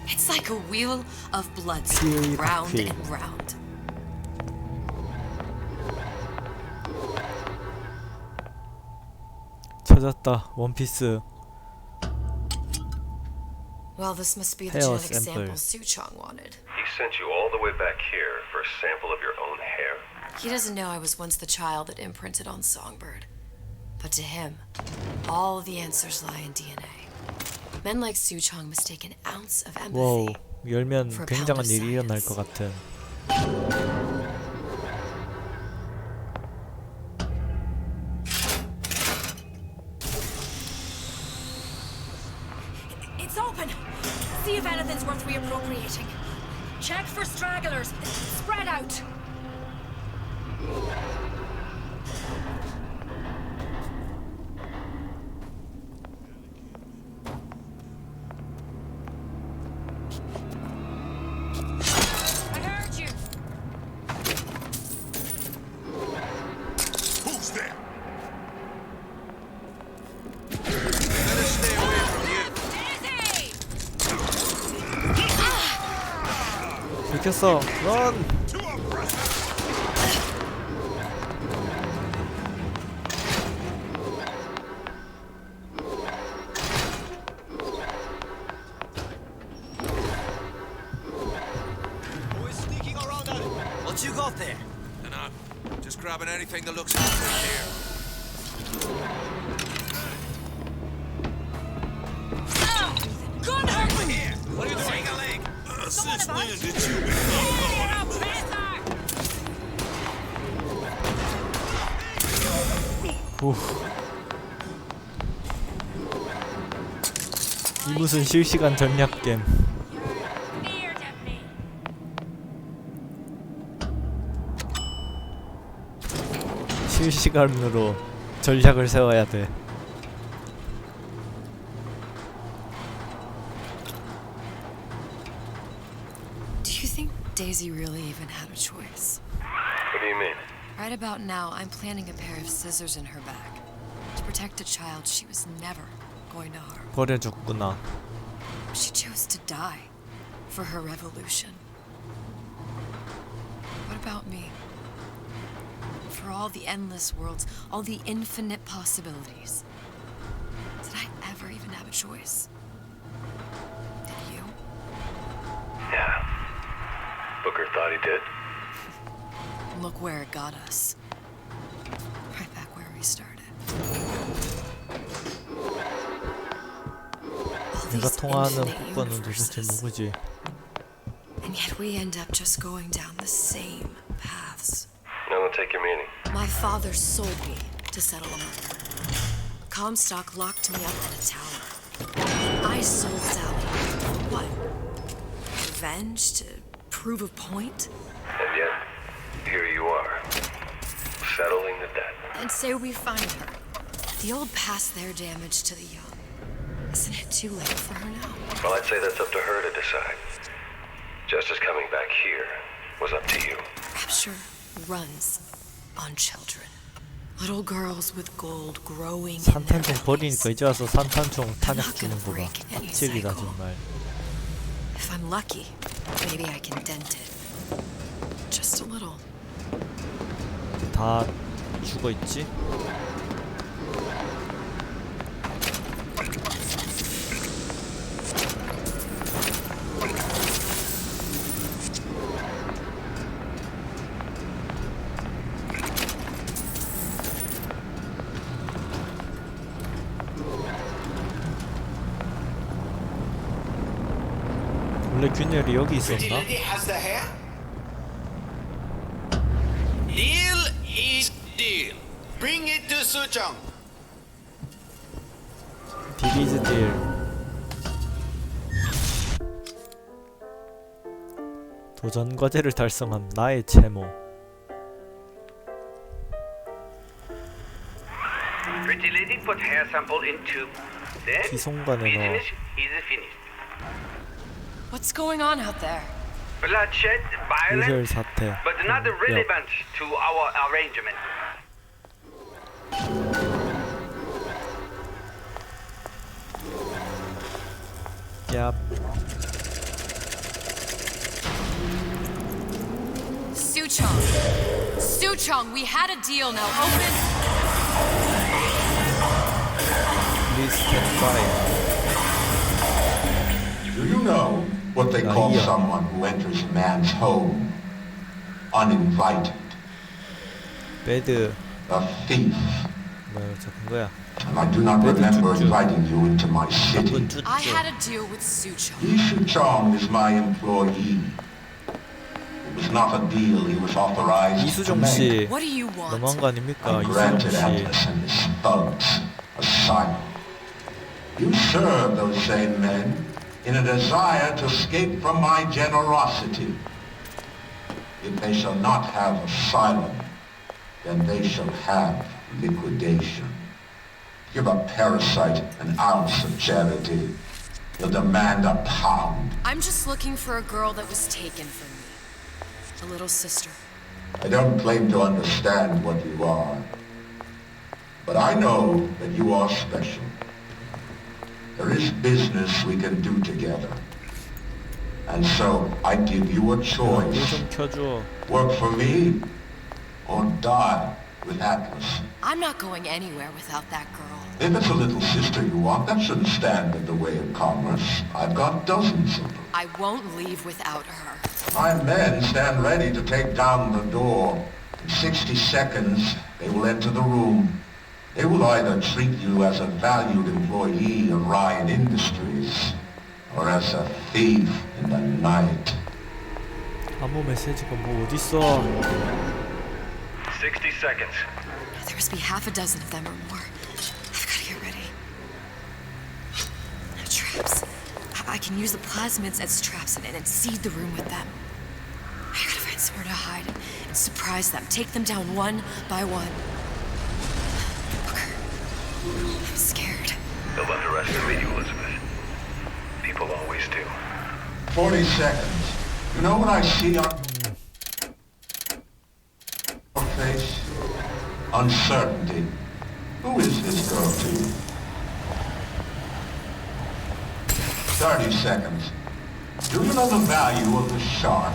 It's like a wheel of blood spinning round and round. 찾았다. 원피스. Well, this must be the Hair genetic sample. sample Suchong wanted. He sent you all the way back here for a sample of your own hair? He doesn't know I was once the child that imprinted on Songbird. But to him, all the answers lie in DNA. Men like Suchong mistake an ounce of 와우. empathy. 열면 For a pound 굉장한 of 일이 일어날 science. 것 같은. It's open. See if anything's worth reappropriating. Check for stragglers. Spread out. I heard you. Who's there? Better stay away from you. 들켰어. 런. What'd you got there? And I'm just grabbing anything that looks halfway here. Gun over here! What are you doing? Take a leg. Since when did you become 이 무슨 실시간 전략 게임. 실시간으로 전략을 세워야 돼. Do you think Daisy really even had a choice? What do you mean? Right about now, I'm planting a pair of scissors in her back to protect a child she was never going to harm. 버려줬구나. She chose to die for her revolution. What about me? For all the endless worlds, all the infinite possibilities. Did I ever even have a choice? Did you? Yeah. Booker thought he did. Look where it got us. Right back where we started. All 내가 these 통화하는 infinite 복권은 도대체 universes. 누구지? And yet we end up just going down the same paths. Now I'll take your meaning. My father sold me to settle a murder. Comstock locked me up in a tower. I sold Sally. For what? Revenge? To prove a point? And yet, here you are, settling the debt. And say we find her. The old past their damage to the young. Isn't it too late for her now? Well, I'd say that's up to her to decide. Justice coming back here was up to you. Rapture runs on children. Little girls with gold growing in their 산탄총 bellies. 버리니까 이제 와서 산탄총 탄약 주는 거 봐. 빡치기다 정말. If I'm lucky, maybe I can dent it. Just a little. 다 죽어 있지? 원래 균열이 여기 있었나? has the hair? Deal is deal. Bring it to Suchong. 디리즈 딜. 도전 과제를 달성한 나의 채모. Pretty lady, put hair sample in tube. Then 기송관에 넣어. business is finished. What's going on out there? Bloodshed, 유혈 violence, 사태. but not relevant to our arrangement. 야, Suchong. Suchong, we had a deal. Now open. please stand by. Do you know what they call yeah. someone who enters a man's home uninvited? 배드. A thief. 뭐야, 적은 거야. And I do not remember inviting you into my city. I had a deal with Suchong. Yi Chong is my employee. It was not a deal he was authorized to 이수정 make. 씨. What do you want? 너무한 거 아닙니까? I 이수정 granted 씨. Atlas and his thugs asylum. You serve those same men in a desire to escape from my generosity. If they shall not have asylum, then they shall have liquidation. Give a parasite an ounce of charity. He'll demand a pound. I'm just looking for a girl that was taken from me. A little sister. I don't claim to understand what you are, but I know that you are special. There is business we can do together. And so I give you a choice. 좀 켜줘. Work for me or die with Atlas. I'm not going anywhere without that girl. If it's a little sister you want, that shouldn't stand in the way of commerce. I've got dozens of them. I won't leave without her. My men stand ready to take down the door. In 60 seconds, they will enter the room. They will either treat you as a valued employee of Ryan Industries, or as a thief in the night. 아무 메시지가 뭐 어딨어? 60 seconds. There must be half a dozen of them or more. I've got to get ready. Traps. I can use the plasmids as traps and seed the room with them. I gotta find somewhere to hide and surprise them. Take them down one by one. Booker, I'm scared. They'll underestimate you, Elizabeth. People always do. 40 seconds. You know what I see on your face? Uncertainty. Who is this girl to you? 30 seconds. Do you know the value of the shark?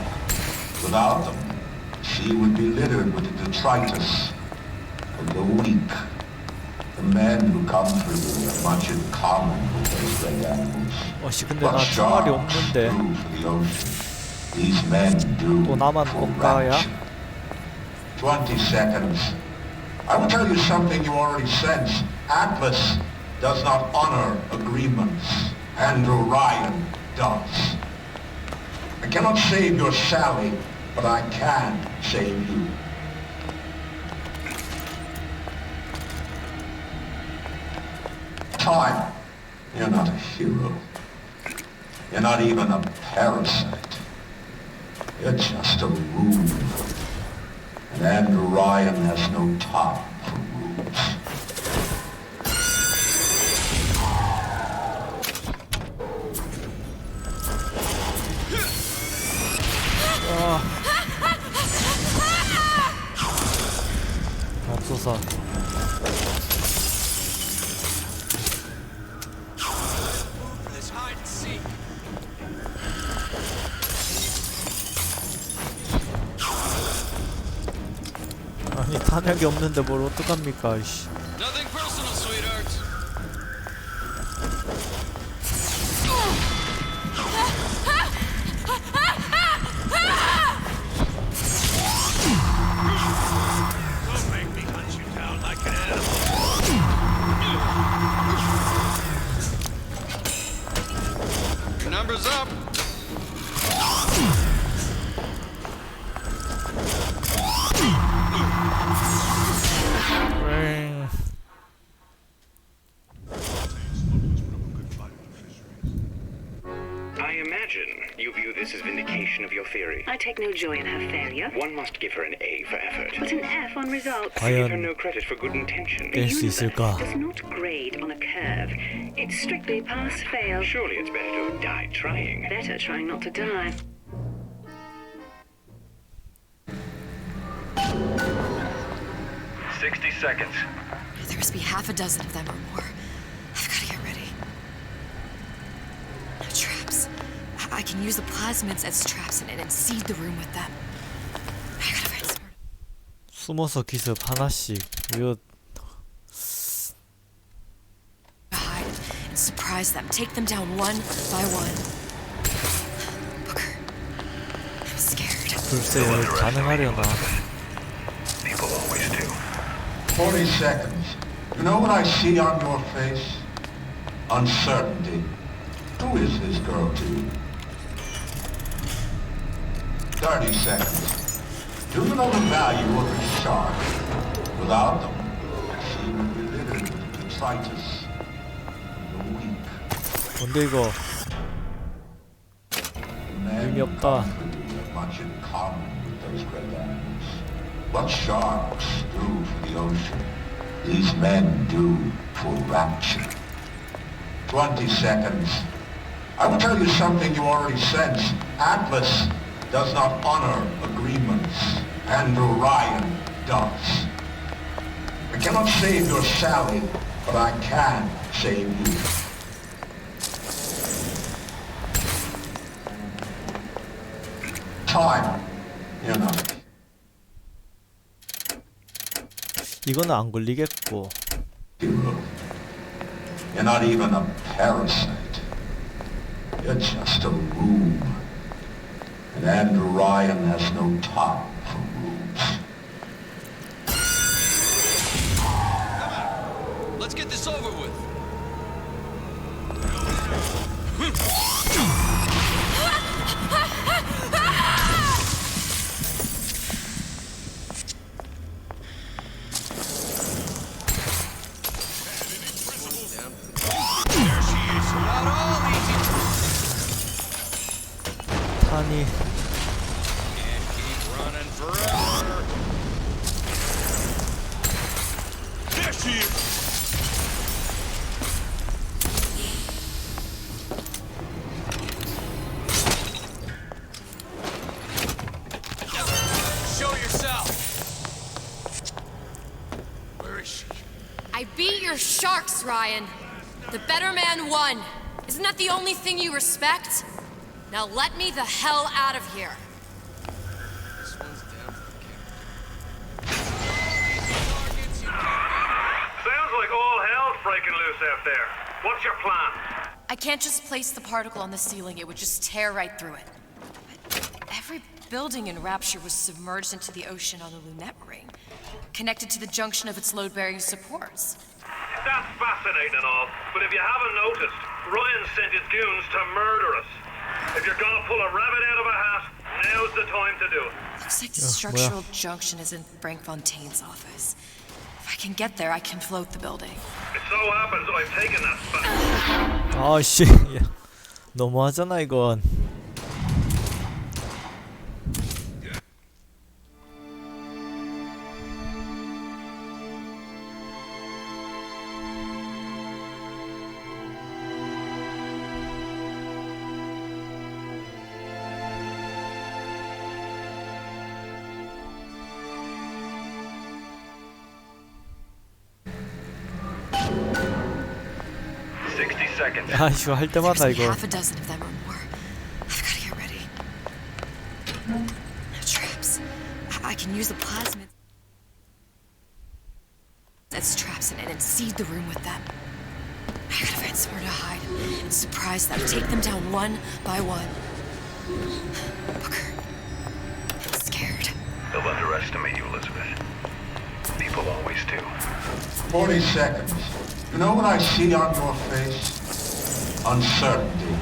Without them, the sea would be littered with the detritus of the weak. The men who come through have much in common with those great animals. 근데 나 총알이 없는데. These men do 또 나만 꼴까야? 20 seconds. I will tell you something you already sense. Atlas does not honor agreements. Andrew Ryan does. I cannot save your Sally, but I can save you. Time. You're not a hero. You're not even a parasite. You're just a rube. And Andrew Ryan has no time for rubes. 없어서. 아니 탄약이 없는데 뭘 어떡합니까 이씨. Nothing personal, sweetheart. Don't make me hunt you down like an animal. Your number's up. I imagine you view this as vindication of your theory. I take no joy in her failure. One must give her an A for effort. But an F on results. Give her no credit for good intention. The universe does not grade on a curve. It's strictly pass-fail. Surely it's better to have died trying. Better trying not to die. "60 seconds. There must be half a dozen of them or more. I've got to get ready. Traps. I can use the plasmids as traps and seed the room with them. I gotta find somewhere. 숨어서 기습 하나씩. 이거 Hide and surprise them. Take them down one by one. Booker, I'm scared. 글쎄 가능하려나. People always do. 40 seconds. You know what I see on your face? Uncertainty. Who is this girl to you? 30 seconds. Do you know the value of a shark? Without them, she would be littered with detritus. The weak. 뭔데 이거? 의미 없다. Much in common with those great animals. What sharks do for the ocean, these men do for rapture. 20 seconds. I will tell you something you already sense. Atlas does not honor agreements. Andrew Ryan does. I cannot save your Sally, but I can save you. Time. You're not. 이거는 안 걸리겠고. Hero. You're not even a parasite. You're just a room. And Andrew Ryan has no time for rooms. Let's get this over with. 탄이 Can't keep running forever. There she is. Show yourself. Where is she? I beat your sharks, Ryan. The better man won. Isn't that the only thing you respect? Now let me the hell out of here. This one's down for the count. Sounds like all hell's breaking loose out there. What's your plan? I can't just place the particle on the ceiling, it would just tear right through it. Every building in Rapture was submerged into the ocean on the Lunette ring, connected to the junction of its load-bearing supports. That's fascinating and all, but if you haven't noticed, Ryan sent his goons to murder us. If you're gonna pull a rabbit out of a hat, now's the time to do it. Looks like the structural junction is in Frank Fontaine's office. If I can get there, I can float the building. It so happens I've taken that spot. 아씨 너무하잖아 이건. 아 이거 할 때마다 이거. Half a dozen of them or more. I've got to get ready. No traps. I can use the plasmid as traps in it and seed the room with them. I gotta find somewhere to hide and surprise them. Take them down one by one. Booker, I'm scared. They'll underestimate you, Elizabeth. People always do. 40 seconds. You know what I see on your face? Uncertainty.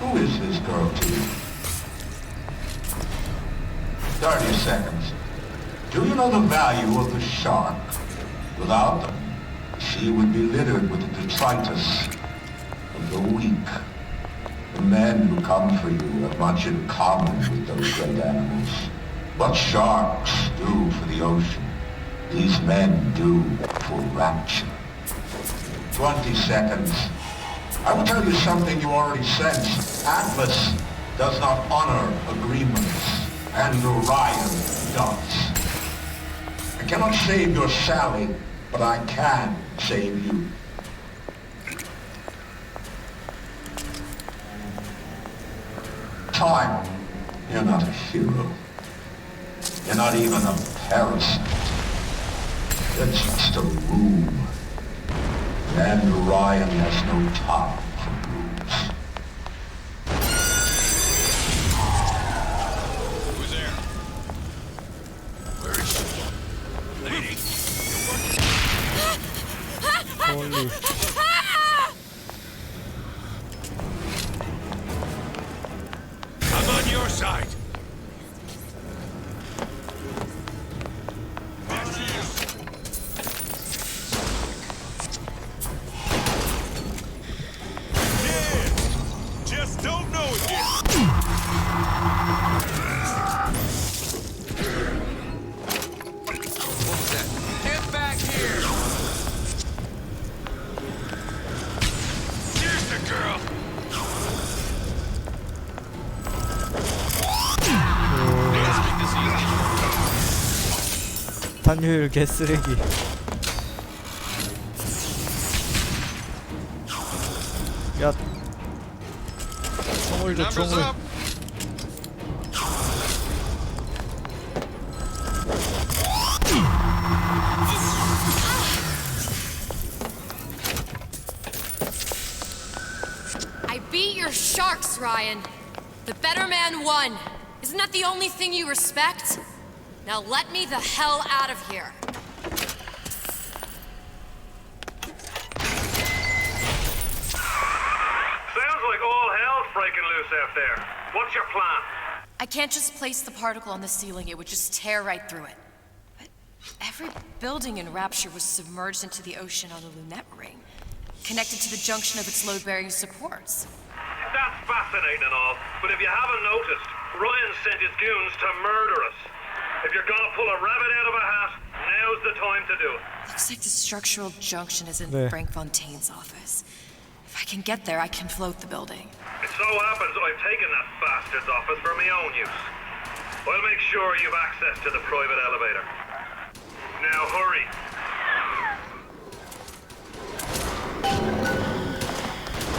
Who is this girl to you? 30 seconds. Do you know the value of the shark? Without them, the sea would be littered with the detritus of the weak. The men who come for you have much in common with those great animals. What sharks do for the ocean, these men do for Rapture. 20 seconds. I will tell you something you already sense. Atlas does not honor agreements, and Orion does. I cannot save your Sally, but I can save you. Time. You're not a hero. You're not even a parasite. You're just a room. And Ryan has no time for rules. Who's there? Where is she? Lady? Holy. I'm on your side. Just don't know it yet. What was that? Get back here! Here's the girl. 탄효율 개쓰레기. 야 총을 줘 총을. sharks, Ryan. The better man won. Isn't that the only thing you respect? Now let me the hell out of here. Sounds like all hell's breaking loose out there. What's your plan? I can't just place the particle on the ceiling, it would just tear right through it. But every building in Rapture was submerged into the ocean on the Lunette ring, connected to the junction of its load-bearing supports. That's fascinating and all, but if you haven't noticed, Ryan sent his goons to murder us. If you're gonna pull a rabbit out of a hat, now's the time to do it. Looks like the structural junction is in 네. Frank Fontaine's office. If I can get there, I can float the building. It so happens I've taken that bastard's office for my own use. I'll make sure you've access to the private elevator. Now hurry.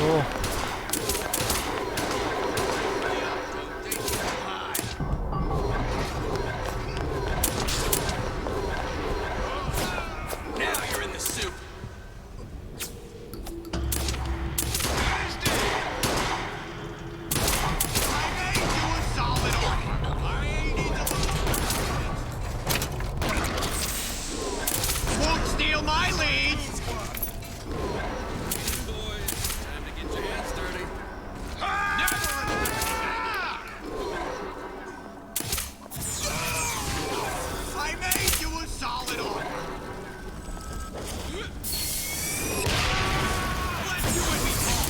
오. Now you're in the soup. Won't steal my lead. Boys, time to get your hands dirty. I made you a solid offer. Let you and me talk.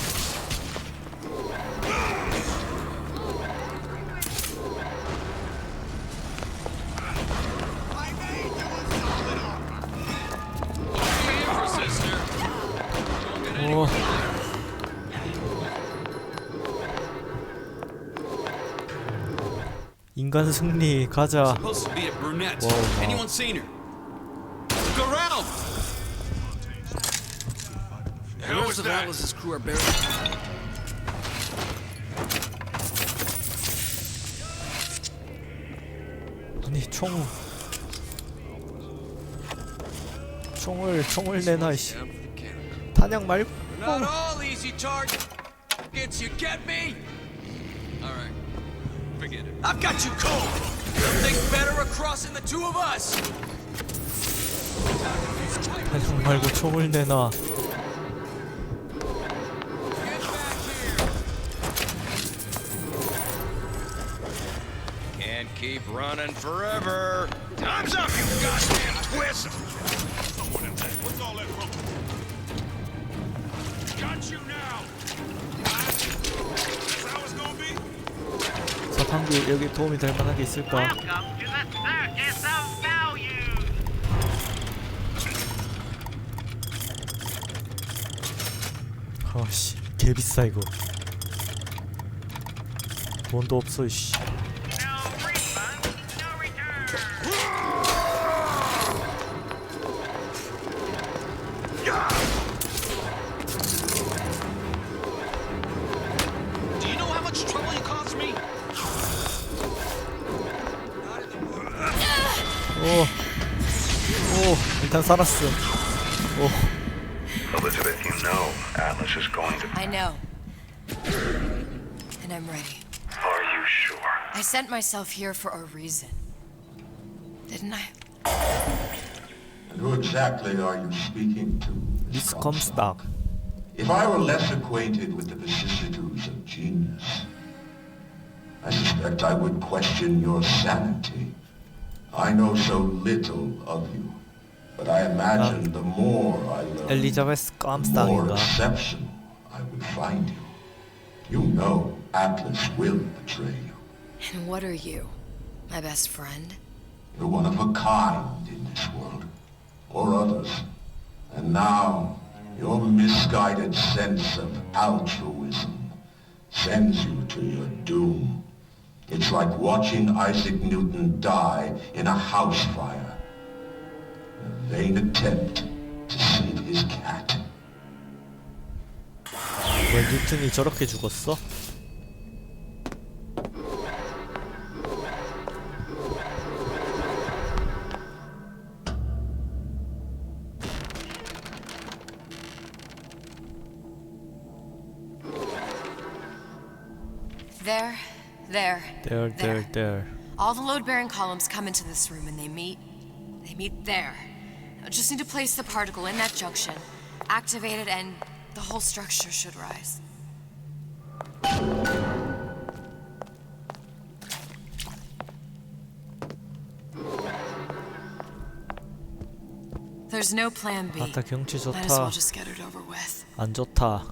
I made you a solid offer. Okay, for sister. Don't get any 오. 인간 승리 가자. Supposed to be a brunette. Whoa, Anyone seen her? Look around. The members of Atlas's crew are buried. 아니 총을 내놔 씨. 탄약 말고. Not all easy targets. You get me? All right. Forget it. I've got you cold. Something better across in the two of us. 탄약 말고 총을 내놔. Can't keep running forever. Time's up, you goddamn twist! What's all that from? Got you now! That's how it's gonna be? 자판기 여기 도움이 될 만한 게 있을까? 아씨 개비싸 이거. 돈도 없어 씨. Do you know how much trouble you caused me? 오, 일단 살았어. 오. Elizabeth, you know Atlas is going to... I know. And I'm ready. Are you sure? I sent myself here for a reason. Didn't I? And who exactly are you speaking to? Miss Comstock. If I were less acquainted with the vicissitudes of genius, I suspect I would question your sanity. I know so little of you, but I imagine the more I learn, 엘리자베스 the more 깜스닥인가? exceptional I would find you. You know Atlas will betray you. And what are you? My best friend? You're one of a kind in this world, or others. And now, your misguided sense of altruism sends you to your doom. It's like watching Isaac Newton die in a house fire. A vain attempt to save his cat. 왜 뉴튼이 저렇게 죽었어? There. There. All the load-bearing columns come into this room and they meet there. I just need to place the particle in that junction, activate it, and the whole structure should rise. There's no plan B. 아따 경치 Might as well 좋다. just get it over with. 안 좋다.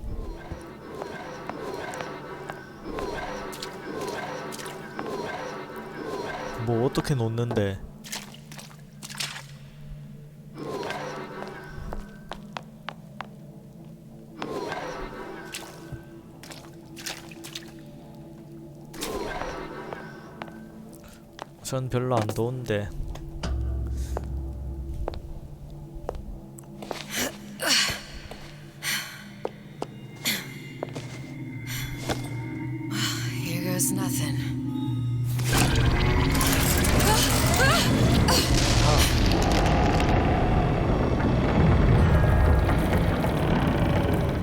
뭐 어떻게 놓는데? 전 별로 안 더운데. Here goes nothing.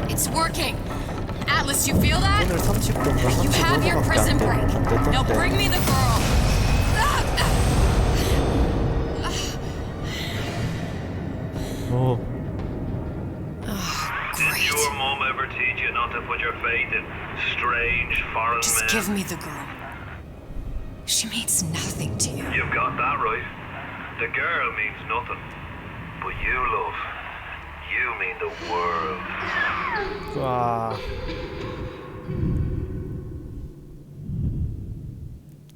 It's working. Atlas, you feel that? 오늘 30도인가 You have your 35도밖에 prison 안 break. Now 됐던데. bring me the girl. 오. Did your mom ever teach you not to put your faith in strange foreign Just men? give me the girl. She means nothing to you. You've got that right. The girl means nothing. But you, love, you mean the world. 와.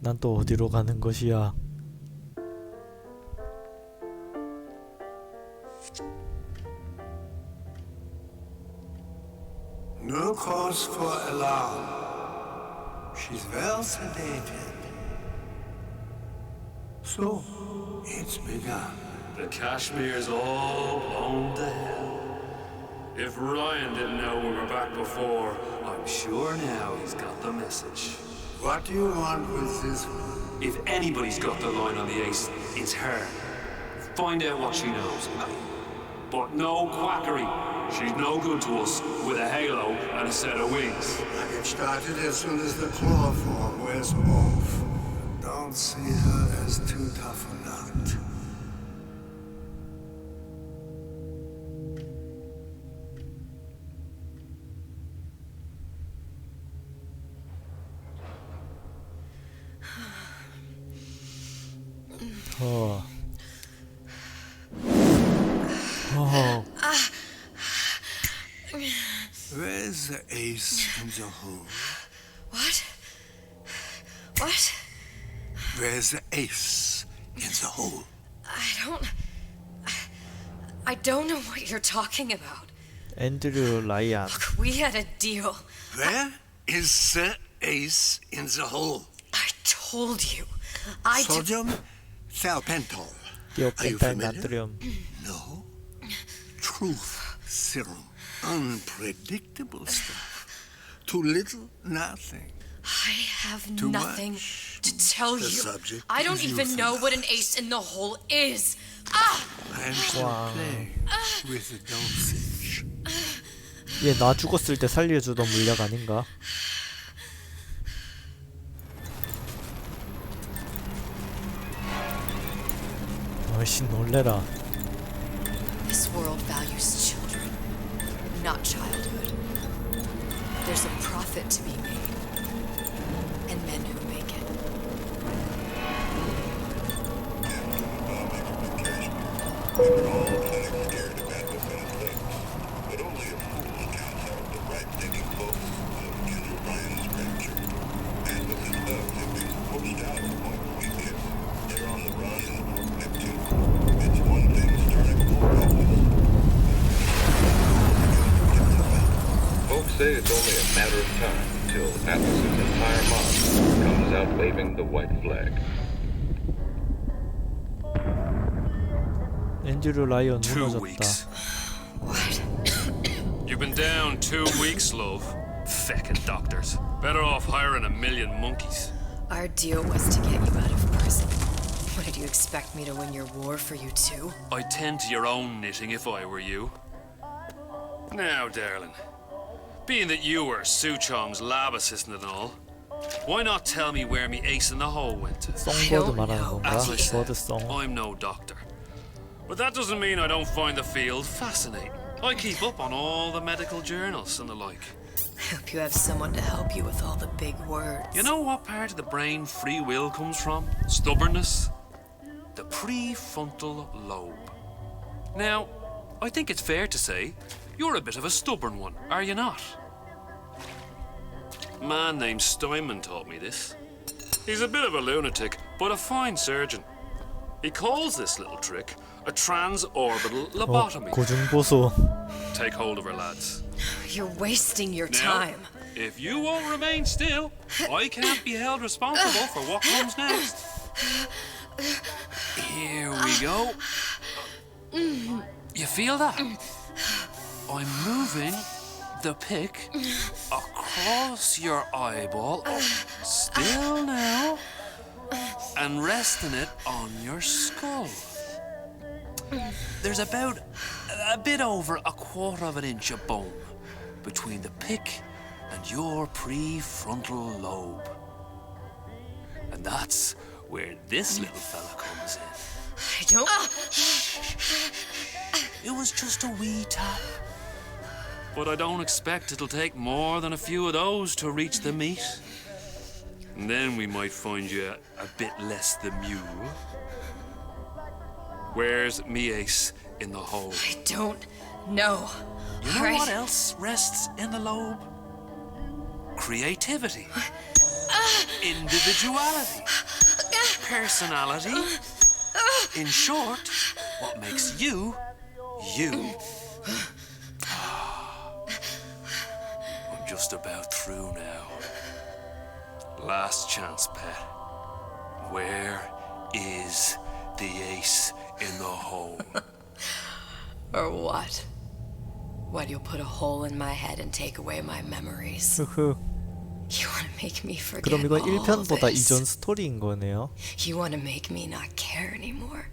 난 또 어디로 가는 것이야? No cause for alarm. She's well sedated. So, it's begun. The Kashmir's all blown to hell. If Ryan didn't know we were back before, I'm sure now he's got the message. What do you want with this one? If anybody's got the line on the ace, it's her. Find out what she knows. But no quackery. She's no good to us with a halo and a set of wings. I get started as soon as the claw form wears off. Don't see her as too tough a nut. 어. Where's the ace in the hole? What? What? Where's the ace in the hole? I don't know what you're talking about. 앤드류 라이안. Look, we had a deal. Where is the ace in the hole? I told you. Sodium thiopental. Are you 디오펜타인 familiar? 나트륨. No. Truth serum. Unpredictable stuff. Too little, nothing. I have Too nothing much. to tell The you. subject I don't is even know what an ace in the hole is. Ah! I'm still playing with the dosage. 얘 나 죽었을 때 살려주던 물약 아닌가? 어이씨 놀래라. This world values children, not childhood. There's a profit to be made, and men who make it. Folks say it's only a matter of time till Atlas's entire mob comes out waving the white flag. 앤드류 라이언 2 무너졌다. weeks. What? You've been down 2 weeks, love. Feckin' doctors. Better off hiring 1,000,000 monkeys. Our deal was to get you out of prison. What, did you expect me to win your war for you too? I'd tend to your own knitting if I were you. Now, darling, being that you were Su Chong's lab assistant and all, Why not tell me where me ace in the hole went to? 송버드 말하는 건가? As I said, 버드송. I'm no doctor. But that doesn't mean I don't find the field fascinating. I keep up on all the medical journals and the like. I hope you have someone to help you with all the big words. You know what part of the brain free will comes from? Stubbornness? The prefrontal lobe. Now, I think it's fair to say you're a bit of a stubborn one, are you not? A man named Steinman taught me this. He's a bit of a lunatic, but a fine surgeon. He calls this little trick a transorbital lobotomy. 고중보소. Take hold of her, lads. You're wasting your Now, time. if you won't remain still, I can't be held responsible for what comes next. Here we go. You feel that? I'm moving the pick across your eyeball. Still now. And resting it on your skull. There's about a bit over a quarter of an inch of bone between the pick and your prefrontal lobe. And that's where this little fella comes in. I don't... It was just a wee tap. But I don't expect it'll take more than a few of those to reach the meat. And then we might find you a bit less the mule. Where's me ace in the hole? I don't know. You know what else rests in the lobe? Creativity. Individuality. Personality. In short, what makes you, you. I'm just about through now. Last chance, pet. Where is the ace in the hole? Or what? What, you'll put a hole in my head and take away my memories? 흐흐. You want to make me forget 그럼 이건 all 1편보다 this? 이전 스토리인 거네요. You want to make me not care anymore?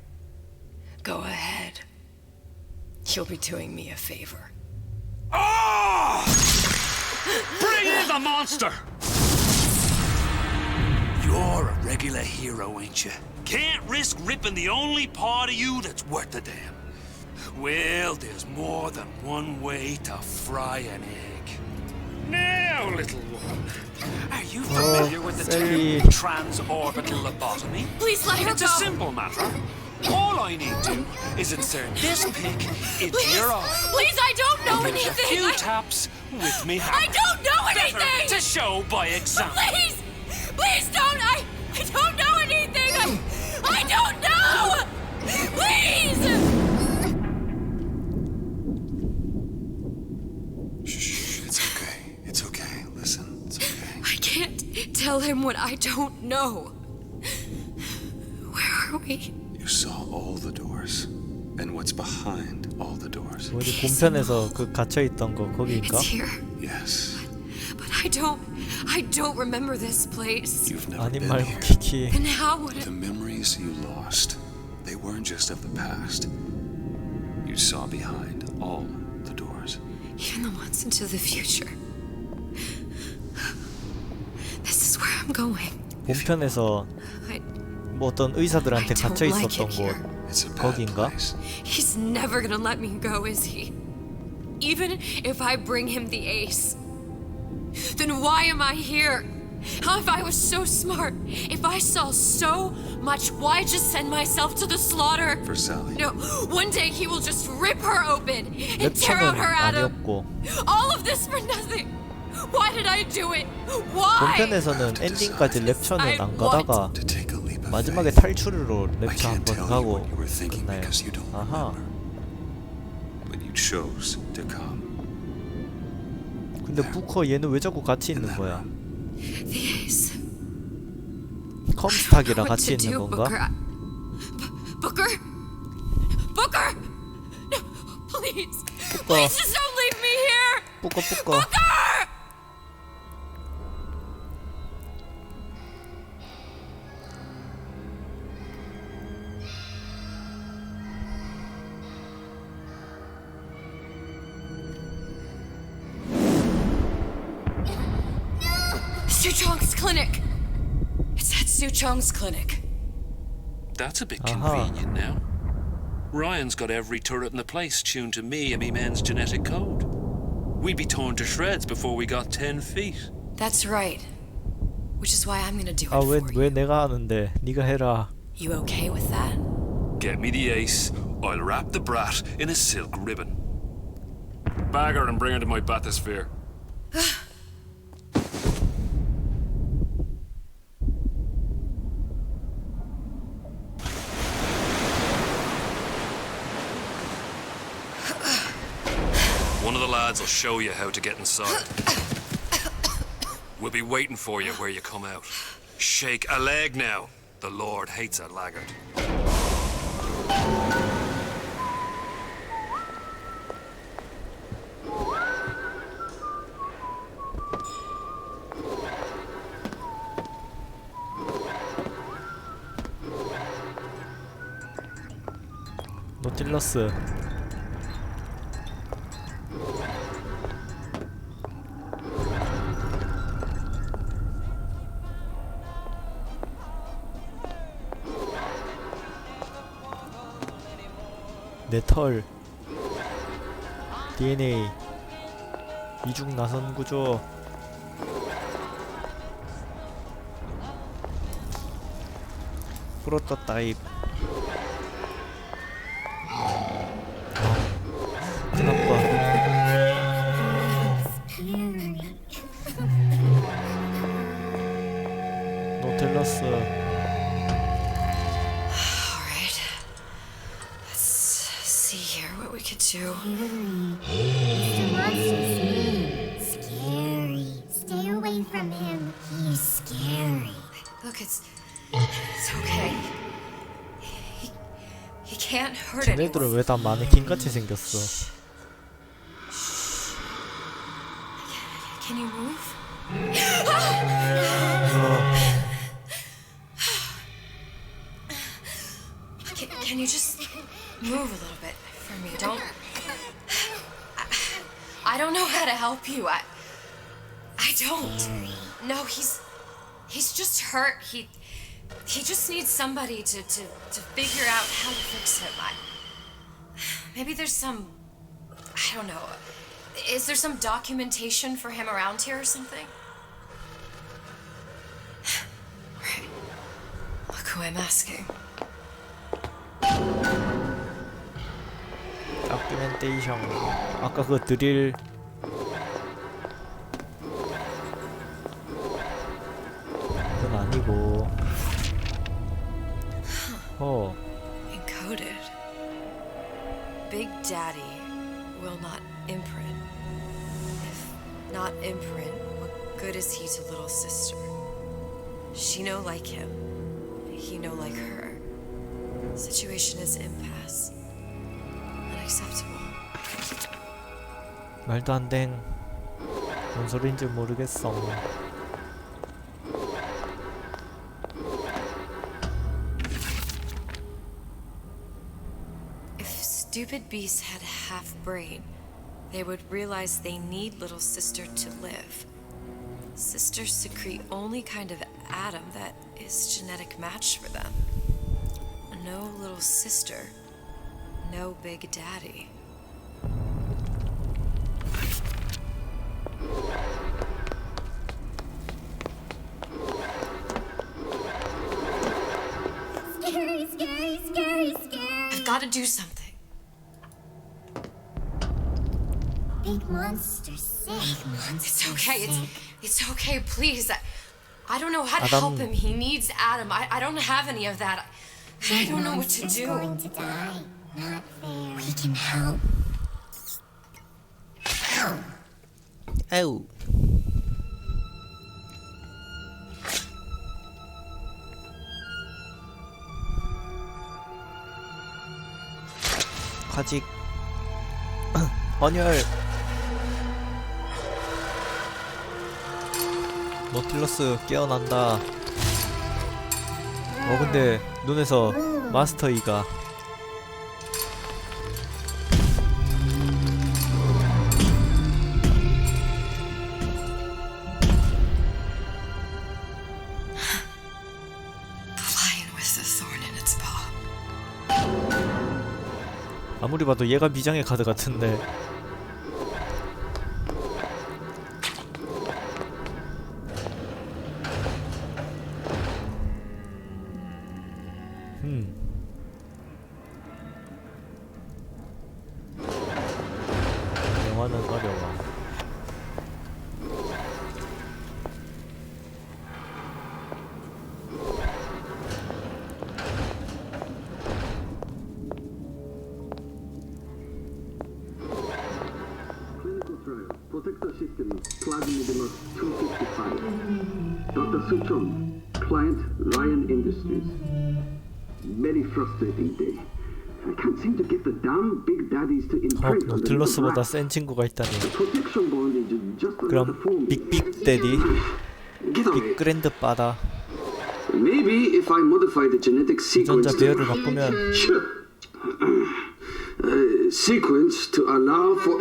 Go ahead. You'll be doing me a favor. Ah! Bring in the monster! You're a regular hero, ain't you? Can't risk ripping the only part of you that's worth a damn. Well, there's more than one way to fry an egg. Now, little one, are you familiar with the Sally. term transorbital lobotomy? Please let her It's go. a simple matter. All I need to is insert this pick into your eye. Please, I don't know And there's anything. a few taps with me hand. I don't know Better anything. to show by example. Please, please don't. I don't know anything. I don't know. Please. Shh, it's okay. It's okay. Listen, it's okay. I can't tell him what I don't know. Where are we? You saw all the doors. And what's behind all the doors. 어디 본편에서 그 갇혀 있던 거 거기인가? It's here. Yes. But I don't remember this place. You've never 아님 been 말고 here. 키키. And how would it? The memories you lost, they weren't just of the past. You saw behind all the doors. Even the ones into the future. This is where I'm going. 본편에서 뭐 어떤 의사들한테 갇혀 있었던 곳 거기인가? He's never gonna let me go, is he? Even if I bring him the ace, then why am I here? How if I was so smart? If I saw so much, why just send myself to the slaughter? For Sally. No, one day he will just rip her open and tear out 랩처는 her atom. 아니었고 All of this for nothing. Why did I do it? Why? 본편에서는 엔딩까지 랩처는 안 가다가 마지막에 탈출으로 랩처 한번 가고 끝나요. 아하. But you chose to come. 근데 부커 얘는 왜 자꾸 같이 있는 거야? The ace. 컴스탁이랑 What 같이 to 있는 do, 건가? Booker? Booker! No, please. Booker. Please just don't leave me here. 뿌꺼 뿌꺼. Booker! Mr. Tonks, clinic. It's at Suchong's clinic. That's a bit Aha. convenient now. Ryan's got every turret in the place tuned to me and me men's genetic code. We'd be torn to shreds before we got 10 feet. That's right. Which is why I'm gonna do it 아, for you. 왜 내가 하는데 네가 해라. You okay with that? Get me the ace. I'll wrap the brat in a silk ribbon. Bag her and bring her to my bathysphere. One of the lads will show you how to get inside. We'll be waiting for you where you come out. Shake a leg now. The Lord hates a laggard. 노틸러스. 내 털. DNA. 이중 나선 구조. 프로토타입. 큰아빠. 노틸러스. Alright. Let's see here what we could do. Mr. Monster's mean. Scary. Stay away from him. He's scary. Look, it's okay. He can't hurt anyone. 쟤네들은 왜 다 마네킹같이 생겼어? Can you move? Can you just move a little bit for me? I don't know how to help you. I don't. No, he's just hurt. He just needs somebody to figure out how to fix him. Maybe there's some, I don't know. Is there some documentation for him around here or something? Right. Look who I'm asking. 다큐멘테이션. 아까 그 드릴. 그건 아니고. Encoded. Big Daddy will not imprint. If not imprint, what good is he to little sister? She no like him. He no like her. Situation is impasse. Unacceptable. 말도 안 돼. 뭔 소린지 모르겠어. If stupid beasts had half brain, they would realize they need little sister to live. Sisters secrete only kind of atom that is genetic match for them. No little sister, no Big Daddy. Scary, scary, scary, scary. I've got to do something. Big monster sick. It's okay. It's okay. Please. I don't know how to help him. He needs Adam. I don't have any of that. I don't know what to do. Going to die. Not fair. We can help. 아우. 아직 헌혈. 노틸러스 깨어난다. 근데 눈에서 마스터 이가. There's a thorn in its paw. 아무리 봐도 얘가 미장의 카드 같은데. 영화는 어려워. Protector system, Plasmidimos 255. Dr. Sutron, client Ryan Industries. Very frustrating day. I can't seem to get the damn big daddies to imprint on the 노틸러스보다 센 친구가 있다니. protection bond is just another 그럼 form. 빅데디, 빅그랜드 바다. Maybe if I modify the genetic sequence. 유전자 배열을 바꾸면. Sequence to allow for.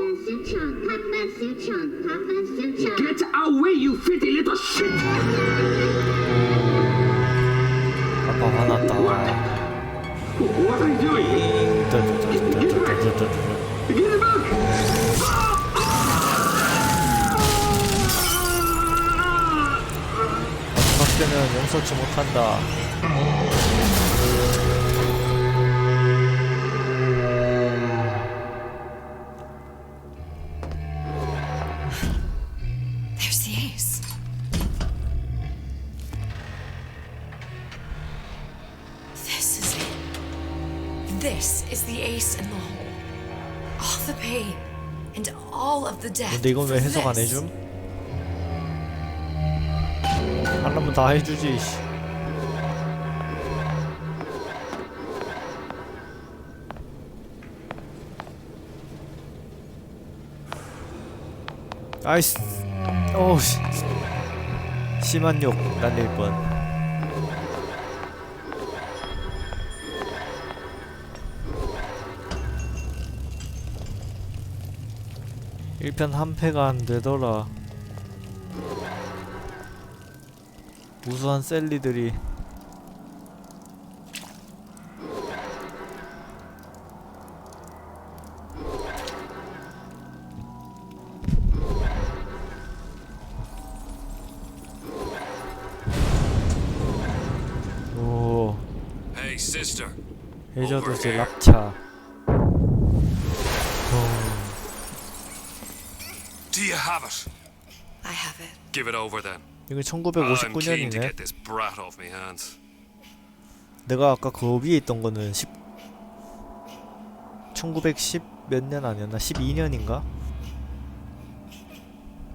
Get away, you filthy little shit! 아빠 화났다. What are you doing? Get it back! 마지막 때는 용서치 못한다. There's the ace. This is it. This is the ace in the hole. All the pain and all of the death. 근데 이건 왜 해석 안 해줌? 하려면 다 해주지. 아이씨. 어우, 심한 욕 날릴 뻔. 일편 한 패가 안 되더라. 우수한 셀리들이. 오. Hey, sister. 해저드지 랍차. Do you have it? I have it. Give it over then. 이거 I'm keen to 1959년이네. get this brat off my hands. 내가 아까 그 위에 있던 거는 1910 몇 년 아니었나? 12년인가?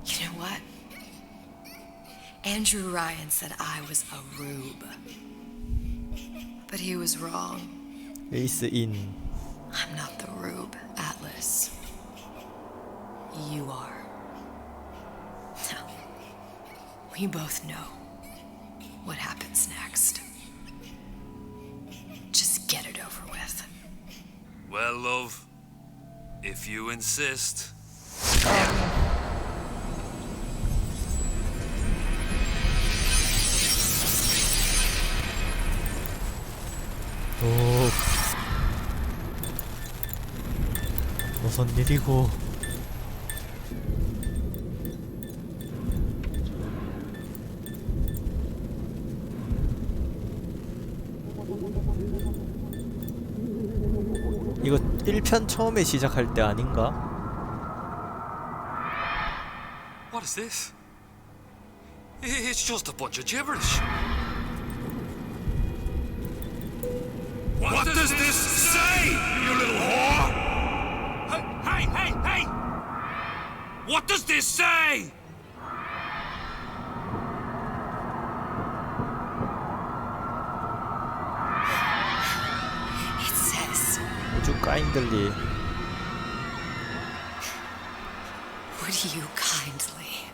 You know what? Andrew Ryan said I was a rube. But he was wrong. 에이스 인. I'm not the rube, Atlas. You are. We both know what happens next. Just get it over with. Well, love, if you insist. 오. 무슨 일이고? 이거 1편 처음에 시작할 때 아닌가? What is this? It's just a bunch of gibberish. What does this say, you little whore? Hey! What does this say? It says, 아주 까인들리. would you kindly?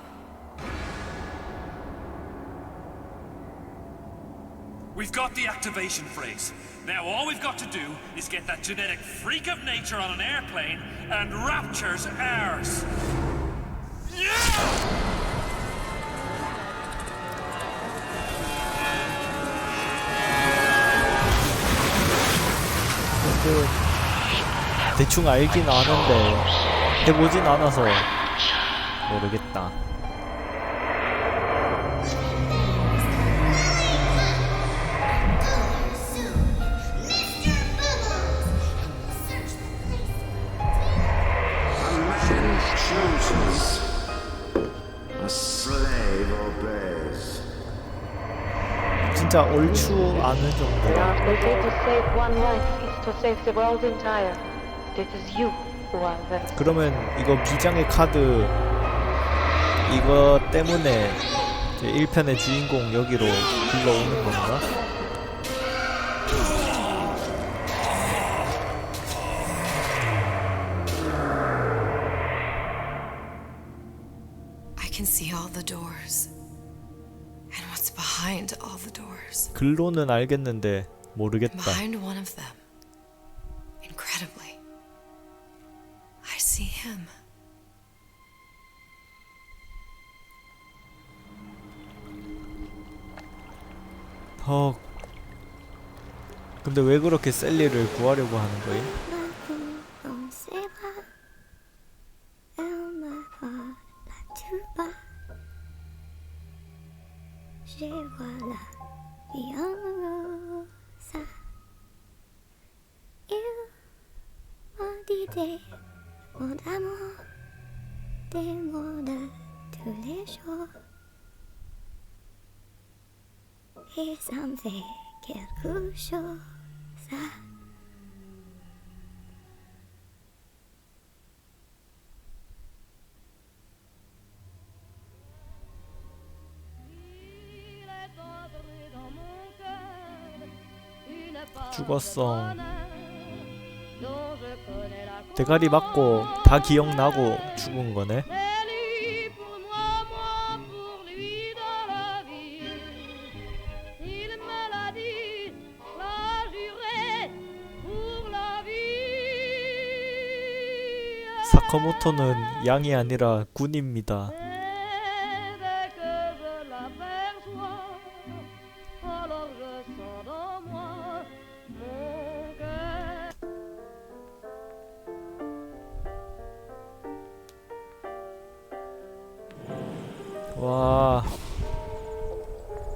We've got the activation phrase. Now all we've got to do is get that genetic freak of nature on an airplane and Rapture's ours. 카드 대충 알긴 아는데 해보진 않아서 모르겠다. 진짜 얼추 아는 정도라. They say to save one life is to save the world entire. This is you who are the. 그러면 이거 비장의 카드 이거 때문에 1편의 주인공 여기로 불러오는 건가? I can see all the doors. And what's behind all the doors. 글로는 알겠는데 모르겠다. Behind one of them, incredibly, I see him. 근데 왜 그렇게 셀리를 구하려고 하는 거임? Et ça me fait quelque chose. 죽었어. 대가리 맞고 다 기억나고 죽은 거네. 사카모토는 양이 아니라 군입니다. 와,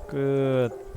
끝.